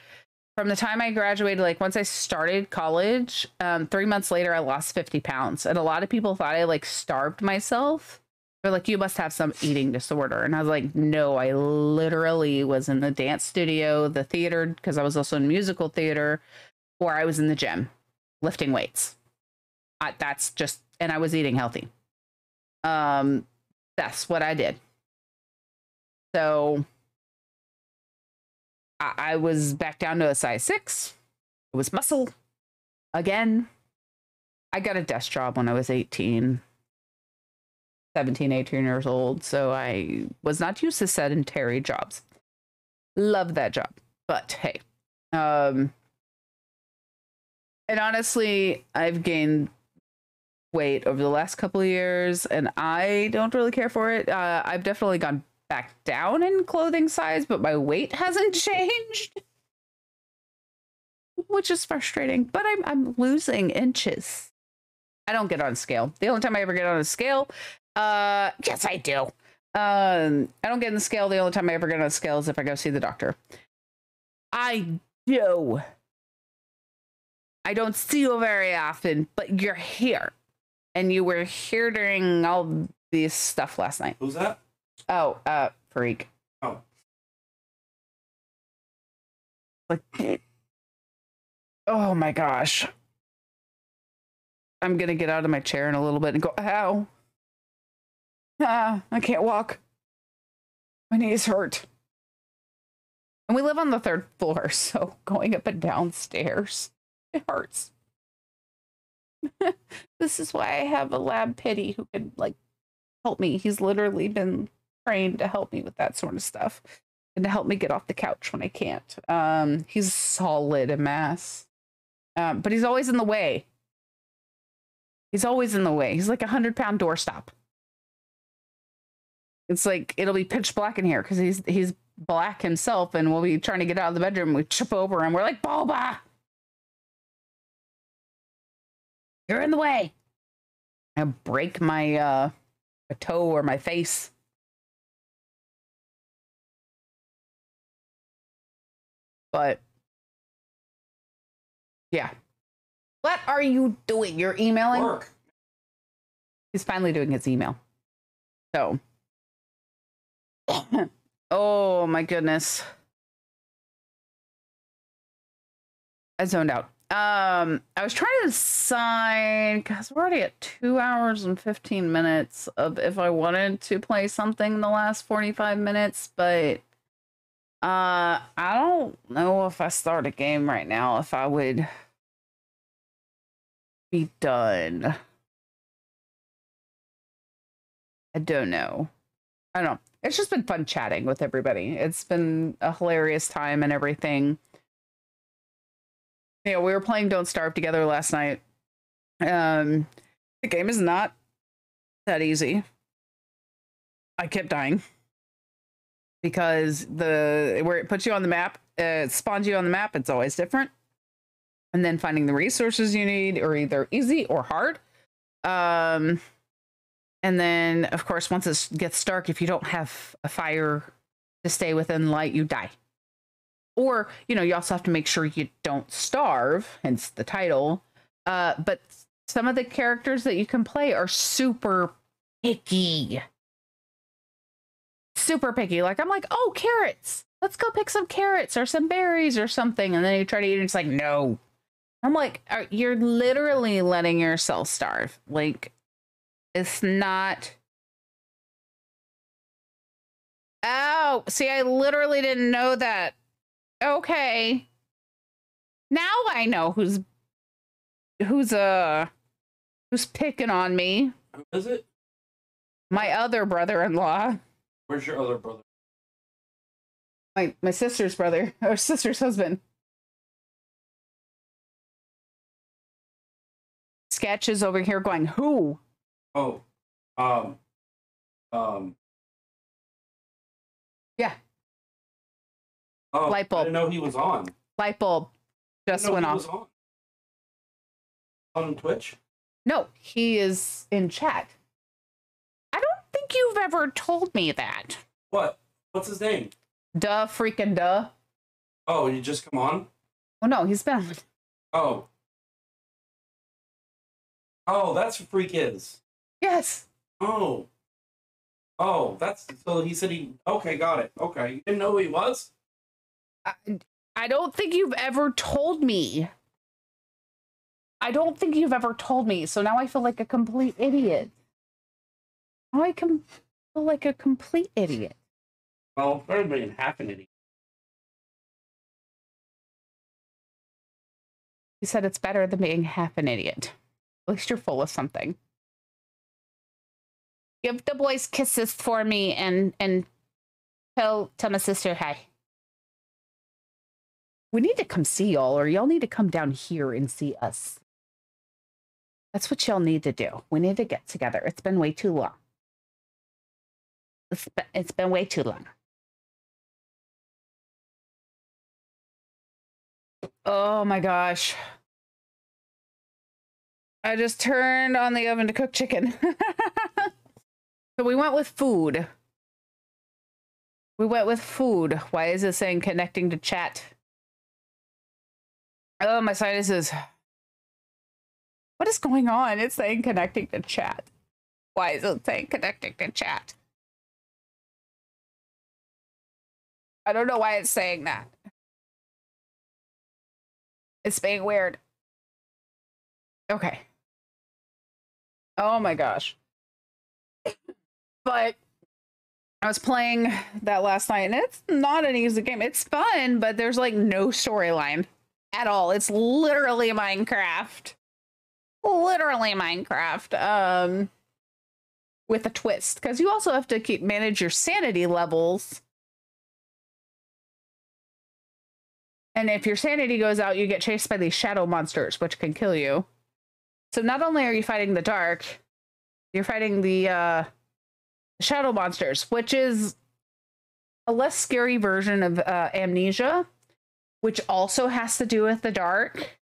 from the time I graduated, like once I started college, 3 months later, I lost 50 pounds. And a lot of people thought I like starved myself. They're like, you must have some eating disorder. And I was like, no, I literally was in the dance studio, the theater, because I was also in musical theater, or I was in the gym lifting weights. That's just, and I was eating healthy. That's what I did. So I was back down to a size 6. It was muscle again. I got a desk job when I was 18 years old. So I was not used to sedentary jobs. Love that job. But hey, and honestly, I've gained weight over the last couple of years and I don't really care for it. I've definitely gone back down in clothing size, but my weight hasn't changed, which is frustrating, but I'm losing inches. I don't get on a scale. The only time I ever get on a scale, yes, I do. I don't get on the scale. The only time I ever get on a scale is if I go see the doctor. I do. I don't see you very often, but you're here. And you were here during all this stuff last night. Who's that? Oh, Freak. Oh. Like, oh my gosh. I'm going to get out of my chair in a little bit and go, ow. I can't walk. My knees hurt. And we live on the 3rd floor, so going up and down stairs, it hurts. This is why I have a lab pity who could like help me. He's literally been trained to help me with that sort of stuff and to help me get off the couch when I can't. He's solid a mass, but he's always in the way. He's always in the way. He's like 100-pound doorstop. It's like it'll be pitch black in here because he's black himself, and we'll be trying to get out of the bedroom. We trip over him. We're like, Boba, you're in the way. I break my a toe or my face. But yeah. What are you doing? You're emailing? Work. He's finally doing his email. So oh my goodness. I zoned out. I was trying to decide because we're already at 2 hours and 15 minutes of if I wanted to play something in the last 45 minutes, but I don't know if I start a game right now if I would be done. I don't know. I don't know. It's just been fun chatting with everybody. It's been a hilarious time and everything. You know, we were playing Don't Starve together last night. The game is not that easy. I kept dying because where it puts you on the map, it spawns you on the map. It's always different. And then finding the resources you need are either easy or hard. And then, of course, once it gets dark, if you don't have a fire to stay within light, you die. Or, you know, you also have to make sure you don't starve, hence the title. But some of the characters that you can play are super picky. Super picky. Like, I'm like, oh, carrots. Let's go pick some carrots or some berries or something. And then you try to eat it and it's like, no. I'm like, you're literally letting yourself starve. Like, it's not. Oh, see, I literally didn't know that. Okay. Now I know who's picking on me. Who is it? My other brother-in-law. Where's your other brother? My sister's brother, or sister's husband. Sketch is over here going, who? Oh. Yeah. Oh, Light bulb. I didn't know he was on. Light bulb just went off. On Twitch? No, he is in chat. think you've ever told me that. What? What's his name? Duh, freaking duh. Oh, you just come on? Oh no, he's been. Oh. Oh, that's what Freak is. Yes. Oh. Oh, that's so he said he. Okay, got it. Okay, you didn't know who he was? I don't think you've ever told me. I don't think you've ever told me. So now I feel like a complete idiot. Now I can feel like a complete idiot. Well, better than being half an idiot. You said it's better than being half an idiot. At least you're full of something. Give the boys kisses for me and tell my sister hi. We need to come see y'all, or y'all need to come down here and see us. That's what y'all need to do. We need to get together. It's been way too long. It's been way too long. Oh my gosh. I just turned on the oven to cook chicken. So we went with food. Why is it saying connecting to chat? Oh, my sinuses. What is going on? It's saying connecting to chat. Why is it saying connecting to chat? I don't know why it's saying that. It's being weird. Okay. Oh my gosh. But I was playing that last night, and it's not an easy game. It's fun, but there's like no storyline at all. It's literally Minecraft. Literally Minecraft. With a twist, because you also have to manage your sanity levels. And if your sanity goes out, you get chased by these shadow monsters, which can kill you. So not only are you fighting the dark, you're fighting the shadow monsters, which is a less scary version of Amnesia, which also has to do with the dark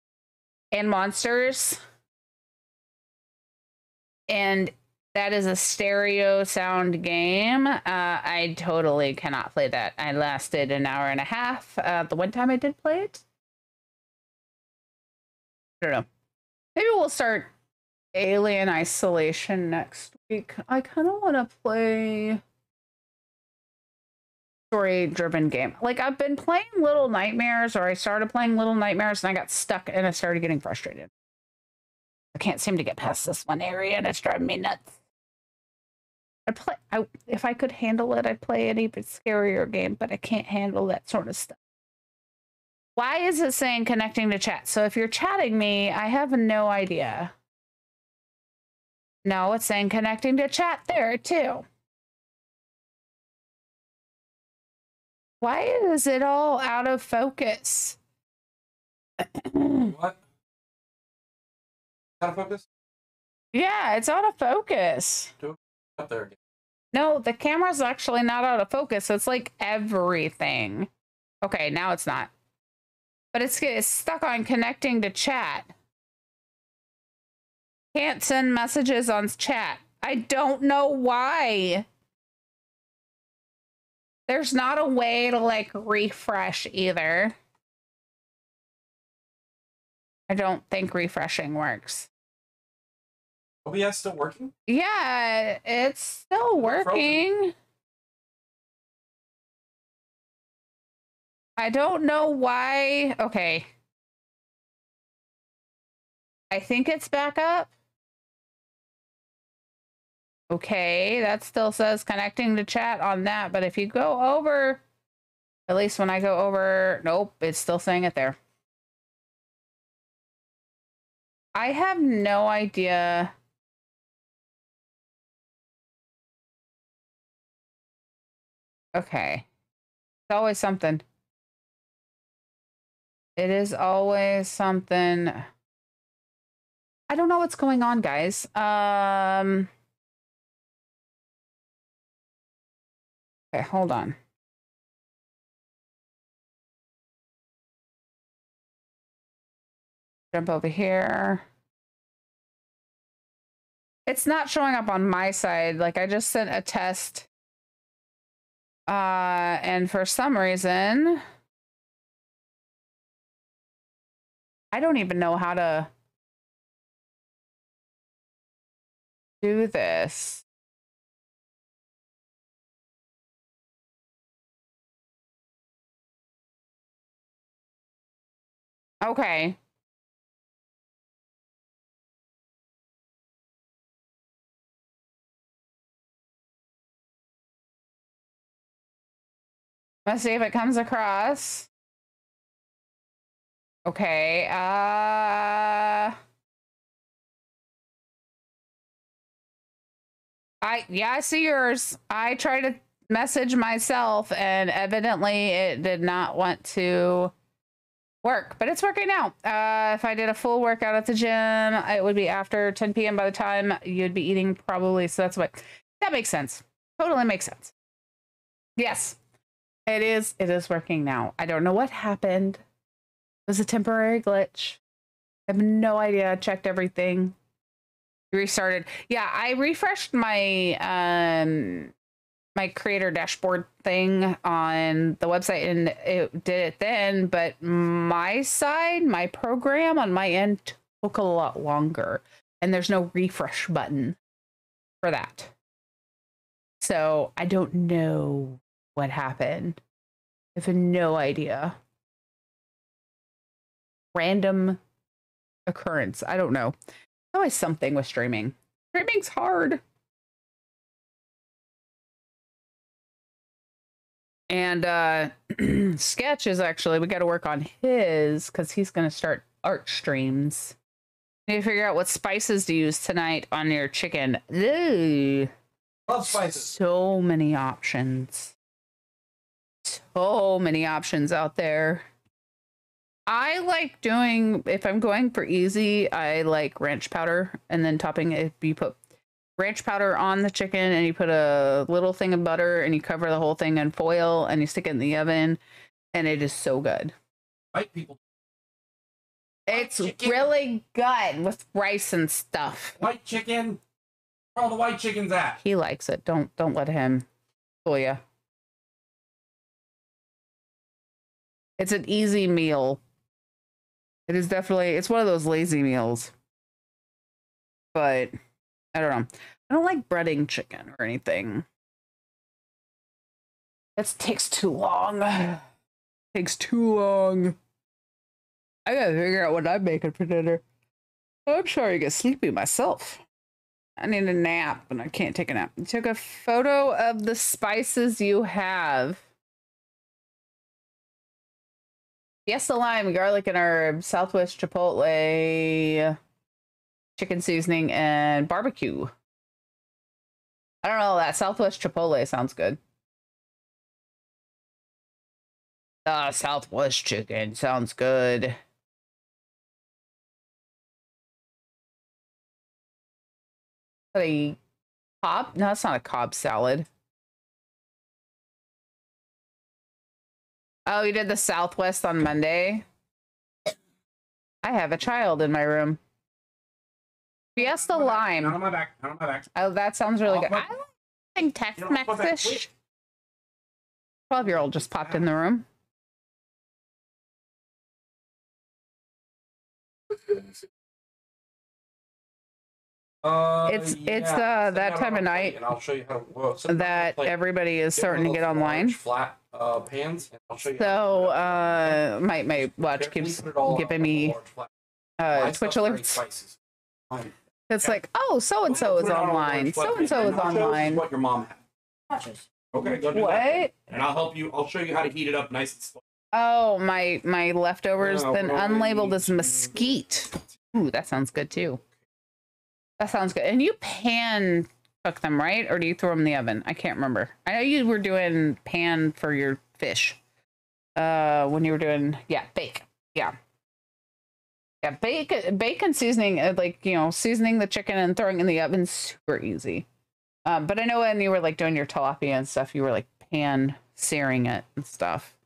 and monsters. And that is a stereo sound game. I totally cannot play that. I lasted an hour and a half. The one time I did play it. I don't know. Maybe we'll start Alien Isolation next week. I kind of want to play story-driven game. Like, I've been playing Little Nightmares, or I started playing Little Nightmares, and I got stuck, and I started getting frustrated. I can't seem to get past this one area, and it's driving me nuts. If I could handle it, I'd play an even scarier game, but I can't handle that sort of stuff. Why is it saying connecting to chat? So if you're chatting me, I have no idea. No, it's saying connecting to chat there too. Why is it all out of focus? What? Out of focus? Yeah, it's out of focus. Up there again. No, the camera's actually not out of focus. It's like everything. Okay, now it's not. But it's stuck on connecting to chat. Can't send messages on chat. I don't know why. There's not a way to like refresh either. I don't think refreshing works. OBS still working? Yeah, it's still working. I don't know why. Okay. I think it's back up. Okay, that still says connecting to chat on that, but if you go over, at least when I go over, nope, it's still saying it there. I have no idea. Okay. It's always something. It is always something. I don't know what's going on, guys. Okay, hold on. Jump over here. It's not showing up on my side. Like I just sent a test. And for some reason, I don't even know how to do this. Okay. Let's see if it comes across. Okay. I see yours. I tried to message myself and evidently it did not want to work, but it's working now. If I did a full workout at the gym, it would be after 10 p.m. by the time you'd be eating probably. So that's what, that makes sense. Totally makes sense. Yes, it is working now. I don't know what happened. It was a temporary glitch. I have no idea. I checked everything. Restarted. Yeah, I refreshed my my creator dashboard thing on the website and it did it then, but my side, my program on my end took a lot longer and there's no refresh button for that. So I don't know what happened. I have no idea. Random occurrence. I don't know. Always something with streaming. Streaming's hard. And Sketch is actually, we got to work on his because he's going to start art streams. Need to figure out what spices to use tonight on your chicken. Ooh. Love spices. So many options. So many options out there. I like doing, if I'm going for easy, I like ranch powder and then topping it. You put ranch powder on the chicken and you put a little thing of butter and you cover the whole thing in foil and you stick it in the oven and it is so good. White people. It's really good with rice and stuff. White chicken. Where all the white chickens at? He likes it. Don't let him fool you. It's an easy meal. It is definitely, it's one of those lazy meals. But I don't know. I don't like breading chicken or anything. That takes too long. Takes too long. I gotta figure out what I'm making for dinner. I'm sorry to get sleepy myself. I need a nap, and I can't take a nap. I took a photo of the spices you have. Fiesta lime, garlic and herb, Southwest chipotle, chicken seasoning, and barbecue. I don't know, that Southwest chipotle sounds good. Southwest chicken sounds good. A Cobb? No, it's not a Cobb salad. Oh, you did the Southwest on Monday? I have a child in my room. Fiesta lime. Not on my back. Not on my back. Oh, that sounds really good. My... I don't think Tex-Mex fish. 12-year-old just popped in the room. It's that time of night and I'll show you how that everybody is starting to get online. Flat pans, and I'll show you. So my watch keeps giving me Twitch alerts. It's like, oh, so and so is online. So and so is online. What your mom had. Okay, go do that. And I'll help you. I'll show you how to heat it up nice and slow. Oh, my leftovers, then unlabeled as mesquite. Ooh, that sounds good too. That sounds good. And you pan cook them, right? Or do you throw them in the oven? I can't remember. I know you were doing pan for your fish. When you were doing, yeah, bake. Yeah. Yeah, bacon seasoning, like, you know, seasoning the chicken and throwing in the oven, super easy. But I know when you were like doing your tilapia and stuff, you were like pan searing it and stuff.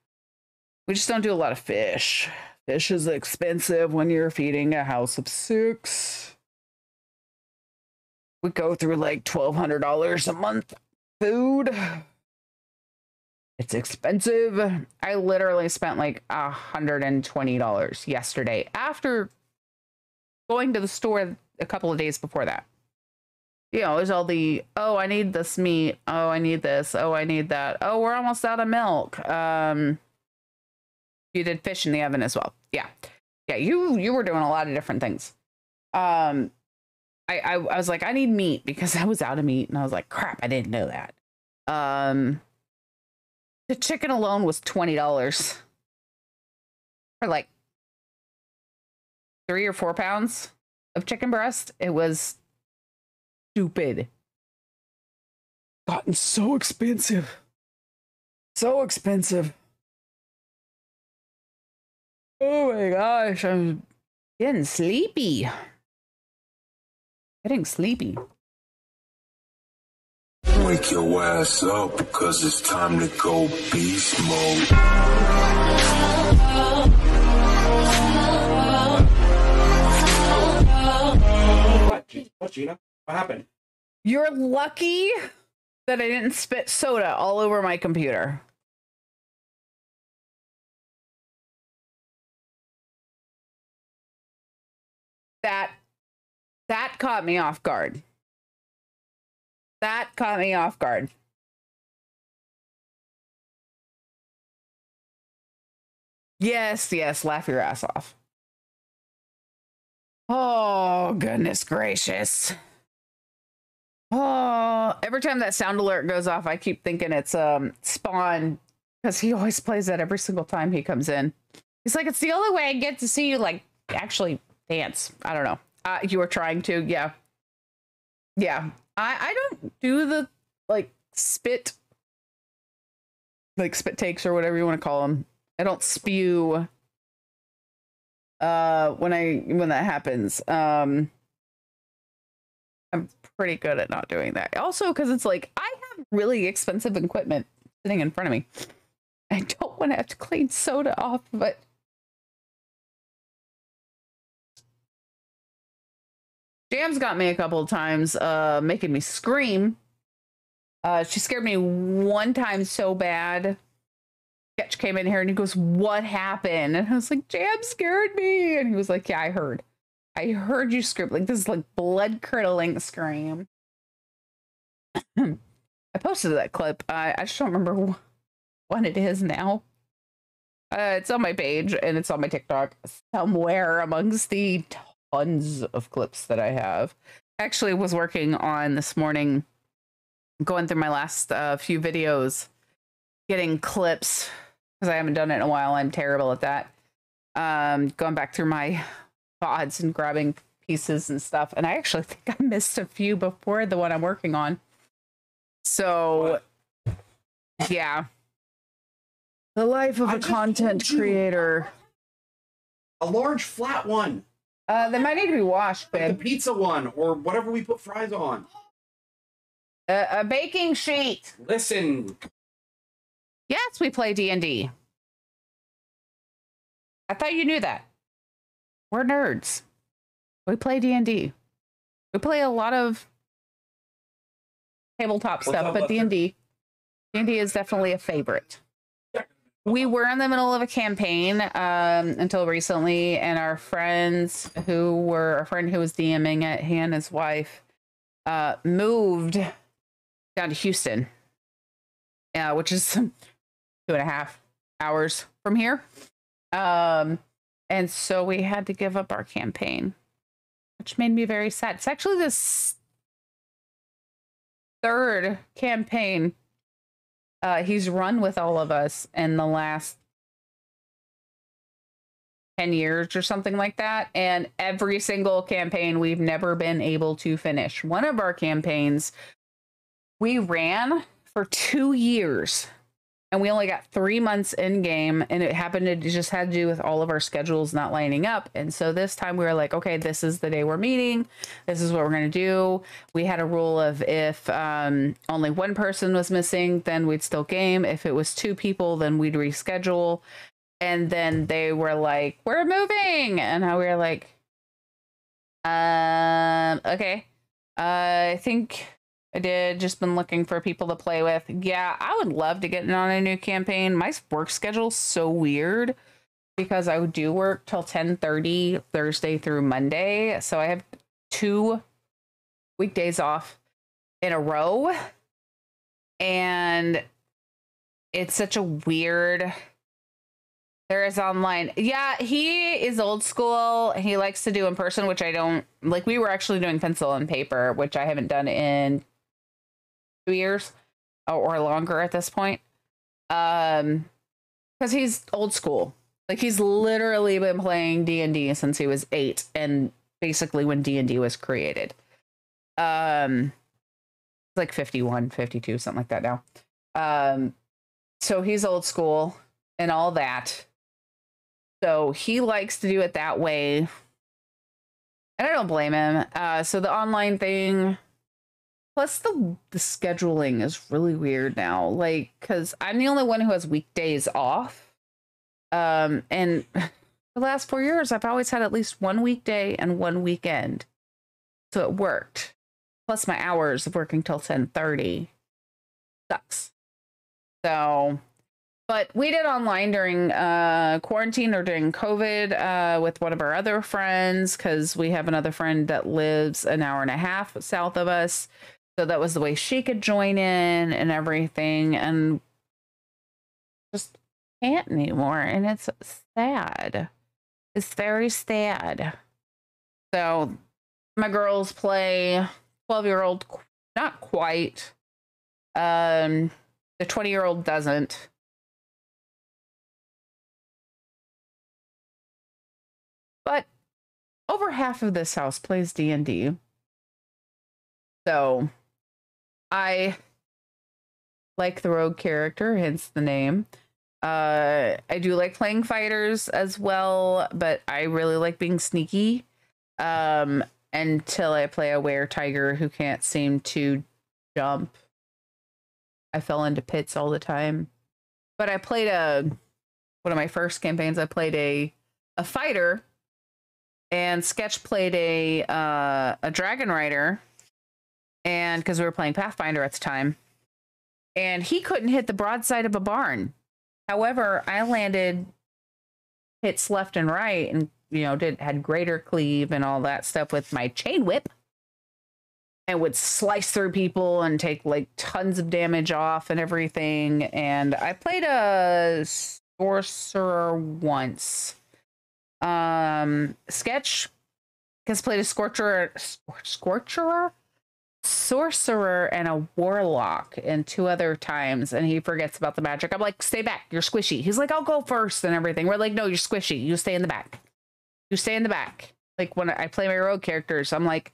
We just don't do a lot of fish. Fish is expensive when you're feeding a house of 6. we go through like $1,200 a month food. It's expensive. I literally spent like $120 yesterday after going to the store a couple of days before that. You know, there's all the, oh, I need this meat. Oh, I need this. Oh, I need that. Oh, we're almost out of milk. You did fish in the oven as well. Yeah. Yeah, you were doing a lot of different things. I was like, I need meat because I was out of meat, and I was like, crap, I didn't know that. The chicken alone was $20 for like 3 or 4 pounds of chicken breast. It was stupid. Gotten so expensive. So expensive. Oh my gosh, I'm getting sleepy. Getting sleepy. Wake your ass up because it's time to go beast mode. What, Gina? What happened? You're lucky that I didn't spit soda all over my computer. That caught me off guard. That caught me off guard. Yes, yes, laugh your ass off. Oh, goodness gracious. Oh, every time that sound alert goes off, I keep thinking it's Spawn, because he always plays that every single time he comes in. He's like, it's the only way I get to see you, like, actually dance. I don't know. You were trying to, yeah. Yeah. I don't do the, like, spit takes or whatever you want to call them. I don't spew when that happens. I'm pretty good at not doing that. Also, because it's like, I have really expensive equipment sitting in front of me. I don't want to have to clean soda off of it. Jam's got me a couple of times, making me scream. She scared me one time so bad. Sketch came in here and he goes, "What happened?" And I was like, "Jam scared me." And he was like, "Yeah, I heard. I heard you scream." Like, this is like blood curdling scream. I posted that clip. I just don't remember what it is now. It's on my page and it's on my TikTok somewhere amongst the tons of clips that I have. Actually was working on this morning, going through my last few videos, getting clips, because I haven't done it in a while. I'm terrible at that. Going back through my VODs and grabbing pieces and stuff. And I actually think I missed a few before the one I'm working on. So, yeah. The life of a content creator. A large flat one. They might need to be washed, babe. Like the pizza one, or whatever we put fries on. A baking sheet. Listen. Yes, we play D&D. I thought you knew that. We're nerds. We play D&D. We play a lot of tabletop stuff, but D&D is definitely a favorite. We were in the middle of a campaign until recently, and our friend who was DMing it, he and his wife moved down to Houston, which is 2.5 hours from here. And so we had to give up our campaign, which made me very sad. It's actually this third campaign he's run with all of us in the last 10 years or something like that. And every single campaign we've never been able to finish. One of our campaigns we ran for 2 years and we only got 3 months in game, and it happened to just had to do with all of our schedules not lining up. And so this time we were like, okay, this is the day we're meeting. This is what we're going to do. We had a rule of if only one person was missing, then we'd still game. If it was 2 people, then we'd reschedule. And then they were like, we're moving. And we were like, okay. I think I did. Just been looking for people to play with. Yeah, I would love to get in on a new campaign. My work schedule's so weird because I do work till 10:30 Thursday through Monday. So I have 2 weekdays off in a row. And it's such a weird. There is online. Yeah, he is old school. He likes to do in person, which I don't like. We were actually doing pencil and paper, which I haven't done in 2 years or longer at this point. Because he's old school. Like, he's literally been playing D&D since he was 8, and basically when D&D was created. It's like 51, 52, something like that now. So he's old school and all that. So he likes to do it that way. And I don't blame him. So the online thing, plus the scheduling is really weird now. Like, because I'm the only one who has weekdays off. And the last 4 years, I've always had at least 1 weekday and 1 weekend. So it worked. Plus my hours of working till 10:30. Sucks. So... But we did online during quarantine or during COVID with one of our other friends, because we have another friend that lives an hour and a half south of us. So that was the way she could join in and everything. And just can't anymore. And it's sad. It's very sad. So my girls play 12-year-old, not quite. The 20-year-old doesn't. But over half of this house plays D&D. So I like the rogue character, hence the name. I do like playing fighters as well, but I really like being sneaky. Until I play a were-tiger who can't seem to jump. I fell into pits all the time. But I played one of my first campaigns, I played a fighter. And Sketch played a dragon rider, and because we were playing Pathfinder at the time, and he couldn't hit the broadside of a barn. However, I landed hits left and right, and had greater cleave and all that stuff with my chain whip, and would slice through people and take like tons of damage off and everything. And I played a sorcerer once. Sketch has played a sorcerer and a warlock and 2 other times, and he forgets about the magic. I'm like, stay back, you're squishy. He's like, I'll go first and everything. We're like, no, you're squishy, you stay in the back. You stay in the back. Like, when I play my rogue characters, I'm like,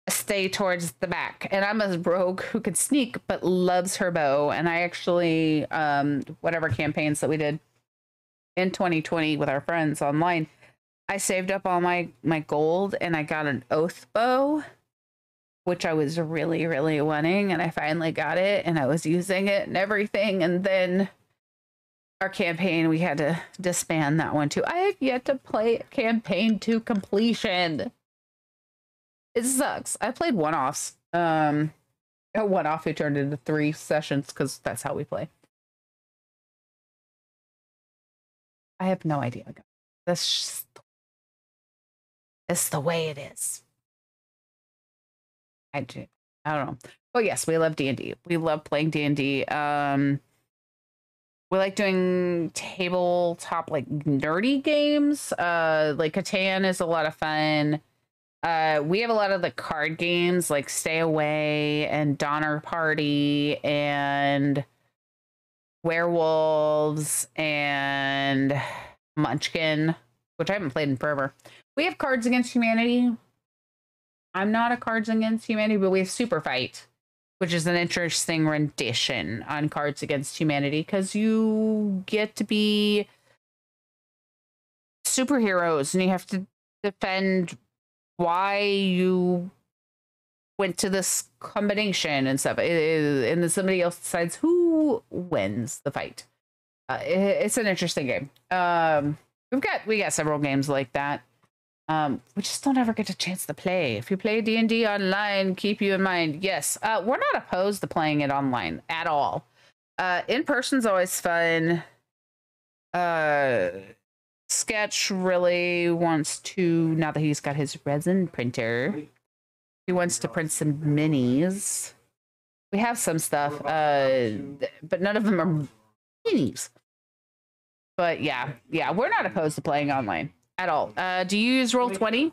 stay towards the back. And I'm a rogue who can sneak but loves her bow. And I actually whatever campaigns that we did in 2020 with our friends online, I saved up all my gold, and I got an oath bow, which I was really, really wanting, and I finally got it, and I was using it and everything. And then our campaign, we had to disband that one too. I have yet to play a campaign to completion. It sucks. I played one-offs. A one-off who turned into 3 sessions, because that's how we play. I have no idea. That's it's the way it is. I don't know. Oh yes, we love D&D. We love playing D&D. We like doing tabletop, like, nerdy games. Like Catan is a lot of fun. We have a lot of the card games, like Stay Away and Donner Party and Werewolves and Munchkin, which I haven't played in forever. We have Cards Against Humanity. I'm not a Cards Against Humanity, but we have Super Fight, which is an interesting rendition on Cards Against Humanity, because you get to be superheroes and you have to defend why you went to this combination and stuff. And then somebody else decides who wins the fight. It's an interesting game. We got several games like that. We just don't ever get a chance to play. If you play D&D online, keep you in mind. Yes, we're not opposed to playing it online at all. In person's always fun. Sketch really wants to, now that he's got his resin printer, he wants to print some minis. We have some stuff, but none of them are minis. But yeah, we're not opposed to playing online at all. Do you use Roll20?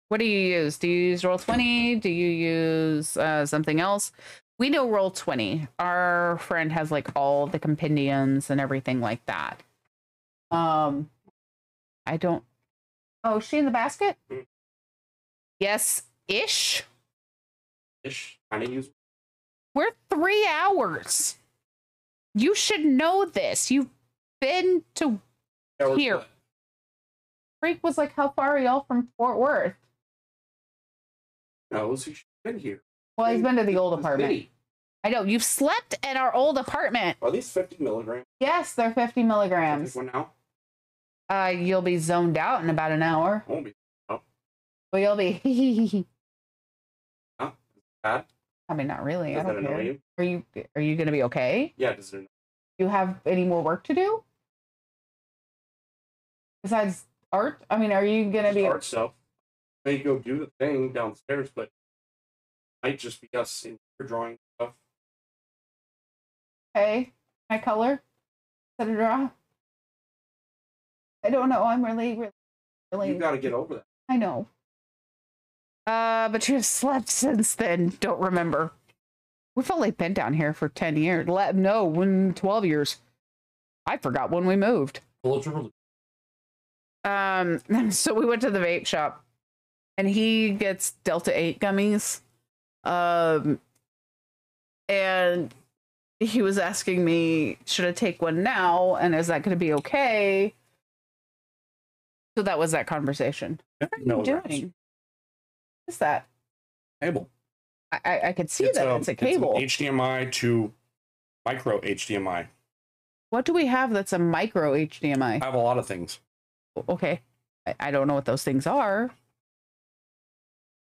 What do you use? Do you use Roll20? Do you use something else? We know Roll20. Our friend has like all the compendiums and everything like that. I don't. Oh, is she in the basket? Yes, ish. Kind of use. We're 3 hours. You should know this. You've been to here. Freak was like, how far are y'all from Fort Worth? No, he's been here. Well, he's been to the old apartment. City. I know. You've slept at our old apartment. Are these 50 milligrams? Yes, they're 50 I'll milligrams. take one now. You'll be zoned out in about an hour. Won't be. Oh. Well, you'll be. Huh? Bad? I mean, not really. Does I don't that annoy care. you? Are you going to be okay? Yeah, does it annoy Do you have any more work to do? Besides art? I mean, are you going to be... art stuff? May go do the thing downstairs, but might just be us in here drawing stuff. Okay. My color? Set a draw? I don't know. I'm really... You got to get over that. I know. But you've slept since then. Don't remember. We've only been down here for 10 years. 12 years. I forgot when we moved. Literally. So we went to the vape shop and he gets Delta 8 gummies. And he was asking me, should I take one now? And is that going to be okay? So that was that conversation. Yeah, What are you doing? What is that? Cable. I could see that it's a cable. It's an HDMI to micro HDMI. What do we have that's a micro I HDMI? have a lot of things. Okay. I don't know what those things are.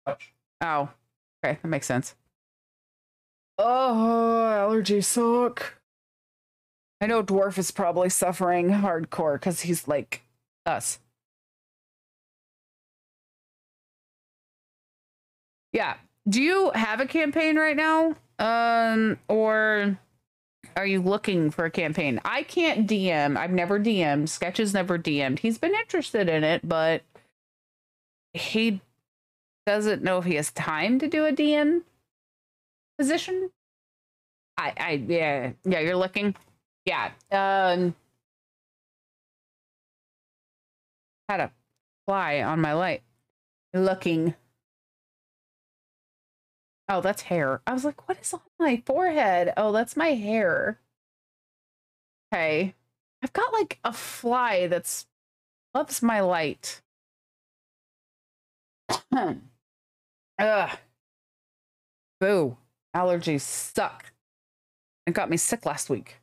Touch. Oh, okay. That makes sense. Oh, allergies suck. I know Dwarf is probably suffering hardcore because he's like us. Yeah. Do you have a campaign right now? Or are you looking for a campaign? I can't DM. I've never DM'd. Sketch has never DM'd. He's been interested in it, but he doesn't know if he has time to do a DM position. Yeah, you're looking. Yeah. Had a fly on my light. Looking. Oh, that's hair. I was like, what is on my forehead? Oh, that's my hair. Okay. I've got like a fly that's loves my light. Ugh. Boo. Allergies suck. It got me sick last week.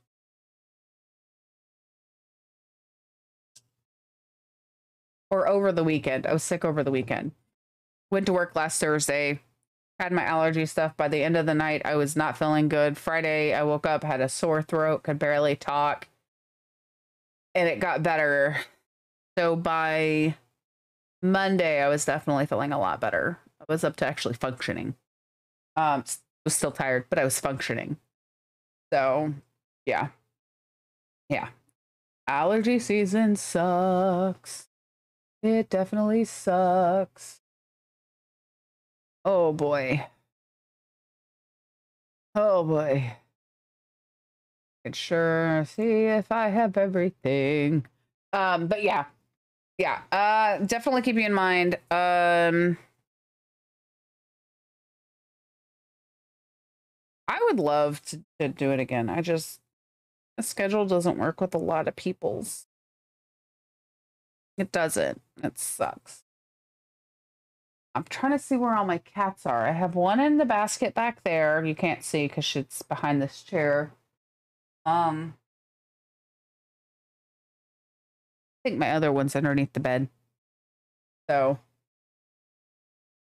Or over the weekend. I was sick over the weekend. Went to work last Thursday. Had my allergy stuff. By the end of the night, I was not feeling good. Friday, I woke up, had a sore throat, could barely talk. And it got better. So by Monday, I was definitely feeling a lot better. I was up to actually functioning. Was still tired, but I was functioning. So, yeah. Yeah. Allergy season sucks. It definitely sucks. Oh boy. Oh boy. I can sure see if I have everything. But yeah. Yeah. Definitely keep you in mind. I would love to do it again. The schedule doesn't work with a lot of people's. It doesn't. It sucks. I'm trying to see where all my cats are. I have one in the basket back there. You can't see because it's behind this chair. I think my other one's underneath the bed. So,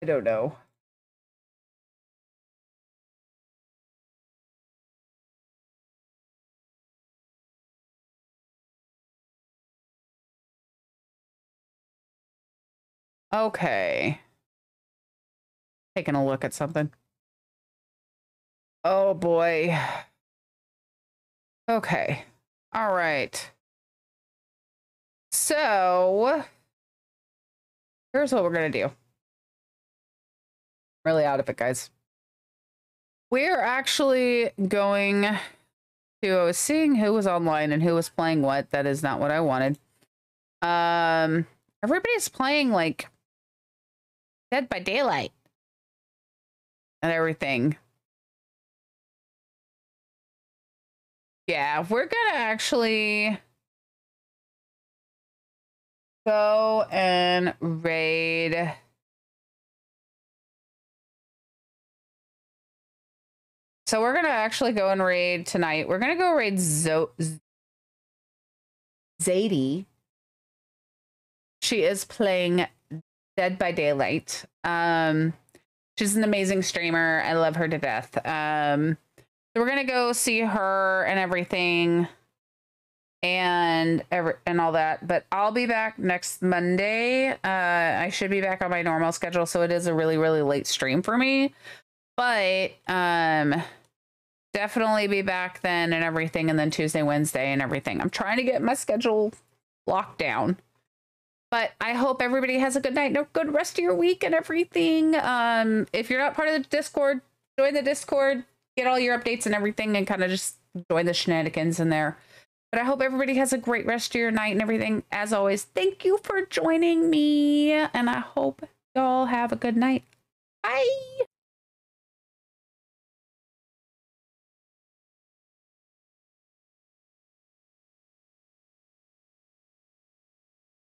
I don't know. Okay. Taking a look at something. Oh boy. Okay. All right. So here's what we're gonna do. Really out of it, guys. We're actually going to, I was seeing who was online and who was playing what. That is not what I wanted. Everybody's playing like Dead by Daylight and everything. Yeah, we're gonna actually go and raid. So we're gonna actually go and raid tonight. We're gonna go raid Zadie. She is playing Dead by Daylight. She's an amazing streamer. I love her to death. So we're gonna go see her and everything, and all that. But I'll be back next Monday. I should be back on my normal schedule, so it is a really, really late stream for me. But definitely be back then and everything, and then Tuesday, Wednesday, and everything. I'm trying to get my schedule locked down. But I hope everybody has a good night and a good rest of your week and everything. If you're not part of the Discord, join the Discord, get all your updates and everything, and kind of just join the shenanigans in there. But I hope everybody has a great rest of your night and everything. As always, thank you for joining me, and I hope y'all have a good night. Bye.